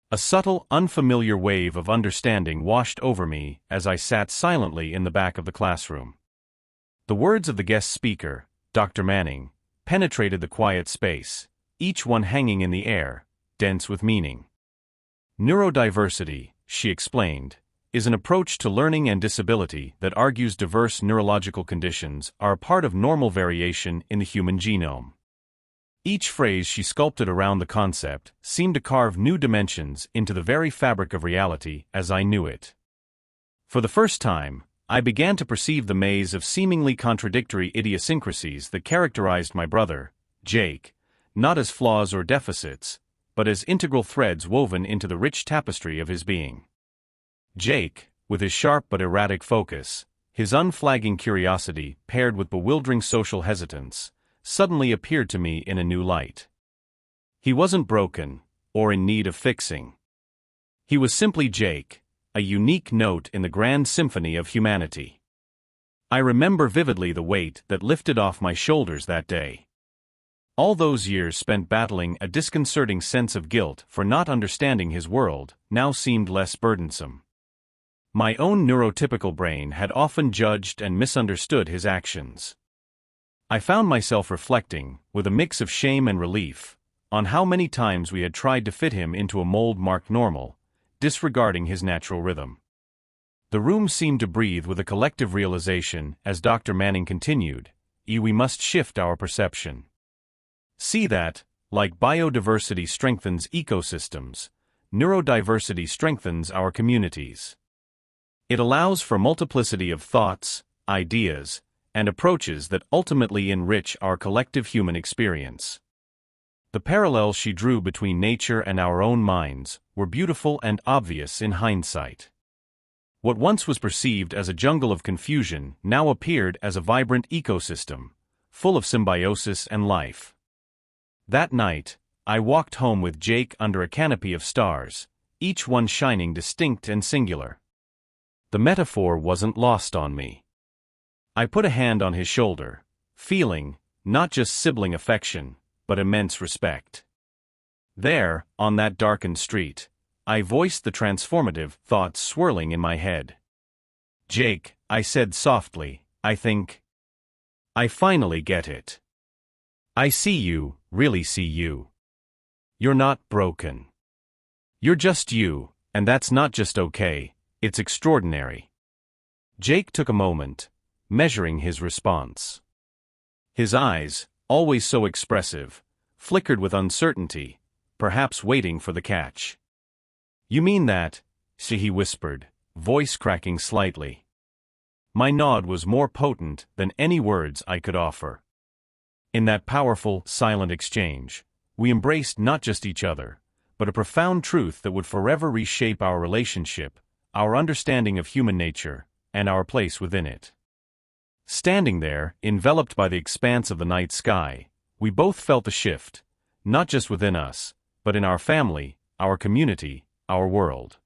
A subtle, unfamiliar wave of understanding washed over me as I sat silently in the back of the classroom. The words of the guest speaker, Dr. Manning, penetrated the quiet space, each one hanging in the air, dense with meaning. Neurodiversity, she explained, is an approach to learning and disability that argues diverse neurological conditions are a part of normal variation in the human genome. Each phrase she sculpted around the concept seemed to carve new dimensions into the very fabric of reality as I knew it. For the first time, I began to perceive the maze of seemingly contradictory idiosyncrasies that characterized my brother, Jake, not as flaws or deficits, but as integral threads woven into the rich tapestry of his being. Jake, with his sharp but erratic focus, his unflagging curiosity paired with bewildering social hesitance, suddenly appeared to me in a new light. He wasn't broken, or in need of fixing. He was simply Jake, a unique note in the grand symphony of humanity. I remember vividly the weight that lifted off my shoulders that day. All those years spent battling a disconcerting sense of guilt for not understanding his world now seemed less burdensome. My own neurotypical brain had often judged and misunderstood his actions. I found myself reflecting, with a mix of shame and relief, on how many times we had tried to fit him into a mold marked normal, disregarding his natural rhythm. The room seemed to breathe with a collective realization as Dr. Manning continued, We must shift our perception. See that, like biodiversity strengthens ecosystems, neurodiversity strengthens our communities. It allows for multiplicity of thoughts, ideas, and approaches that ultimately enrich our collective human experience. The parallels she drew between nature and our own minds were beautiful and obvious in hindsight. What once was perceived as a jungle of confusion now appeared as a vibrant ecosystem, full of symbiosis and life. That night, I walked home with Jake under a canopy of stars, each one shining distinct and singular. The metaphor wasn't lost on me. I put a hand on his shoulder, feeling, not just sibling affection, but immense respect. There, on that darkened street, I voiced the transformative thoughts swirling in my head. Jake, I said softly, I finally get it. I see you, really see you. You're not broken. You're just you, and that's not just okay. It's extraordinary. Jake took a moment, measuring his response. His eyes, always so expressive, flickered with uncertainty, perhaps waiting for the catch. You mean that? He whispered, voice cracking slightly. My nod was more potent than any words I could offer. In that powerful, silent exchange, we embraced not just each other, but a profound truth that would forever reshape our relationship, our understanding of human nature, and our place within it. Standing there, enveloped by the expanse of the night sky, we both felt the shift, not just within us, but in our family, our community, our world.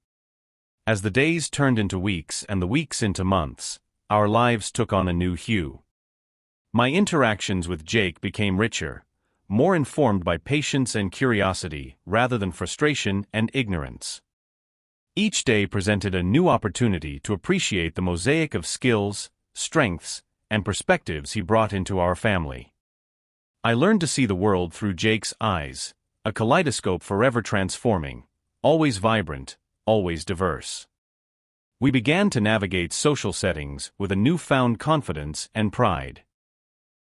As the days turned into weeks and the weeks into months, our lives took on a new hue. My interactions with Jake became richer, more informed by patience and curiosity rather than frustration and ignorance. Each day presented a new opportunity to appreciate the mosaic of skills, strengths, and perspectives he brought into our family. I learned to see the world through Jake's eyes, a kaleidoscope forever transforming, always vibrant, always diverse. We began to navigate social settings with a newfound confidence and pride.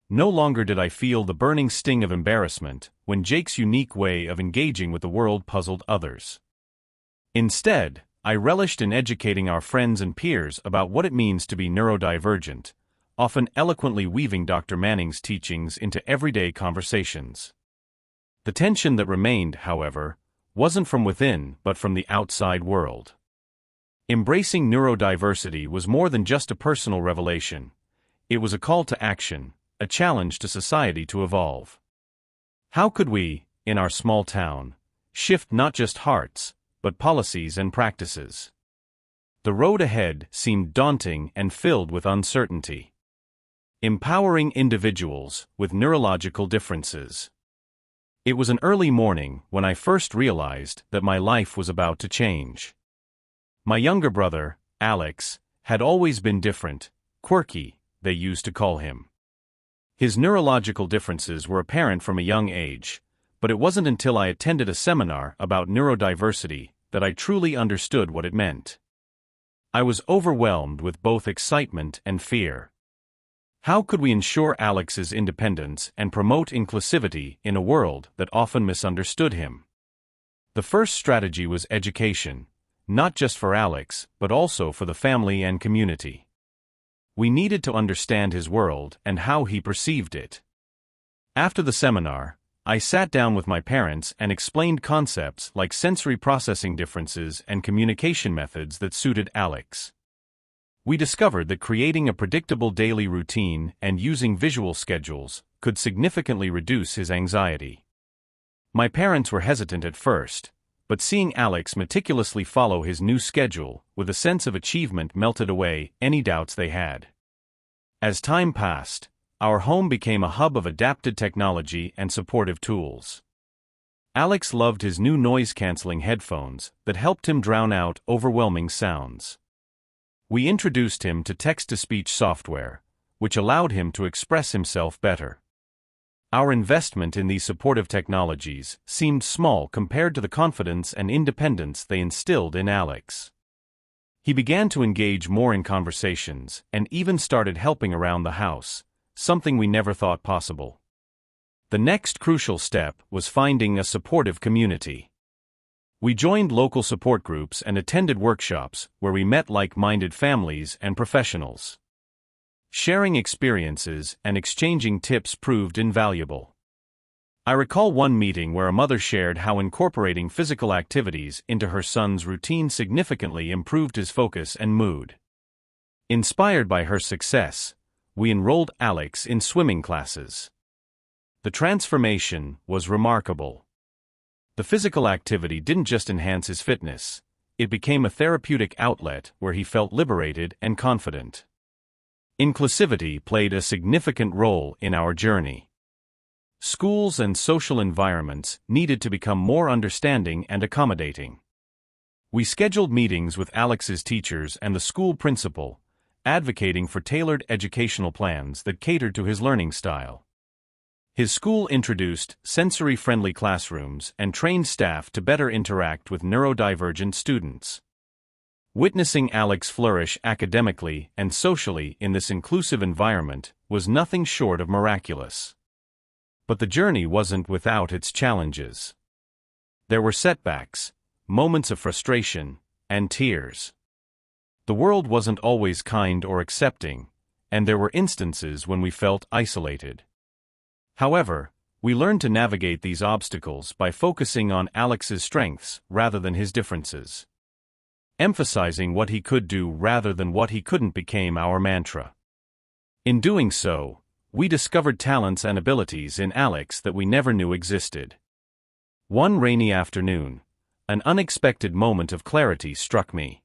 No longer did I feel the burning sting of embarrassment when Jake's unique way of engaging with the world puzzled others. Instead, I relished in educating our friends and peers about what it means to be neurodivergent, often eloquently weaving Dr. Manning's teachings into everyday conversations. The tension that remained, however, wasn't from within but from the outside world. Embracing neurodiversity was more than just a personal revelation. It was a call to action, a challenge to society to evolve. How could we, in our small town, shift not just hearts, but policies and practices? The road ahead seemed daunting and filled with uncertainty. Empowering individuals with neurological differences. It was an early morning when I first realized that my life was about to change. My younger brother, Alex, had always been different, quirky, they used to call him. His neurological differences were apparent from a young age, but it wasn't until I attended a seminar about neurodiversity that I truly understood what it meant. I was overwhelmed with both excitement and fear. How could we ensure Alex's independence and promote inclusivity in a world that often misunderstood him? The first strategy was education, not just for Alex, but also for the family and community. We needed to understand his world and how he perceived it. After the seminar, I sat down with my parents and explained concepts like sensory processing differences and communication methods that suited Alex. We discovered that creating a predictable daily routine and using visual schedules could significantly reduce his anxiety. My parents were hesitant at first, but seeing Alex meticulously follow his new schedule with a sense of achievement melted away any doubts they had. As time passed, our home became a hub of adapted technology and supportive tools. Alex loved his new noise-canceling headphones that helped him drown out overwhelming sounds. We introduced him to text-to-speech software, which allowed him to express himself better. Our investment in these supportive technologies seemed small compared to the confidence and independence they instilled in Alex. He began to engage more in conversations and even started helping around the house, something we never thought possible. The next crucial step was finding a supportive community. We joined local support groups and attended workshops where we met like-minded families and professionals. Sharing experiences and exchanging tips proved invaluable. I recall one meeting where a mother shared how incorporating physical activities into her son's routine significantly improved his focus and mood. Inspired by her success, we enrolled Alex in swimming classes. The transformation was remarkable. The physical activity didn't just enhance his fitness, it became a therapeutic outlet where he felt liberated and confident. Inclusivity played a significant role in our journey. Schools and social environments needed to become more understanding and accommodating. We scheduled meetings with Alex's teachers and the school principal, advocating for tailored educational plans that catered to his learning style. His school introduced sensory-friendly classrooms and trained staff to better interact with neurodivergent students. Witnessing Alex flourish academically and socially in this inclusive environment was nothing short of miraculous. But the journey wasn't without its challenges. There were setbacks, moments of frustration, and tears. The world wasn't always kind or accepting, and there were instances when we felt isolated. However, we learned to navigate these obstacles by focusing on Alex's strengths rather than his differences. Emphasizing what he could do rather than what he couldn't became our mantra. In doing so, we discovered talents and abilities in Alex that we never knew existed. One rainy afternoon, an unexpected moment of clarity struck me.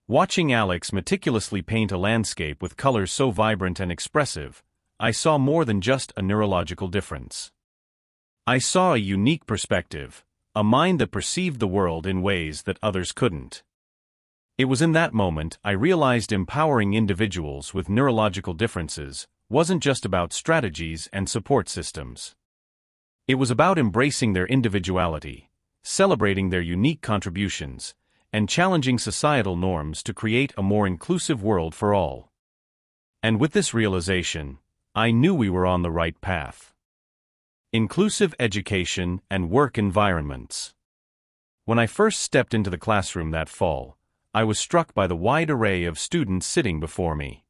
Watching Alex meticulously paint a landscape with colors so vibrant and expressive, I saw more than just a neurological difference. I saw a unique perspective, a mind that perceived the world in ways that others couldn't. It was in that moment I realized empowering individuals with neurological differences wasn't just about strategies and support systems. It was about embracing their individuality, celebrating their unique contributions, and challenging societal norms to create a more inclusive world for all. And with this realization, I knew we were on the right path. Inclusive education and work environments. When I first stepped into the classroom that fall, I was struck by the wide array of students sitting before me.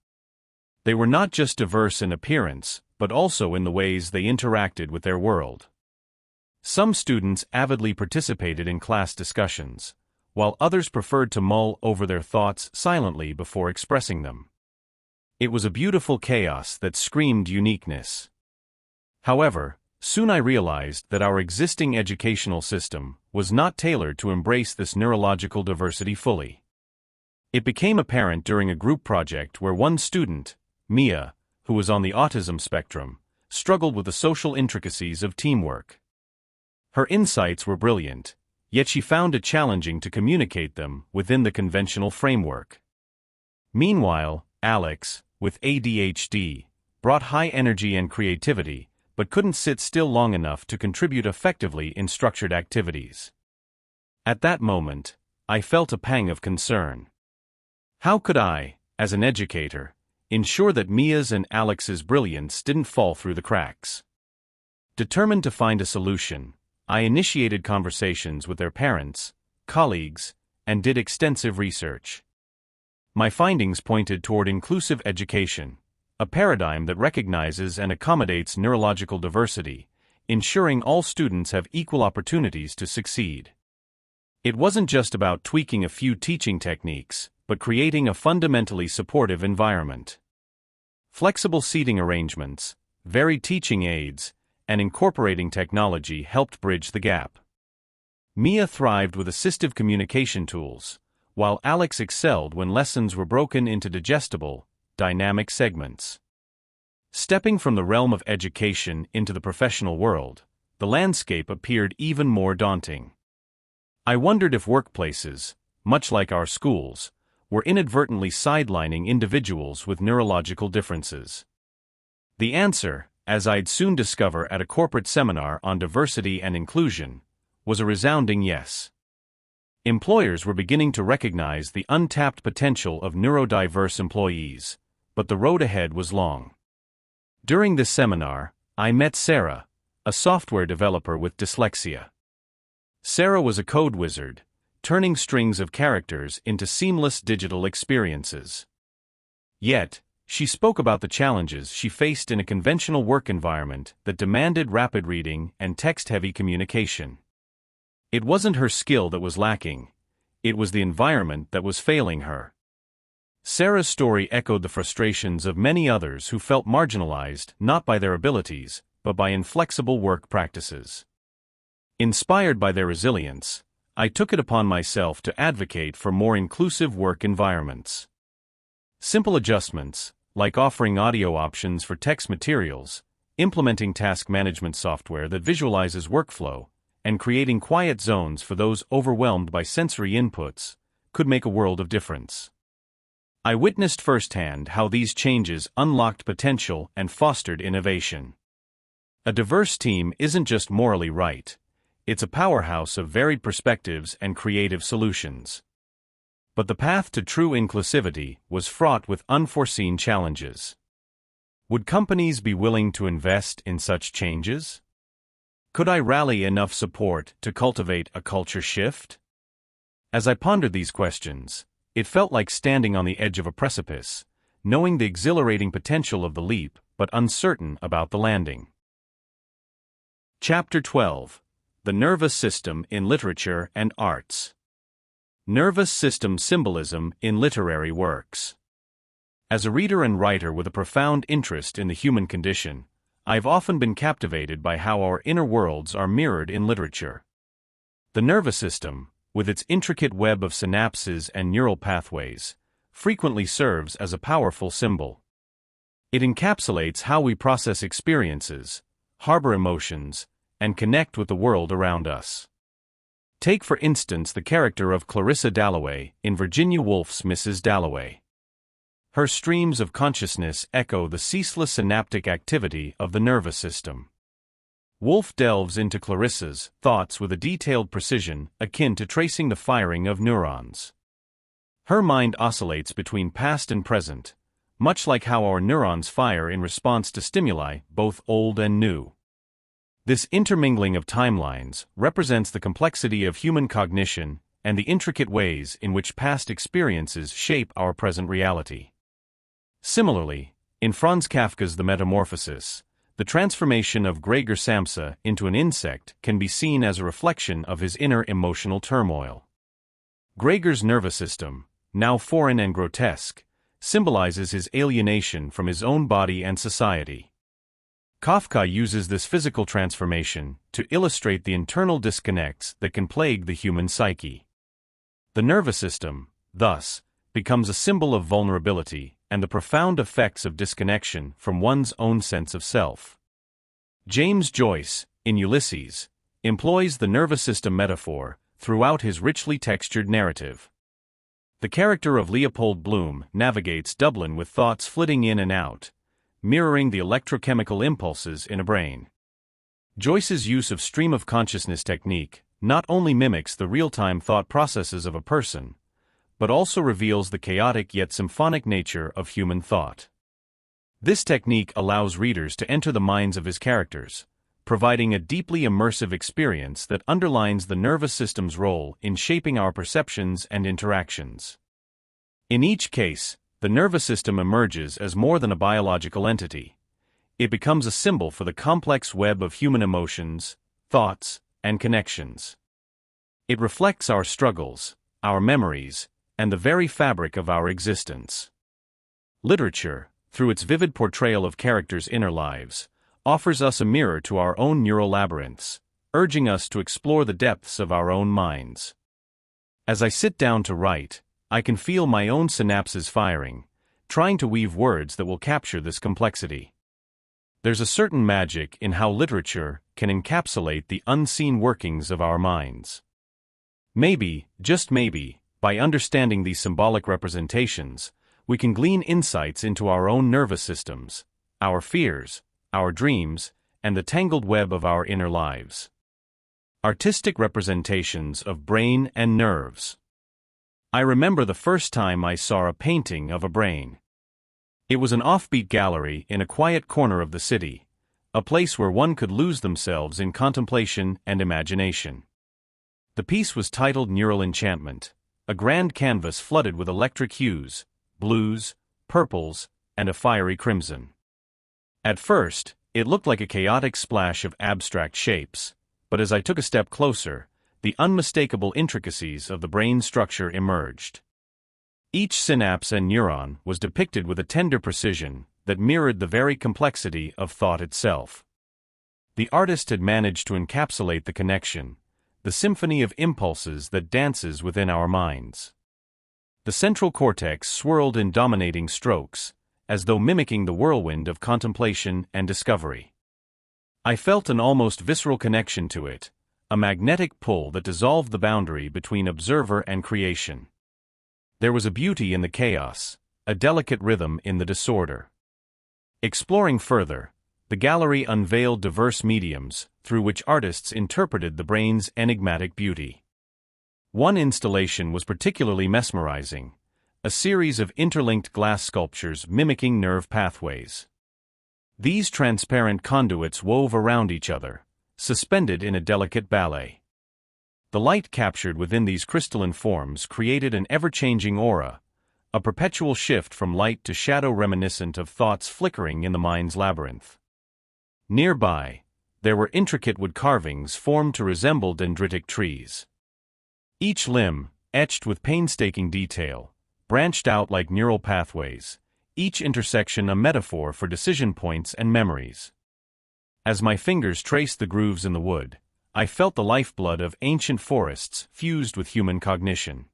They were not just diverse in appearance, but also in the ways they interacted with their world. Some students avidly participated in class discussions, while others preferred to mull over their thoughts silently before expressing them. It was a beautiful chaos that screamed uniqueness. However, soon I realized that our existing educational system was not tailored to embrace this neurological diversity fully. It became apparent during a group project where one student, Mia, who was on the autism spectrum, struggled with the social intricacies of teamwork. Her insights were brilliant, yet she found it challenging to communicate them within the conventional framework. Meanwhile, Alex, with ADHD, brought high energy and creativity, but couldn't sit still long enough to contribute effectively in structured activities. At that moment, I felt a pang of concern. How could I, as an educator, ensure that Mia's and Alex's brilliance didn't fall through the cracks? Determined to find a solution, I initiated conversations with their parents, colleagues, and did extensive research. My findings pointed toward inclusive education, a paradigm that recognizes and accommodates neurological diversity, ensuring all students have equal opportunities to succeed. It wasn't just about tweaking a few teaching techniques, but creating a fundamentally supportive environment. Flexible seating arrangements, varied teaching aids, and incorporating technology helped bridge the gap. Mia thrived with assistive communication tools, while Alex excelled when lessons were broken into digestible, dynamic segments. Stepping from the realm of education into the professional world, the landscape appeared even more daunting. I wondered if workplaces, much like our schools, were inadvertently sidelining individuals with neurological differences. The answer, as I'd soon discover at a corporate seminar on diversity and inclusion, was a resounding yes. Employers were beginning to recognize the untapped potential of neurodiverse employees, but the road ahead was long. During this seminar, I met Sarah, a software developer with dyslexia. Sarah was a code wizard, turning strings of characters into seamless digital experiences. Yet, she spoke about the challenges she faced in a conventional work environment that demanded rapid reading and text-heavy communication. It wasn't her skill that was lacking, it was the environment that was failing her. Sarah's story echoed the frustrations of many others who felt marginalized not by their abilities, but by inflexible work practices. Inspired by their resilience, I took it upon myself to advocate for more inclusive work environments. Simple adjustments, like offering audio options for text materials, implementing task management software that visualizes workflow, and creating quiet zones for those overwhelmed by sensory inputs, could make a world of difference. I witnessed firsthand how these changes unlocked potential and fostered innovation. A diverse team isn't just morally right, it's a powerhouse of varied perspectives and creative solutions. But the path to true inclusivity was fraught with unforeseen challenges. Would companies be willing to invest in such changes? Could I rally enough support to cultivate a culture shift? As I pondered these questions, it felt like standing on the edge of a precipice, knowing the exhilarating potential of the leap, but uncertain about the landing. Chapter 12: The Nervous System in Literature and Arts. Nervous system symbolism in literary works. As a reader and writer with a profound interest in the human condition, I've often been captivated by how our inner worlds are mirrored in literature. The nervous system, with its intricate web of synapses and neural pathways, frequently serves as a powerful symbol. It encapsulates how we process experiences, harbor emotions, and connect with the world around us. Take for instance the character of Clarissa Dalloway in Virginia Woolf's Mrs. Dalloway. Her streams of consciousness echo the ceaseless synaptic activity of the nervous system. Woolf delves into Clarissa's thoughts with a detailed precision akin to tracing the firing of neurons. Her mind oscillates between past and present, much like how our neurons fire in response to stimuli, both old and new. This intermingling of timelines represents the complexity of human cognition and the intricate ways in which past experiences shape our present reality. Similarly, in Franz Kafka's The Metamorphosis, the transformation of Gregor Samsa into an insect can be seen as a reflection of his inner emotional turmoil. Gregor's nervous system, now foreign and grotesque, symbolizes his alienation from his own body and society. Kafka uses this physical transformation to illustrate the internal disconnects that can plague the human psyche. The nervous system, thus, becomes a symbol of vulnerability and the profound effects of disconnection from one's own sense of self. James Joyce, in Ulysses, employs the nervous system metaphor throughout his richly textured narrative. The character of Leopold Bloom navigates Dublin with thoughts flitting in and out, mirroring the electrochemical impulses in a brain. Joyce's use of stream of consciousness technique not only mimics the real-time thought processes of a person, but also reveals the chaotic yet symphonic nature of human thought. This technique allows readers to enter the minds of his characters, providing a deeply immersive experience that underlines the nervous system's role in shaping our perceptions and interactions. In each case, the nervous system emerges as more than a biological entity. It becomes a symbol for the complex web of human emotions, thoughts, and connections. It reflects our struggles, our memories, and the very fabric of our existence. Literature, through its vivid portrayal of characters' inner lives, offers us a mirror to our own neural labyrinths, urging us to explore the depths of our own minds. As I sit down to write, I can feel my own synapses firing, trying to weave words that will capture this complexity. There's a certain magic in how literature can encapsulate the unseen workings of our minds. Maybe, just maybe, by understanding these symbolic representations, we can glean insights into our own nervous systems, our fears, our dreams, and the tangled web of our inner lives. Artistic representations of brain and nerves. I remember the first time I saw a painting of a brain. It was an offbeat gallery in a quiet corner of the city, a place where one could lose themselves in contemplation and imagination. The piece was titled Neural Enchantment, a grand canvas flooded with electric hues, blues, purples, and a fiery crimson. At first, it looked like a chaotic splash of abstract shapes, but as I took a step closer, the unmistakable intricacies of the brain structure emerged. Each synapse and neuron was depicted with a tender precision that mirrored the very complexity of thought itself. The artist had managed to encapsulate the connection, the symphony of impulses that dances within our minds. The central cortex swirled in dominating strokes, as though mimicking the whirlwind of contemplation and discovery. I felt an almost visceral connection to it, a magnetic pull that dissolved the boundary between observer and creation. There was a beauty in the chaos, a delicate rhythm in the disorder. Exploring further, the gallery unveiled diverse mediums through which artists interpreted the brain's enigmatic beauty. One installation was particularly mesmerizing, a series of interlinked glass sculptures mimicking nerve pathways. These transparent conduits wove around each other, suspended in a delicate ballet. The light captured within these crystalline forms created an ever-changing aura, a perpetual shift from light to shadow reminiscent of thoughts flickering in the mind's labyrinth. Nearby, there were intricate wood carvings formed to resemble dendritic trees. Each limb, etched with painstaking detail, branched out like neural pathways, each intersection a metaphor for decision points and memories. As my fingers traced the grooves in the wood, I felt the lifeblood of ancient forests fused with human cognition.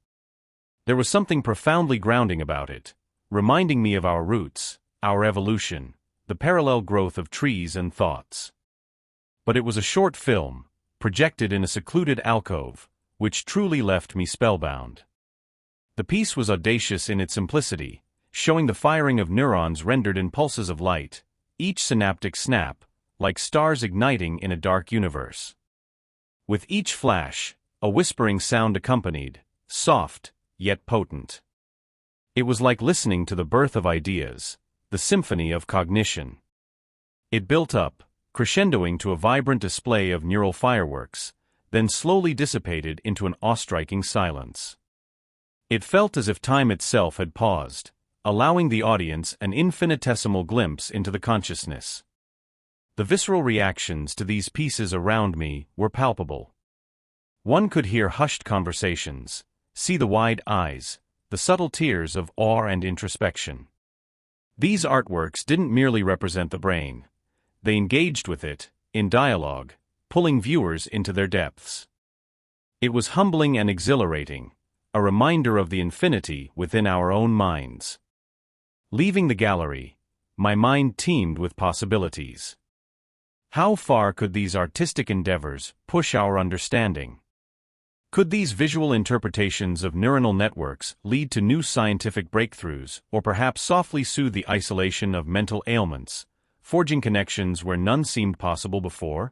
There was something profoundly grounding about it, reminding me of our roots, our evolution, the parallel growth of trees and thoughts. But it was a short film, projected in a secluded alcove, which truly left me spellbound. The piece was audacious in its simplicity, showing the firing of neurons rendered in pulses of light, each synaptic snap, like stars igniting in a dark universe. With each flash, a whispering sound accompanied, soft, yet potent. It was like listening to the birth of ideas, the symphony of cognition. It built up, crescendoing to a vibrant display of neural fireworks, then slowly dissipated into an awe-striking silence. It felt as if time itself had paused, allowing the audience an infinitesimal glimpse into the consciousness. The visceral reactions to these pieces around me were palpable. One could hear hushed conversations, see the wide eyes, the subtle tears of awe and introspection. These artworks didn't merely represent the brain. They engaged with it, in dialogue, pulling viewers into their depths. It was humbling and exhilarating, a reminder of the infinity within our own minds. Leaving the gallery, my mind teemed with possibilities. How far could these artistic endeavors push our understanding? Could these visual interpretations of neuronal networks lead to new scientific breakthroughs, or perhaps softly soothe the isolation of mental ailments, forging connections where none seemed possible before?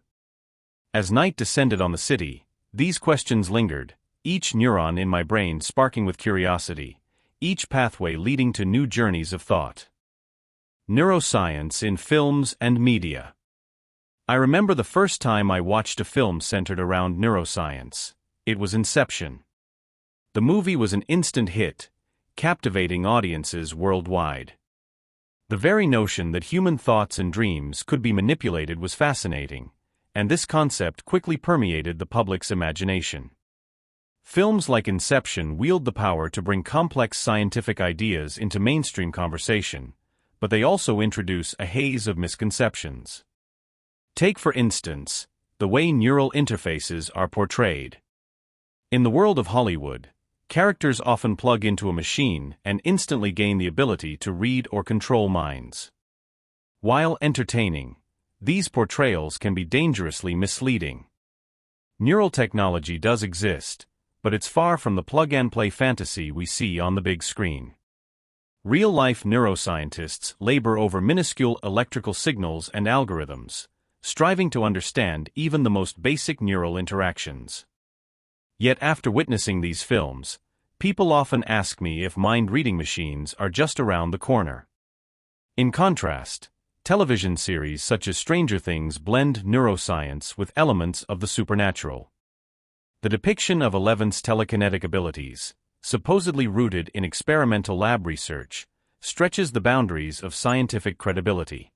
As night descended on the city, these questions lingered, each neuron in my brain sparking with curiosity, each pathway leading to new journeys of thought. Neuroscience in films and media. I remember the first time I watched a film centered around neuroscience. It was Inception. The movie was an instant hit, captivating audiences worldwide. The very notion that human thoughts and dreams could be manipulated was fascinating, and this concept quickly permeated the public's imagination. Films like Inception wield the power to bring complex scientific ideas into mainstream conversation, but they also introduce a haze of misconceptions. Take, for instance, the way neural interfaces are portrayed. In the world of Hollywood, characters often plug into a machine and instantly gain the ability to read or control minds. While entertaining, these portrayals can be dangerously misleading. Neural technology does exist, but it's far from the plug-and-play fantasy we see on the big screen. Real-life neuroscientists labor over minuscule electrical signals and algorithms, striving to understand even the most basic neural interactions. Yet after witnessing these films, people often ask me if mind-reading machines are just around the corner. In contrast, television series such as Stranger Things blend neuroscience with elements of the supernatural. The depiction of Eleven's telekinetic abilities, supposedly rooted in experimental lab research, stretches the boundaries of scientific credibility.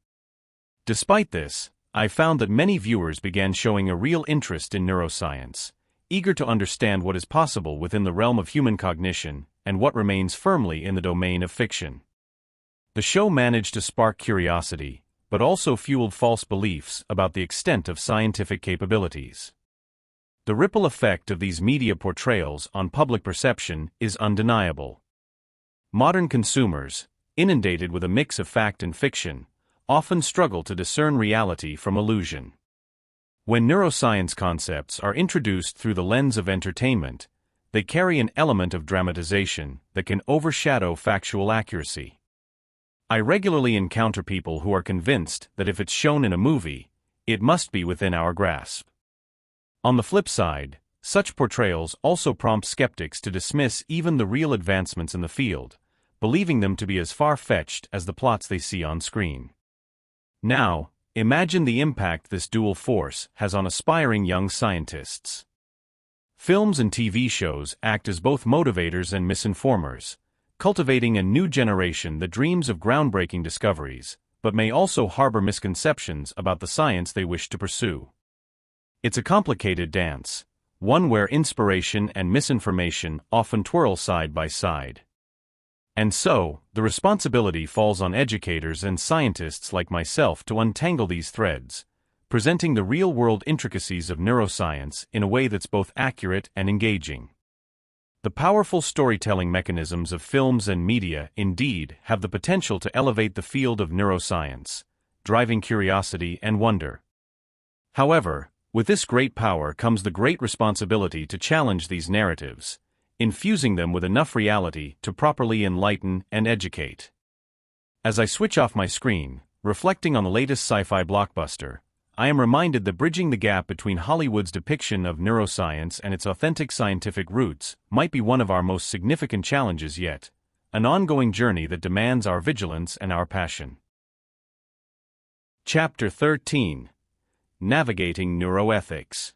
Despite this, I found that many viewers began showing a real interest in neuroscience, eager to understand what is possible within the realm of human cognition and what remains firmly in the domain of fiction. The show managed to spark curiosity, but also fueled false beliefs about the extent of scientific capabilities. The ripple effect of these media portrayals on public perception is undeniable. Modern consumers, inundated with a mix of fact and fiction, often struggle to discern reality from illusion. When neuroscience concepts are introduced through the lens of entertainment, they carry an element of dramatization that can overshadow factual accuracy. I regularly encounter people who are convinced that if it's shown in a movie, it must be within our grasp. On the flip side, such portrayals also prompt skeptics to dismiss even the real advancements in the field, believing them to be as far-fetched as the plots they see on screen. Now, imagine the impact this dual force has on aspiring young scientists. Films and TV shows act as both motivators and misinformers, cultivating a new generation that dreams of groundbreaking discoveries, but may also harbor misconceptions about the science they wish to pursue. It's a complicated dance, one where inspiration and misinformation often twirl side by side. And so, the responsibility falls on educators and scientists like myself to untangle these threads, presenting the real-world intricacies of neuroscience in a way that's both accurate and engaging. The powerful storytelling mechanisms of films and media indeed have the potential to elevate the field of neuroscience, driving curiosity and wonder. However, with this great power comes the great responsibility to challenge these narratives, infusing them with enough reality to properly enlighten and educate. As I switch off my screen, reflecting on the latest sci-fi blockbuster, I am reminded that bridging the gap between Hollywood's depiction of neuroscience and its authentic scientific roots might be one of our most significant challenges yet, an ongoing journey that demands our vigilance and our passion. Chapter 13. Navigating Neuroethics.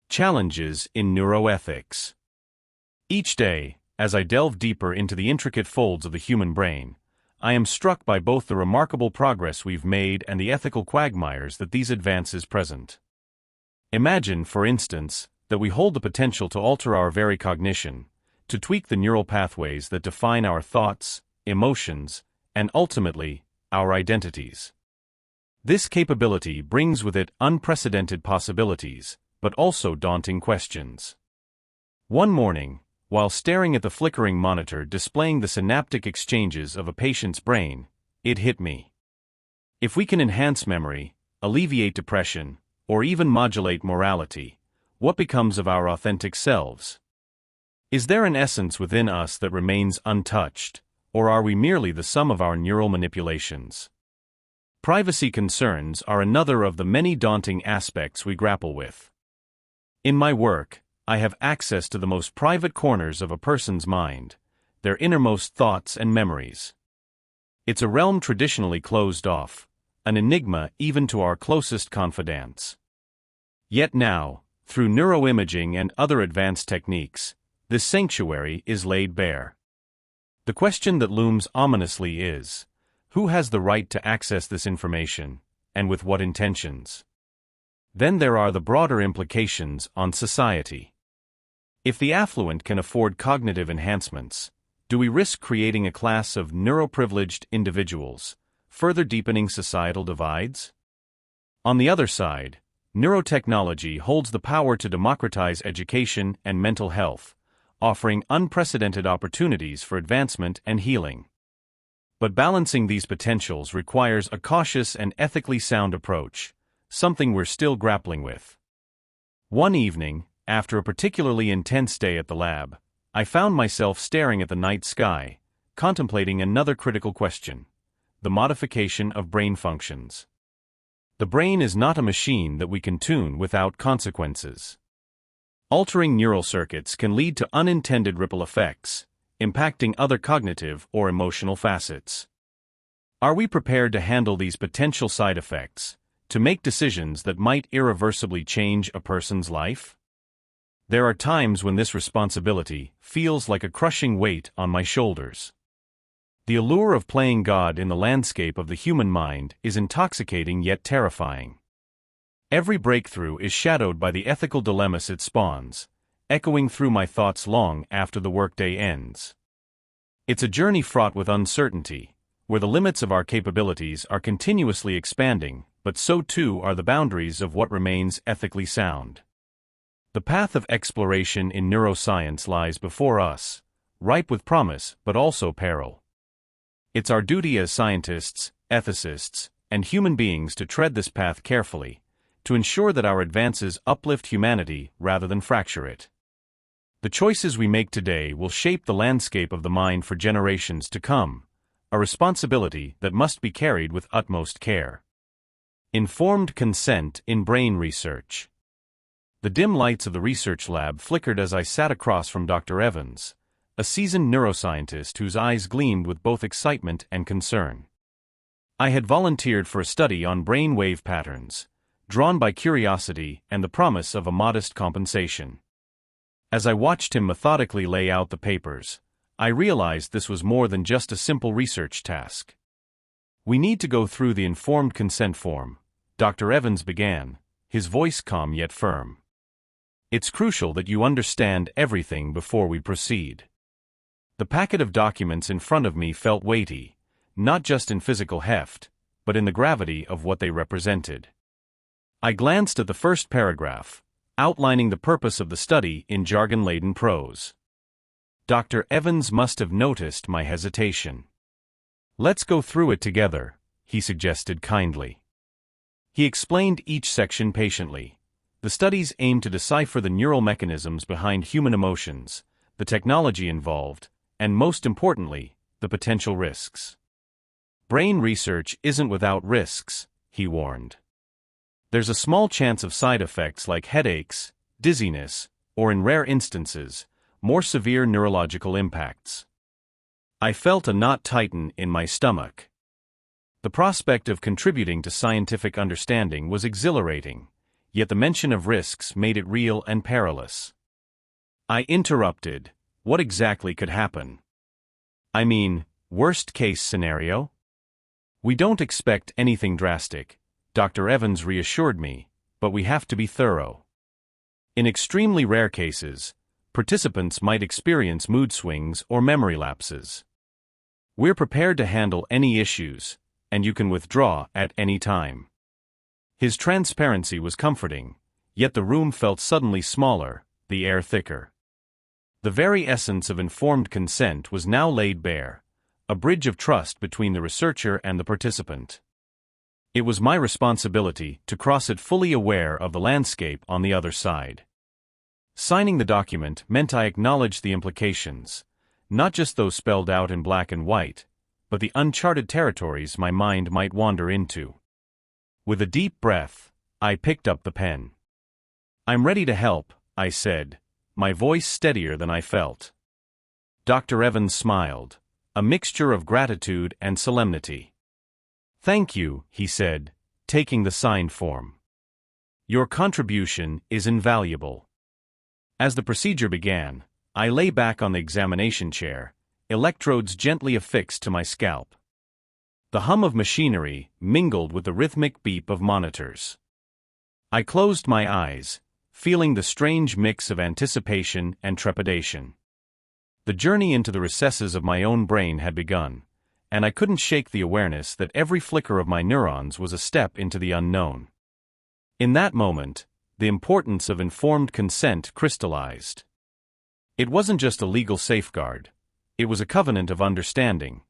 Challenges in Neuroethics. Each day, as I delve deeper into the intricate folds of the human brain, I am struck by both the remarkable progress we've made and the ethical quagmires that these advances present. Imagine, for instance, that we hold the potential to alter our very cognition, to tweak the neural pathways that define our thoughts, emotions, and ultimately, our identities. This capability brings with it unprecedented possibilities, but also daunting questions. One morning, While staring at the flickering monitor displaying the synaptic exchanges of a patient's brain, it hit me. If we can enhance memory, alleviate depression, or even modulate morality, what becomes of our authentic selves? Is there an essence within us that remains untouched, or are we merely the sum of our neural manipulations? Privacy concerns are another of the many daunting aspects we grapple with. In my work, I have access to the most private corners of a person's mind, their innermost thoughts and memories. It's a realm traditionally closed off, an enigma even to our closest confidants. Yet now, through neuroimaging and other advanced techniques, this sanctuary is laid bare. The question that looms ominously is, who has the right to access this information, and with what intentions? Then there are the broader implications on society. If the affluent can afford cognitive enhancements, do we risk creating a class of neuroprivileged individuals, further deepening societal divides? On the other side, neurotechnology holds the power to democratize education and mental health, offering unprecedented opportunities for advancement and healing. But balancing these potentials requires a cautious and ethically sound approach, something we're still grappling with. One evening, after a particularly intense day at the lab, I found myself staring at the night sky, contemplating another critical question: the modification of brain functions. The brain is not a machine that we can tune without consequences. Altering neural circuits can lead to unintended ripple effects, impacting other cognitive or emotional facets. Are we prepared to handle these potential side effects, to make decisions that might irreversibly change a person's life? There are times when this responsibility feels like a crushing weight on my shoulders. The allure of playing God in the landscape of the human mind is intoxicating yet terrifying. Every breakthrough is shadowed by the ethical dilemmas it spawns, echoing through my thoughts long after the workday ends. It's a journey fraught with uncertainty, where the limits of our capabilities are continuously expanding, but so too are the boundaries of what remains ethically sound. The path of exploration in neuroscience lies before us, ripe with promise but also peril. It's our duty as scientists, ethicists, and human beings to tread this path carefully, to ensure that our advances uplift humanity rather than fracture it. The choices we make today will shape the landscape of the mind for generations to come, a responsibility that must be carried with utmost care. Informed consent in brain research. The dim lights of the research lab flickered as I sat across from Dr. Evans, a seasoned neuroscientist whose eyes gleamed with both excitement and concern. I had volunteered for a study on brain wave patterns, drawn by curiosity and the promise of a modest compensation. As I watched him methodically lay out the papers, I realized this was more than just a simple research task. "We need to go through the informed consent form," Dr. Evans began, his voice calm yet firm. "It's crucial that you understand everything before we proceed." The packet of documents in front of me felt weighty, not just in physical heft, but in the gravity of what they represented. I glanced at the first paragraph, outlining the purpose of the study in jargon-laden prose. Dr. Evans must have noticed my hesitation. "Let's go through it together," he suggested kindly. He explained each section patiently. The studies aim to decipher the neural mechanisms behind human emotions, the technology involved, and most importantly, the potential risks. "Brain research isn't without risks," he warned. "There's a small chance of side effects like headaches, dizziness, or in rare instances, more severe neurological impacts." I felt a knot tighten in my stomach. The prospect of contributing to scientific understanding was exhilarating, yet the mention of risks made it real and perilous. I interrupted. What exactly could happen? I mean, worst-case scenario? "We don't expect anything drastic," Dr. Evans reassured me, "but we have to be thorough. In extremely rare cases, participants might experience mood swings or memory lapses. We're prepared to handle any issues, and you can withdraw at any time." His transparency was comforting, yet the room felt suddenly smaller, the air thicker. The very essence of informed consent was now laid bare, a bridge of trust between the researcher and the participant. It was my responsibility to cross it fully aware of the landscape on the other side. Signing the document meant I acknowledged the implications, not just those spelled out in black and white, but the uncharted territories my mind might wander into. With a deep breath, I picked up the pen. "I'm ready to help," I said, my voice steadier than I felt. Dr. Evans smiled, a mixture of gratitude and solemnity. "Thank you," he said, taking the signed form. "Your contribution is invaluable." As the procedure began, I lay back on the examination chair, electrodes gently affixed to my scalp. The hum of machinery mingled with the rhythmic beep of monitors. I closed my eyes, feeling the strange mix of anticipation and trepidation. The journey into the recesses of my own brain had begun, and I couldn't shake the awareness that every flicker of my neurons was a step into the unknown. In that moment, the importance of informed consent crystallized. It wasn't just a legal safeguard, it was a covenant of understanding,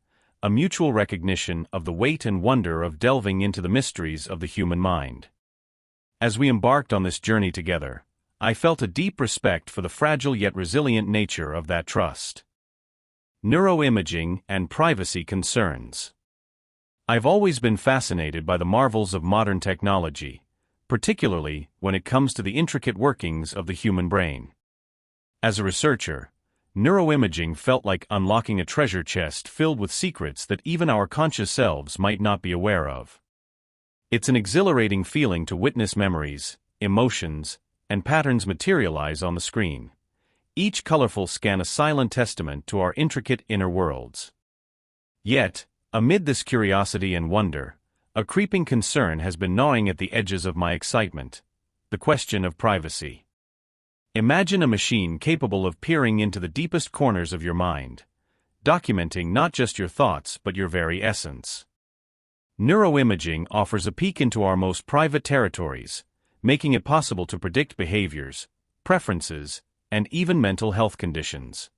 a mutual recognition of the weight and wonder of delving into the mysteries of the human mind. As we embarked on this journey together, I felt a deep respect for the fragile yet resilient nature of that trust. Neuroimaging and privacy concerns. I've always been fascinated by the marvels of modern technology, particularly when it comes to the intricate workings of the human brain. As a researcher, neuroimaging felt like unlocking a treasure chest filled with secrets that even our conscious selves might not be aware of. It's an exhilarating feeling to witness memories, emotions, and patterns materialize on the screen. Each colorful scan a silent testament to our intricate inner worlds. Yet, amid this curiosity and wonder, a creeping concern has been gnawing at the edges of my excitement: the question of privacy. Imagine a machine capable of peering into the deepest corners of your mind, documenting not just your thoughts but your very essence. Neuroimaging offers a peek into our most private territories, making it possible to predict behaviors, preferences, and even mental health conditions.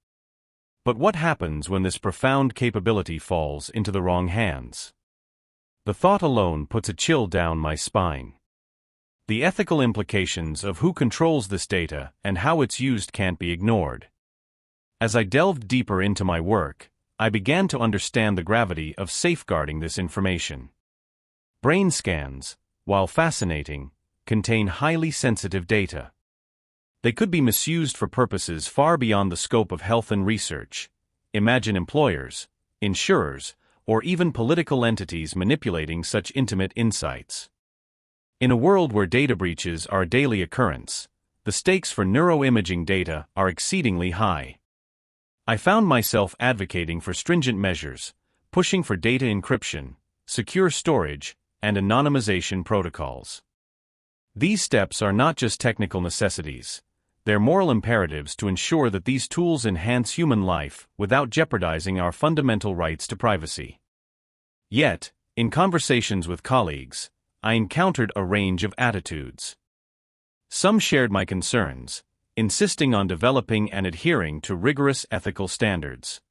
But what happens when this profound capability falls into the wrong hands? The thought alone puts a chill down my spine. The ethical implications of who controls this data and how it's used can't be ignored. As I delved deeper into my work, I began to understand the gravity of safeguarding this information. Brain scans, while fascinating, contain highly sensitive data. They could be misused for purposes far beyond the scope of health and research. Imagine employers, insurers, or even political entities manipulating such intimate insights. In a world where data breaches are a daily occurrence, the stakes for neuroimaging data are exceedingly high. I found myself advocating for stringent measures, pushing for data encryption, secure storage, and anonymization protocols. These steps are not just technical necessities, they're moral imperatives to ensure that these tools enhance human life without jeopardizing our fundamental rights to privacy. Yet, in conversations with colleagues, I encountered a range of attitudes. Some shared my concerns, insisting on developing and adhering to rigorous ethical standards.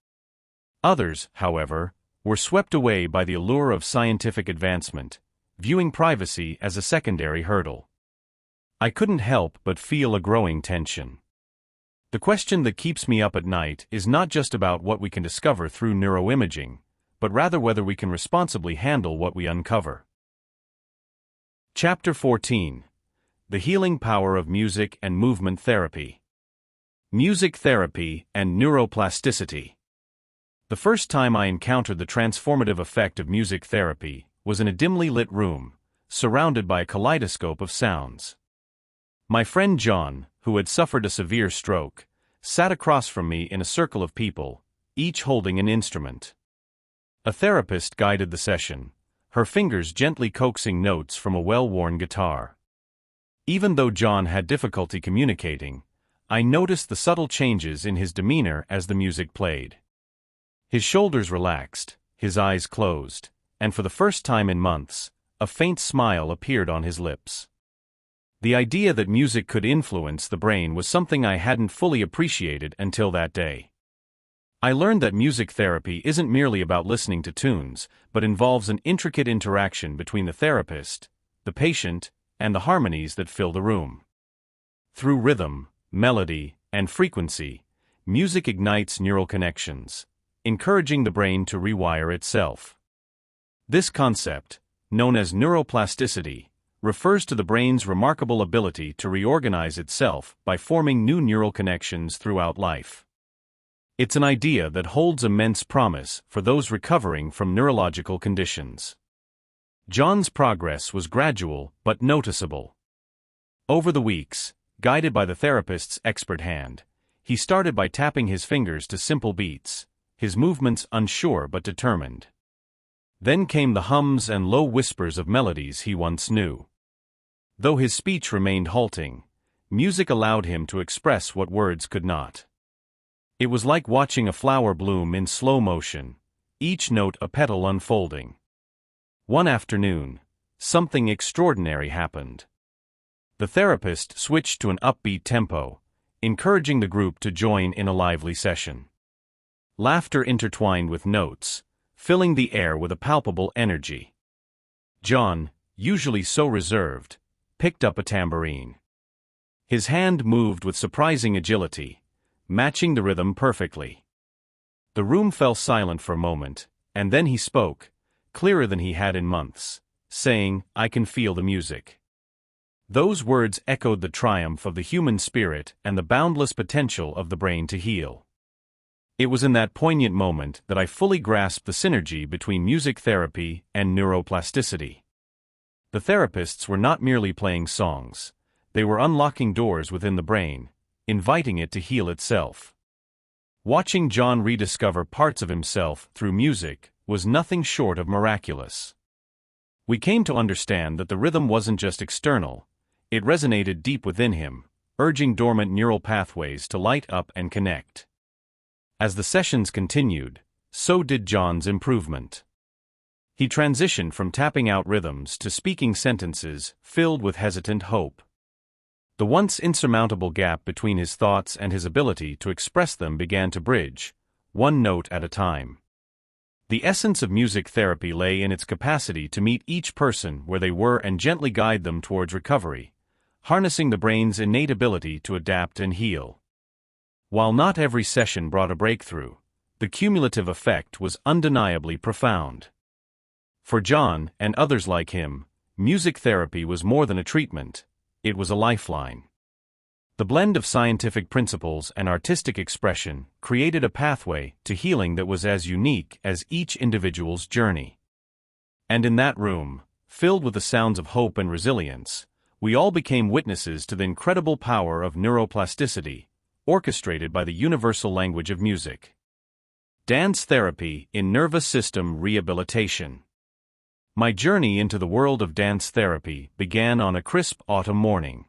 Others, however, were swept away by the allure of scientific advancement, viewing privacy as a secondary hurdle. I couldn't help but feel a growing tension. The question that keeps me up at night is not just about what we can discover through neuroimaging, but rather whether we can responsibly handle what we uncover. Chapter 14: The Healing Power of Music and Movement Therapy. Music Therapy and Neuroplasticity. The first time I encountered the transformative effect of music therapy was in a dimly lit room, surrounded by a kaleidoscope of sounds. My friend John, who had suffered a severe stroke, sat across from me in a circle of people, each holding an instrument. A therapist guided the session, her fingers gently coaxing notes from a well-worn guitar. Even though John had difficulty communicating, I noticed the subtle changes in his demeanor as the music played. His shoulders relaxed, his eyes closed, and for the first time in months, a faint smile appeared on his lips. The idea that music could influence the brain was something I hadn't fully appreciated until that day. I learned that music therapy isn't merely about listening to tunes, but involves an intricate interaction between the therapist, the patient, and the harmonies that fill the room. Through rhythm, melody, and frequency, music ignites neural connections, encouraging the brain to rewire itself. This concept, known as neuroplasticity, refers to the brain's remarkable ability to reorganize itself by forming new neural connections throughout life. It's an idea that holds immense promise for those recovering from neurological conditions. John's progress was gradual but noticeable. Over the weeks, guided by the therapist's expert hand, he started by tapping his fingers to simple beats, his movements unsure but determined. Then came the hums and low whispers of melodies he once knew. Though his speech remained halting, music allowed him to express what words could not. It was like watching a flower bloom in slow motion, each note a petal unfolding. One afternoon, something extraordinary happened. The therapist switched to an upbeat tempo, encouraging the group to join in a lively session. Laughter intertwined with notes, filling the air with a palpable energy. John, usually so reserved, picked up a tambourine. His hand moved with surprising agility, matching the rhythm perfectly. The room fell silent for a moment, and then he spoke, clearer than he had in months, saying, "I can feel the music." Those words echoed the triumph of the human spirit and the boundless potential of the brain to heal. It was in that poignant moment that I fully grasped the synergy between music therapy and neuroplasticity. The therapists were not merely playing songs, they were unlocking doors within the brain, inviting it to heal itself. Watching John rediscover parts of himself through music was nothing short of miraculous. We came to understand that the rhythm wasn't just external, it resonated deep within him, urging dormant neural pathways to light up and connect. As the sessions continued, so did John's improvement. He transitioned from tapping out rhythms to speaking sentences filled with hesitant hope. The once insurmountable gap between his thoughts and his ability to express them began to bridge, one note at a time. The essence of music therapy lay in its capacity to meet each person where they were and gently guide them towards recovery, harnessing the brain's innate ability to adapt and heal. While not every session brought a breakthrough, the cumulative effect was undeniably profound. For John, and others like him, music therapy was more than a treatment. It was a lifeline. The blend of scientific principles and artistic expression created a pathway to healing that was as unique as each individual's journey. And in that room, filled with the sounds of hope and resilience, we all became witnesses to the incredible power of neuroplasticity, orchestrated by the universal language of music. Dance therapy in nervous system rehabilitation. My journey into the world of dance therapy began on a crisp autumn morning.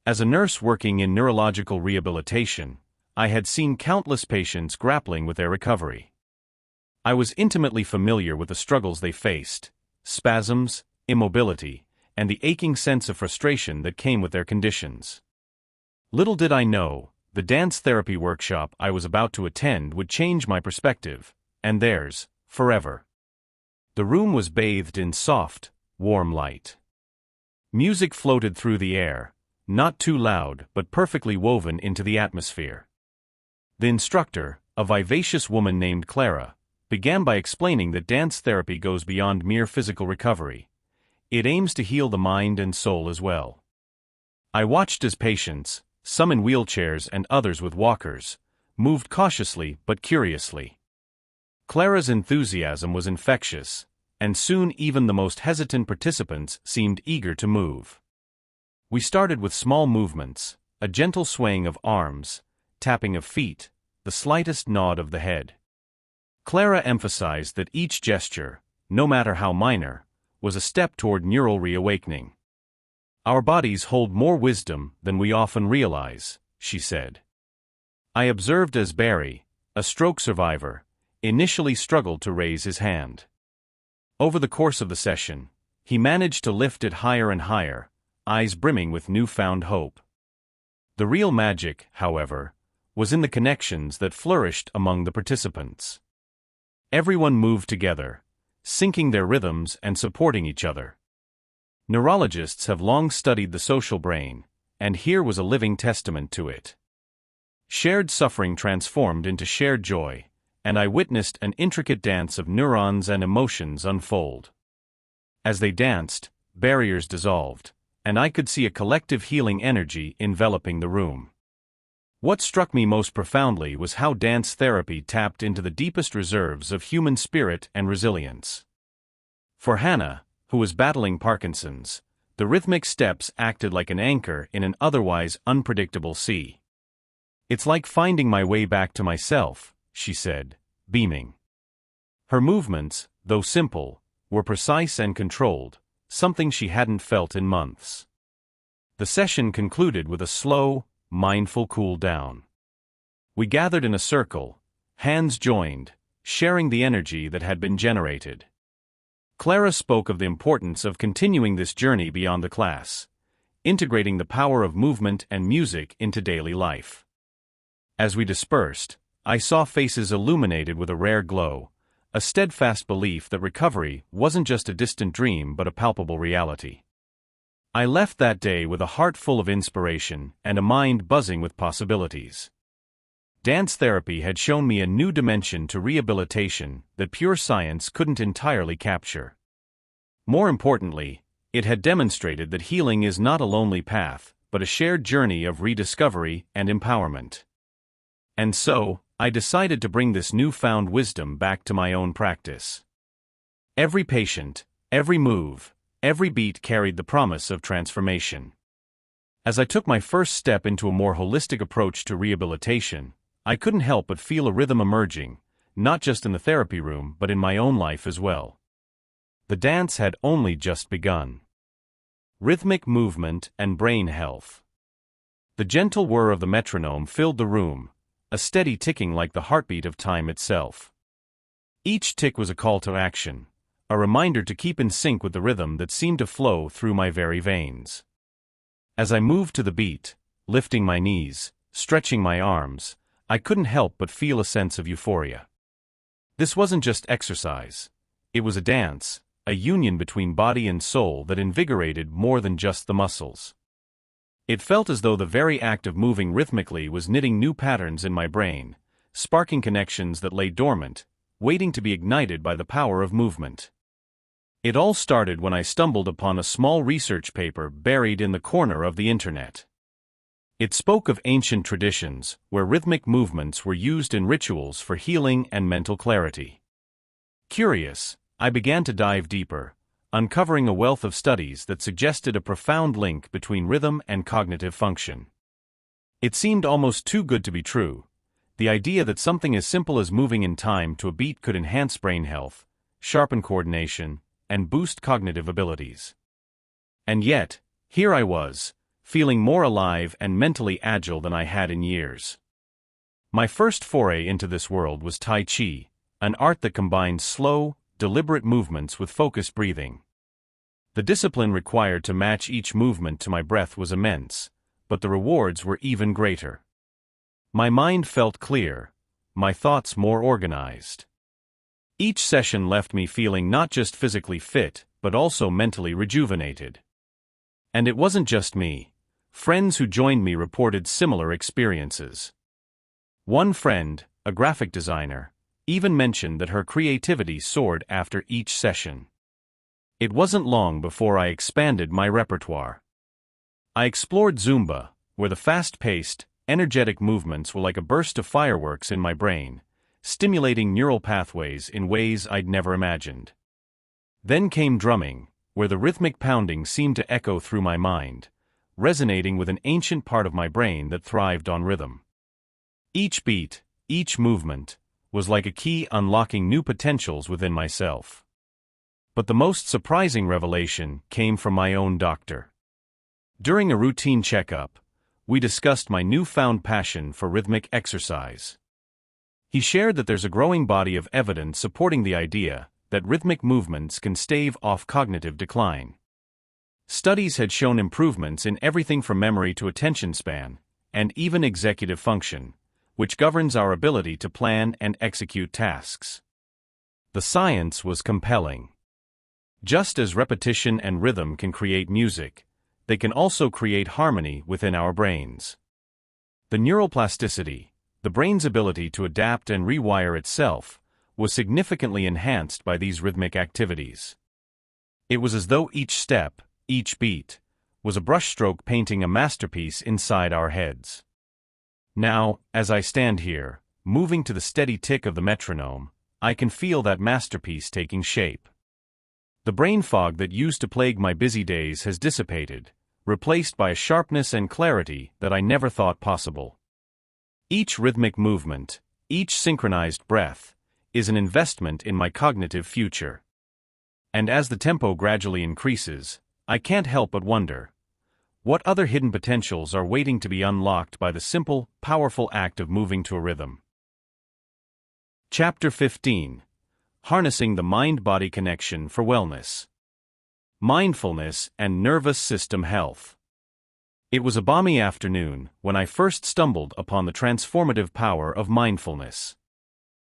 As a nurse working in neurological rehabilitation, I had seen countless patients grappling with their recovery. I was intimately familiar with the struggles they faced, spasms, immobility, and the aching sense of frustration that came with their conditions. Little did I know, the dance therapy workshop I was about to attend would change my perspective, and theirs, forever. The room was bathed in soft, warm light. Music floated through the air, not too loud but perfectly woven into the atmosphere. The instructor, a vivacious woman named Clara, began by explaining that dance therapy goes beyond mere physical recovery. It aims to heal the mind and soul as well. I watched as patients, some in wheelchairs and others with walkers, moved cautiously but curiously. Clara's enthusiasm was infectious, and soon even the most hesitant participants seemed eager to move. We started with small movements, a gentle swaying of arms, tapping of feet, the slightest nod of the head. Clara emphasized that each gesture, no matter how minor, was a step toward neural reawakening. "Our bodies hold more wisdom than we often realize," she said. I observed as Barry, a stroke survivor, initially struggled to raise his hand. Over the course of the session, he managed to lift it higher and higher, eyes brimming with newfound hope. The real magic, however, was in the connections that flourished among the participants. Everyone moved together, syncing their rhythms and supporting each other. Neurologists have long studied the social brain, and here was a living testament to it. Shared suffering transformed into shared joy, and I witnessed an intricate dance of neurons and emotions unfold. As they danced, barriers dissolved, and I could see a collective healing energy enveloping the room. What struck me most profoundly was how dance therapy tapped into the deepest reserves of human spirit and resilience. For Hannah, who was battling Parkinson's, the rhythmic steps acted like an anchor in an otherwise unpredictable sea. "It's like finding my way back to myself," she said, beaming. Her movements, though simple, were precise and controlled, something she hadn't felt in months. The session concluded with a slow, mindful cool down. We gathered in a circle, hands joined, sharing the energy that had been generated. Clara spoke of the importance of continuing this journey beyond the class, integrating the power of movement and music into daily life. As we dispersed, I saw faces illuminated with a rare glow, a steadfast belief that recovery wasn't just a distant dream but a palpable reality. I left that day with a heart full of inspiration and a mind buzzing with possibilities. Dance therapy had shown me a new dimension to rehabilitation that pure science couldn't entirely capture. More importantly, it had demonstrated that healing is not a lonely path, but a shared journey of rediscovery and empowerment. And so, I decided to bring this newfound wisdom back to my own practice. Every patient, every move, every beat carried the promise of transformation. As I took my first step into a more holistic approach to rehabilitation, I couldn't help but feel a rhythm emerging, not just in the therapy room but in my own life as well. The dance had only just begun. Rhythmic movement and brain health. The gentle whir of the metronome filled the room, a steady ticking like the heartbeat of time itself. Each tick was a call to action, a reminder to keep in sync with the rhythm that seemed to flow through my very veins. As I moved to the beat, lifting my knees, stretching my arms, I couldn't help but feel a sense of euphoria. This wasn't just exercise. It was a dance, a union between body and soul that invigorated more than just the muscles. It felt as though the very act of moving rhythmically was knitting new patterns in my brain, sparking connections that lay dormant, waiting to be ignited by the power of movement. It all started when I stumbled upon a small research paper buried in the corner of the internet. It spoke of ancient traditions where rhythmic movements were used in rituals for healing and mental clarity. Curious, I began to dive deeper, uncovering a wealth of studies that suggested a profound link between rhythm and cognitive function. It seemed almost too good to be true, the idea that something as simple as moving in time to a beat could enhance brain health, sharpen coordination, and boost cognitive abilities. And yet, here I was, feeling more alive and mentally agile than I had in years. My first foray into this world was Tai Chi, an art that combined slow, deliberate movements with focused breathing. The discipline required to match each movement to my breath was immense, but the rewards were even greater. My mind felt clear, my thoughts more organized. Each session left me feeling not just physically fit, but also mentally rejuvenated. And it wasn't just me. Friends who joined me reported similar experiences. One friend, a graphic designer, even mentioned that her creativity soared after each session. It wasn't long before I expanded my repertoire. I explored Zumba, where the fast-paced, energetic movements were like a burst of fireworks in my brain, stimulating neural pathways in ways I'd never imagined. Then came drumming, where the rhythmic pounding seemed to echo through my mind, resonating with an ancient part of my brain that thrived on rhythm. Each beat, each movement, was like a key unlocking new potentials within myself. But the most surprising revelation came from my own doctor. During a routine checkup, we discussed my newfound passion for rhythmic exercise. He shared that there's a growing body of evidence supporting the idea that rhythmic movements can stave off cognitive decline. Studies had shown improvements in everything from memory to attention span, and even executive function, which governs our ability to plan and execute tasks. The science was compelling. Just as repetition and rhythm can create music, they can also create harmony within our brains. The neuroplasticity, the brain's ability to adapt and rewire itself, was significantly enhanced by these rhythmic activities. It was as though each step, each beat, was a brushstroke painting a masterpiece inside our heads. Now, as I stand here, moving to the steady tick of the metronome, I can feel that masterpiece taking shape. The brain fog that used to plague my busy days has dissipated, replaced by a sharpness and clarity that I never thought possible. Each rhythmic movement, each synchronized breath, is an investment in my cognitive future. And as the tempo gradually increases, I can't help but wonder, what other hidden potentials are waiting to be unlocked by the simple, powerful act of moving to a rhythm? Chapter 15. Harnessing the Mind-Body Connection for Wellness. Mindfulness and Nervous System Health. It was a balmy afternoon when I first stumbled upon the transformative power of mindfulness.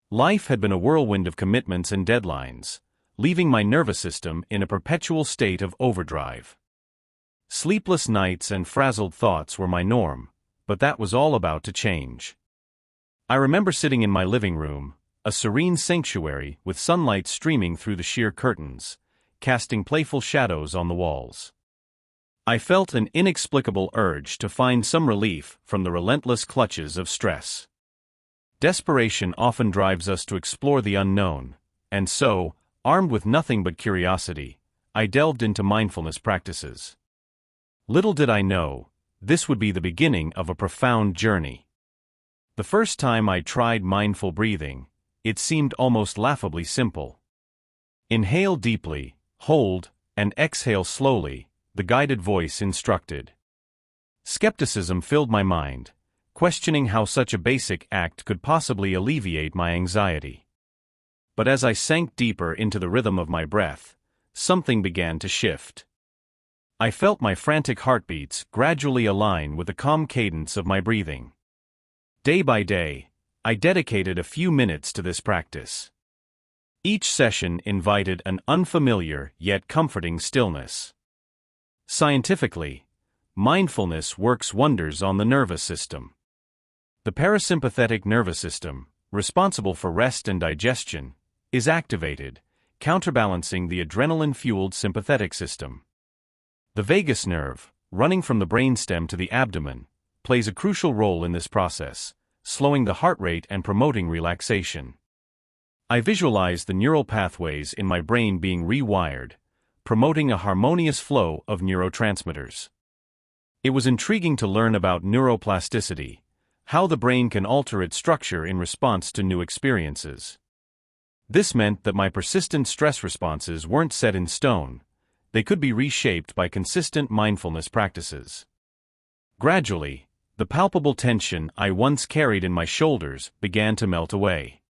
Life had been a whirlwind of commitments and deadlines, leaving my nervous system in a perpetual state of overdrive. Sleepless nights and frazzled thoughts were my norm, but that was all about to change. I remember sitting in my living room, a serene sanctuary with sunlight streaming through the sheer curtains, casting playful shadows on the walls. I felt an inexplicable urge to find some relief from the relentless clutches of stress. Desperation often drives us to explore the unknown, and so, armed with nothing but curiosity, I delved into mindfulness practices. Little did I know, this would be the beginning of a profound journey. The first time I tried mindful breathing, it seemed almost laughably simple. Inhale deeply, hold, and exhale slowly, the guided voice instructed. Skepticism filled my mind, questioning how such a basic act could possibly alleviate my anxiety. But as I sank deeper into the rhythm of my breath, something began to shift. I felt my frantic heartbeats gradually align with the calm cadence of my breathing. Day by day, I dedicated a few minutes to this practice. Each session invited an unfamiliar yet comforting stillness. Scientifically, mindfulness works wonders on the nervous system. The parasympathetic nervous system, responsible for rest and digestion, is activated, counterbalancing the adrenaline-fueled sympathetic system. The vagus nerve, running from the brainstem to the abdomen, plays a crucial role in this process, slowing the heart rate and promoting relaxation. I visualize the neural pathways in my brain being rewired, promoting a harmonious flow of neurotransmitters. It was intriguing to learn about neuroplasticity, how the brain can alter its structure in response to new experiences. This meant that my persistent stress responses weren't set in stone, they could be reshaped by consistent mindfulness practices. Gradually, the palpable tension I once carried in my shoulders began to melt away.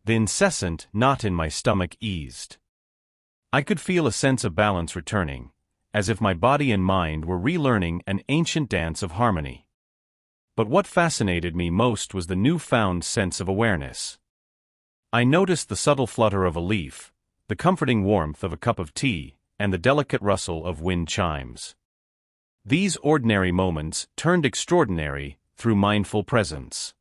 The incessant knot in my stomach eased. I could feel a sense of balance returning, as if my body and mind were relearning an ancient dance of harmony. But what fascinated me most was the newfound sense of awareness. I noticed the subtle flutter of a leaf, the comforting warmth of a cup of tea, and the delicate rustle of wind chimes. These ordinary moments turned extraordinary through mindful presence.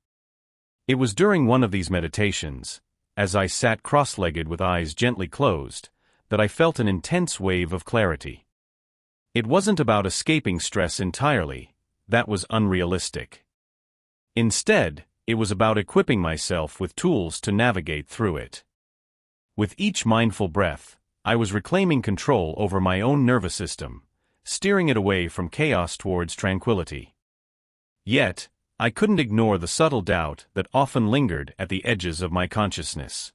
It was during one of these meditations, as I sat cross-legged with eyes gently closed, that I felt an intense wave of clarity. It wasn't about escaping stress entirely, that was unrealistic. Instead, it was about equipping myself with tools to navigate through it. With each mindful breath, I was reclaiming control over my own nervous system, steering it away from chaos towards tranquility. Yet, I couldn't ignore the subtle doubt that often lingered at the edges of my consciousness.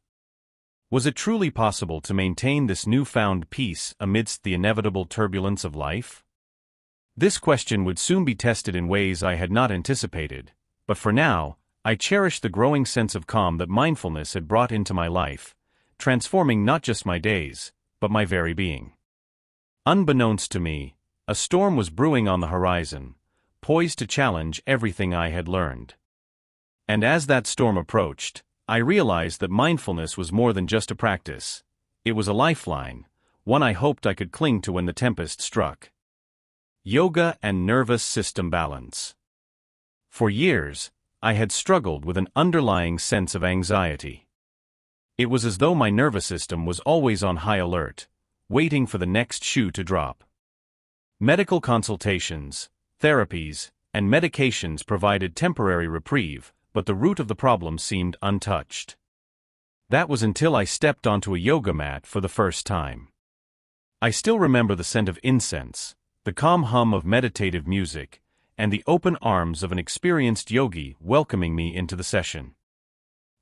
Was it truly possible to maintain this newfound peace amidst the inevitable turbulence of life? This question would soon be tested in ways I had not anticipated, but for now, I cherished the growing sense of calm that mindfulness had brought into my life, transforming not just my days, but my very being. Unbeknownst to me, a storm was brewing on the horizon, poised to challenge everything I had learned. And as that storm approached, I realized that mindfulness was more than just a practice. It was a lifeline, one I hoped I could cling to when the tempest struck. Yoga and nervous system balance. For years, I had struggled with an underlying sense of anxiety. It was as though my nervous system was always on high alert, waiting for the next shoe to drop. Medical consultations, therapies, and medications provided temporary reprieve, but the root of the problem seemed untouched. That was until I stepped onto a yoga mat for the first time. I still remember the scent of incense, the calm hum of meditative music, and the open arms of an experienced yogi welcoming me into the session.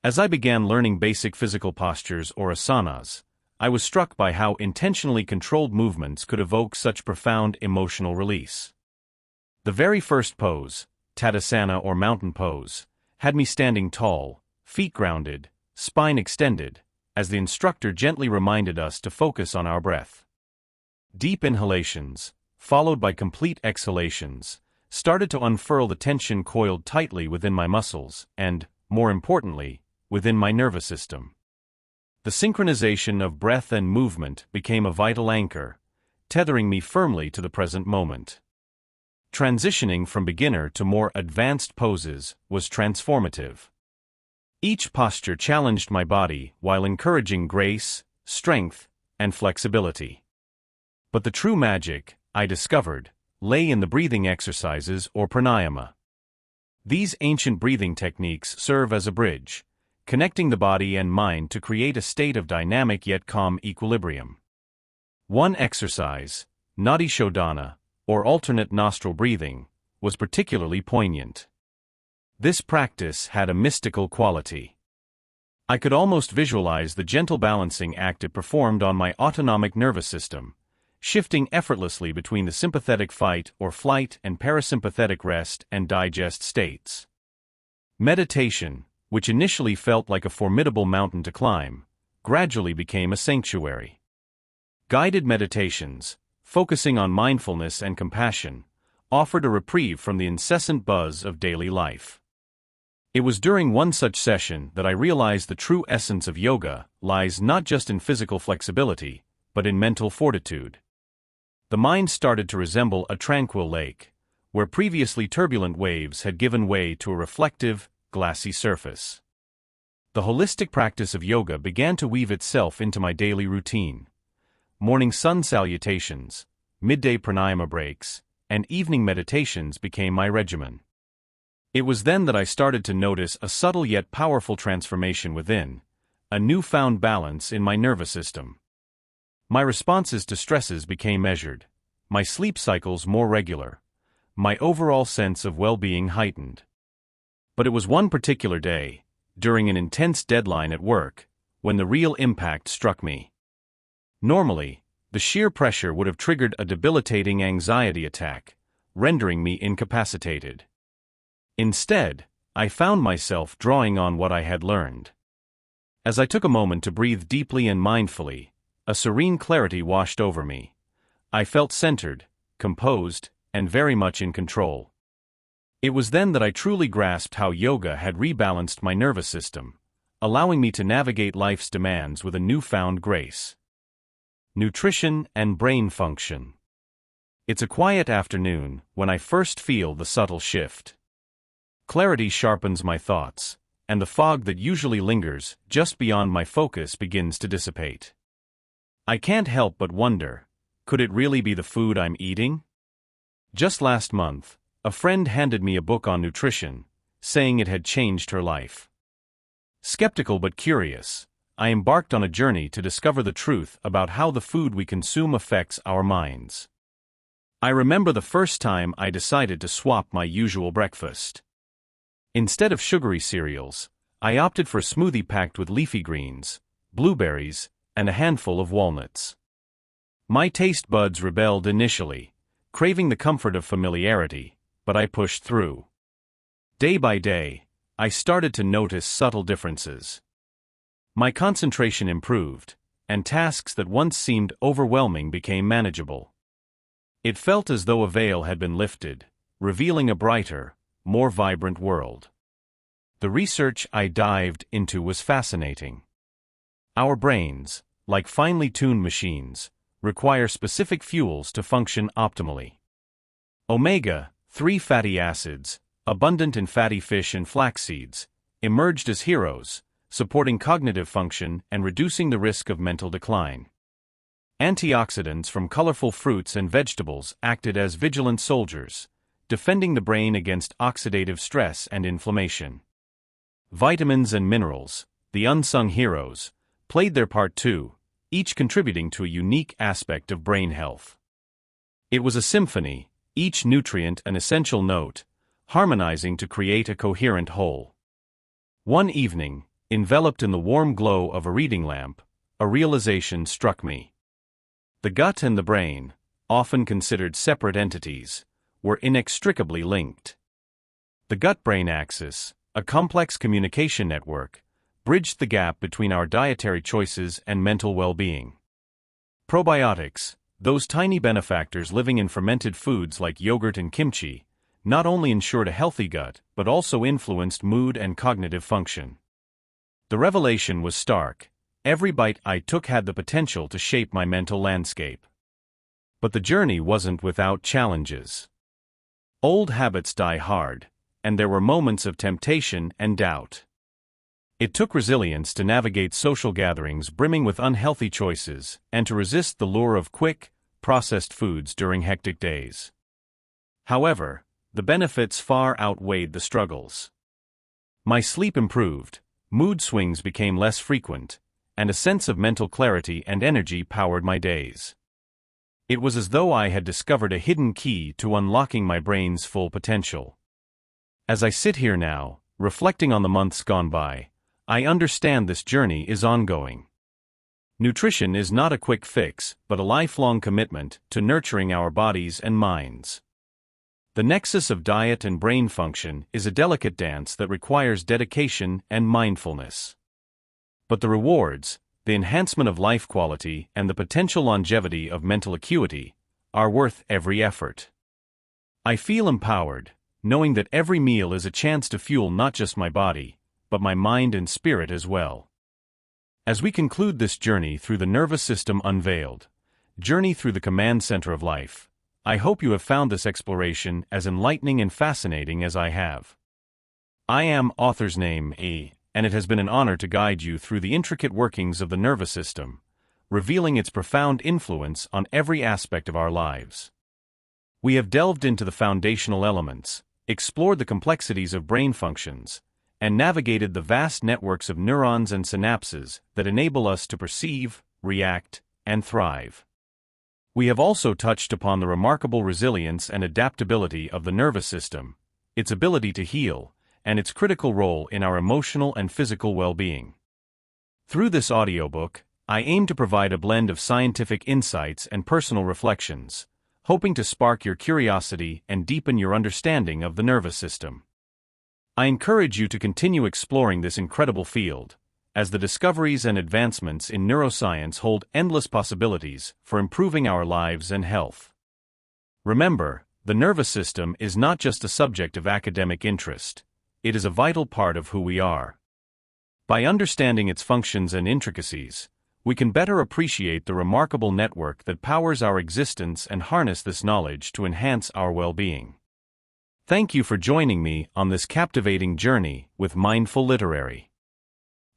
As I began learning basic physical postures or asanas, I was struck by how intentionally controlled movements could evoke such profound emotional release. The very first pose, Tadasana or mountain pose, had me standing tall, feet grounded, spine extended, as the instructor gently reminded us to focus on our breath. Deep inhalations, followed by complete exhalations, started to unfurl the tension coiled tightly within my muscles and, more importantly, within my nervous system. The synchronization of breath and movement became a vital anchor, tethering me firmly to the present moment. Transitioning from beginner to more advanced poses was transformative. Each posture challenged my body while encouraging grace, strength, and flexibility. But the true magic, I discovered, lay in the breathing exercises or pranayama. These ancient breathing techniques serve as a bridge, connecting the body and mind to create a state of dynamic yet calm equilibrium. One exercise, Nadi Shodhana, or alternate nostril breathing, was particularly poignant. This practice had a mystical quality. I could almost visualize the gentle balancing act it performed on my autonomic nervous system, shifting effortlessly between the sympathetic fight or flight and parasympathetic rest and digest states. Meditation, which initially felt like a formidable mountain to climb, gradually became a sanctuary. Guided meditations, focusing on mindfulness and compassion, offered a reprieve from the incessant buzz of daily life. It was during one such session that I realized the true essence of yoga lies not just in physical flexibility, but in mental fortitude. The mind started to resemble a tranquil lake, where previously turbulent waves had given way to a reflective, glassy surface. The holistic practice of yoga began to weave itself into my daily routine. Morning sun salutations, midday pranayama breaks, and evening meditations became my regimen. It was then that I started to notice a subtle yet powerful transformation within, a newfound balance in my nervous system. My responses to stresses became measured, my sleep cycles more regular, my overall sense of well-being heightened. But it was one particular day, during an intense deadline at work, when the real impact struck me. Normally, the sheer pressure would have triggered a debilitating anxiety attack, rendering me incapacitated. Instead, I found myself drawing on what I had learned. As I took a moment to breathe deeply and mindfully, a serene clarity washed over me. I felt centered, composed, and very much in control. It was then that I truly grasped how yoga had rebalanced my nervous system, allowing me to navigate life's demands with a newfound grace. Nutrition and brain function. It's a quiet afternoon when I first feel the subtle shift. Clarity sharpens my thoughts, and the fog that usually lingers just beyond my focus begins to dissipate. I can't help but wonder, could it really be the food I'm eating? Just last month, a friend handed me a book on nutrition, saying it had changed her life. Skeptical but curious, I embarked on a journey to discover the truth about how the food we consume affects our minds. I remember the first time I decided to swap my usual breakfast. Instead of sugary cereals, I opted for a smoothie packed with leafy greens, blueberries, and a handful of walnuts. My taste buds rebelled initially, craving the comfort of familiarity, but I pushed through. Day by day, I started to notice subtle differences. My concentration improved, and tasks that once seemed overwhelming became manageable. It felt as though a veil had been lifted, revealing a brighter, more vibrant world. The research I dived into was fascinating. Our brains, like finely tuned machines, require specific fuels to function optimally. Omega-3 fatty acids, abundant in fatty fish and flax seeds, emerged as heroes, supporting cognitive function and reducing the risk of mental decline. Antioxidants from colorful fruits and vegetables acted as vigilant soldiers, defending the brain against oxidative stress and inflammation. Vitamins and minerals, the unsung heroes, played their part too, each contributing to a unique aspect of brain health. It was a symphony, each nutrient an essential note, harmonizing to create a coherent whole. One evening, enveloped in the warm glow of a reading lamp, a realization struck me. The gut and the brain, often considered separate entities, were inextricably linked. The gut-brain axis, a complex communication network, bridged the gap between our dietary choices and mental well-being. Probiotics, those tiny benefactors living in fermented foods like yogurt and kimchi, not only ensured a healthy gut but also influenced mood and cognitive function. The revelation was stark. Every bite I took had the potential to shape my mental landscape. But the journey wasn't without challenges. Old habits die hard, and there were moments of temptation and doubt. It took resilience to navigate social gatherings brimming with unhealthy choices and to resist the lure of quick, processed foods during hectic days. However, the benefits far outweighed the struggles. My sleep improved, mood swings became less frequent, and a sense of mental clarity and energy powered my days. It was as though I had discovered a hidden key to unlocking my brain's full potential. As I sit here now, reflecting on the months gone by, I understand this journey is ongoing. Nutrition is not a quick fix, but a lifelong commitment to nurturing our bodies and minds. The nexus of diet and brain function is a delicate dance that requires dedication and mindfulness. But the rewards, the enhancement of life quality and the potential longevity of mental acuity, are worth every effort. I feel empowered, knowing that every meal is a chance to fuel not just my body, but my mind and spirit as well. As we conclude this journey through the Nervous System Unveiled, journey through the command center of life, I hope you have found this exploration as enlightening and fascinating as I have. I am author's name A, and it has been an honor to guide you through the intricate workings of the nervous system, revealing its profound influence on every aspect of our lives. We have delved into the foundational elements, explored the complexities of brain functions, and navigated the vast networks of neurons and synapses that enable us to perceive, react, and thrive. We have also touched upon the remarkable resilience and adaptability of the nervous system, its ability to heal, and its critical role in our emotional and physical well-being. Through this audiobook, I aim to provide a blend of scientific insights and personal reflections, hoping to spark your curiosity and deepen your understanding of the nervous system. I encourage you to continue exploring this incredible field, as the discoveries and advancements in neuroscience hold endless possibilities for improving our lives and health. Remember, the nervous system is not just a subject of academic interest. It is a vital part of who we are. By understanding its functions and intricacies, we can better appreciate the remarkable network that powers our existence and harness this knowledge to enhance our well-being. Thank you for joining me on this captivating journey with Mindful Literary.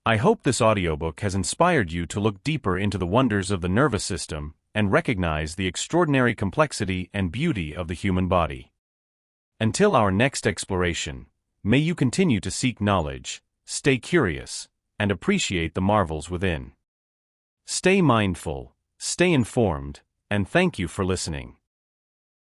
I hope this audiobook has inspired you to look deeper into the wonders of the nervous system and recognize the extraordinary complexity and beauty of the human body. Until our next exploration, may you continue to seek knowledge, stay curious, and appreciate the marvels within. Stay mindful, stay informed, and thank you for listening.